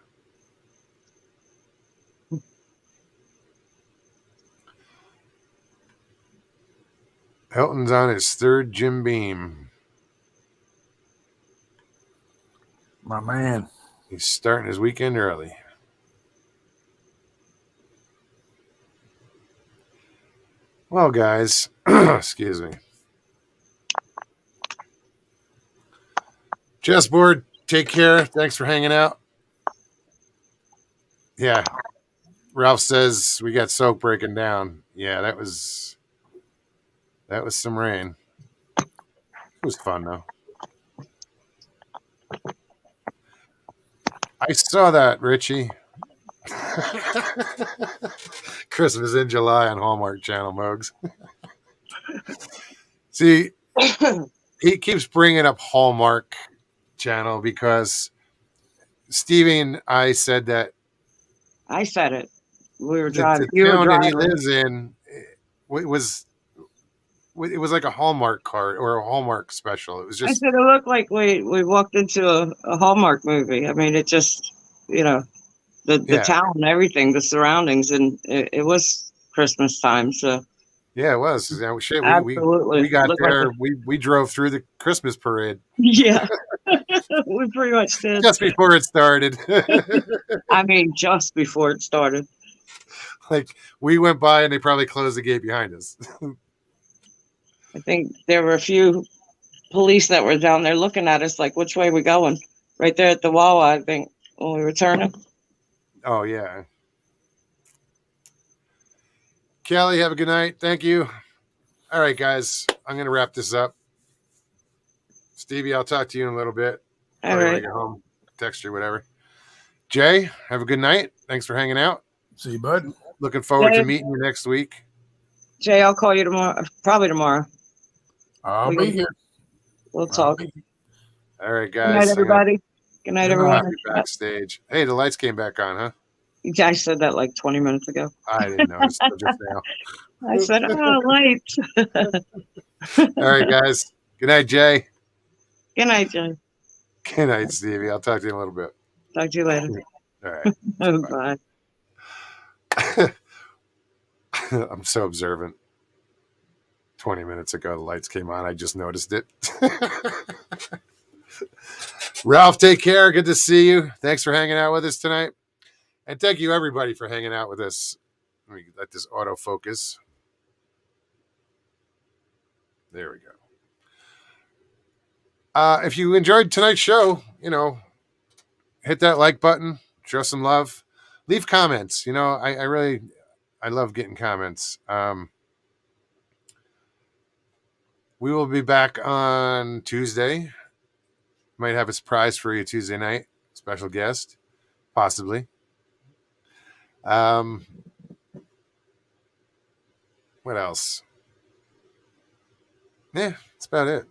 Hilton's on his 3rd Jim Beam. My man. He's starting his weekend early. Well, guys, excuse me. Chessboard, take care. Thanks for hanging out. Yeah. Ralph says we got soak breaking down. Yeah, that was some rain. It was fun, though. I saw that, Richie. Christmas in July on Hallmark Channel, Mogs. See, he keeps bringing up Hallmark Channel because Stevie and I said that. I said it. We were driving. The town that he lives in, it was like a Hallmark card or a Hallmark special. It was just. I said it looked like we walked into a Hallmark movie. I mean, it just, the town and everything, the surroundings, and it was Christmas time. So Yeah, it was. Yeah, shit, absolutely we got looked like there. We drove through the Christmas parade yeah, we pretty much did. just before it started. I mean, just before it started. Like we went by and they probably closed the gate behind us. I think there were a few police that were down there looking at us like, which way we going? Right there at the Wawa, I think, when we were turning. Oh yeah. Kelly, have a good night. Thank you. All right, guys. I'm gonna wrap this up. Stevie, I'll talk to you in a little bit. All Probably when I right. get home. Text you, whatever. Jay, have a good night. Thanks for hanging out. See you, bud. Looking forward to Jay. meeting you next week. Jay, I'll call you tomorrow. Probably tomorrow. I'll We be can- here. We'll I'll talk. be here. All right, Good night, guys. everybody. Good night, Good night. everyone. I'll be backstage. Hey, the lights came back on, huh? You guys said that like 20 minutes ago. I didn't notice until just now. I said, oh, lights. All right, guys. Good night, Jay. Good night, Jay. Good night, Stevie. I'll talk to you in a little bit. Talk to you later. All right. Bye. I'm so observant. 20 minutes ago, the lights came on. I just noticed it. Ralph, take care. Good to see you. Thanks for hanging out with us tonight. And thank you, everybody, for hanging out with us. Let me let this autofocus. There we go. If you enjoyed tonight's show, hit that like button, show some love, leave comments. I love getting comments. We will be back on Tuesday. Might have a surprise for you Tuesday night. Special guest, possibly. What else? Yeah, that's about it.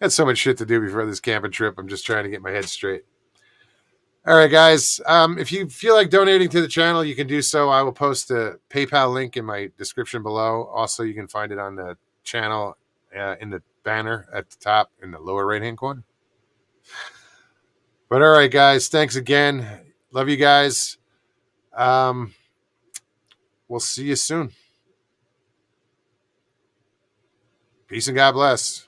Had so much shit to do before this camping trip. I'm just trying to get my head straight. All right, guys. If you feel like donating to the channel, you can do so. I will post a PayPal link in my description below. Also, you can find it on the channel in the banner at the top in the lower right-hand corner. But all right, guys. Thanks again. Love you guys. We'll see you soon. Peace and God bless.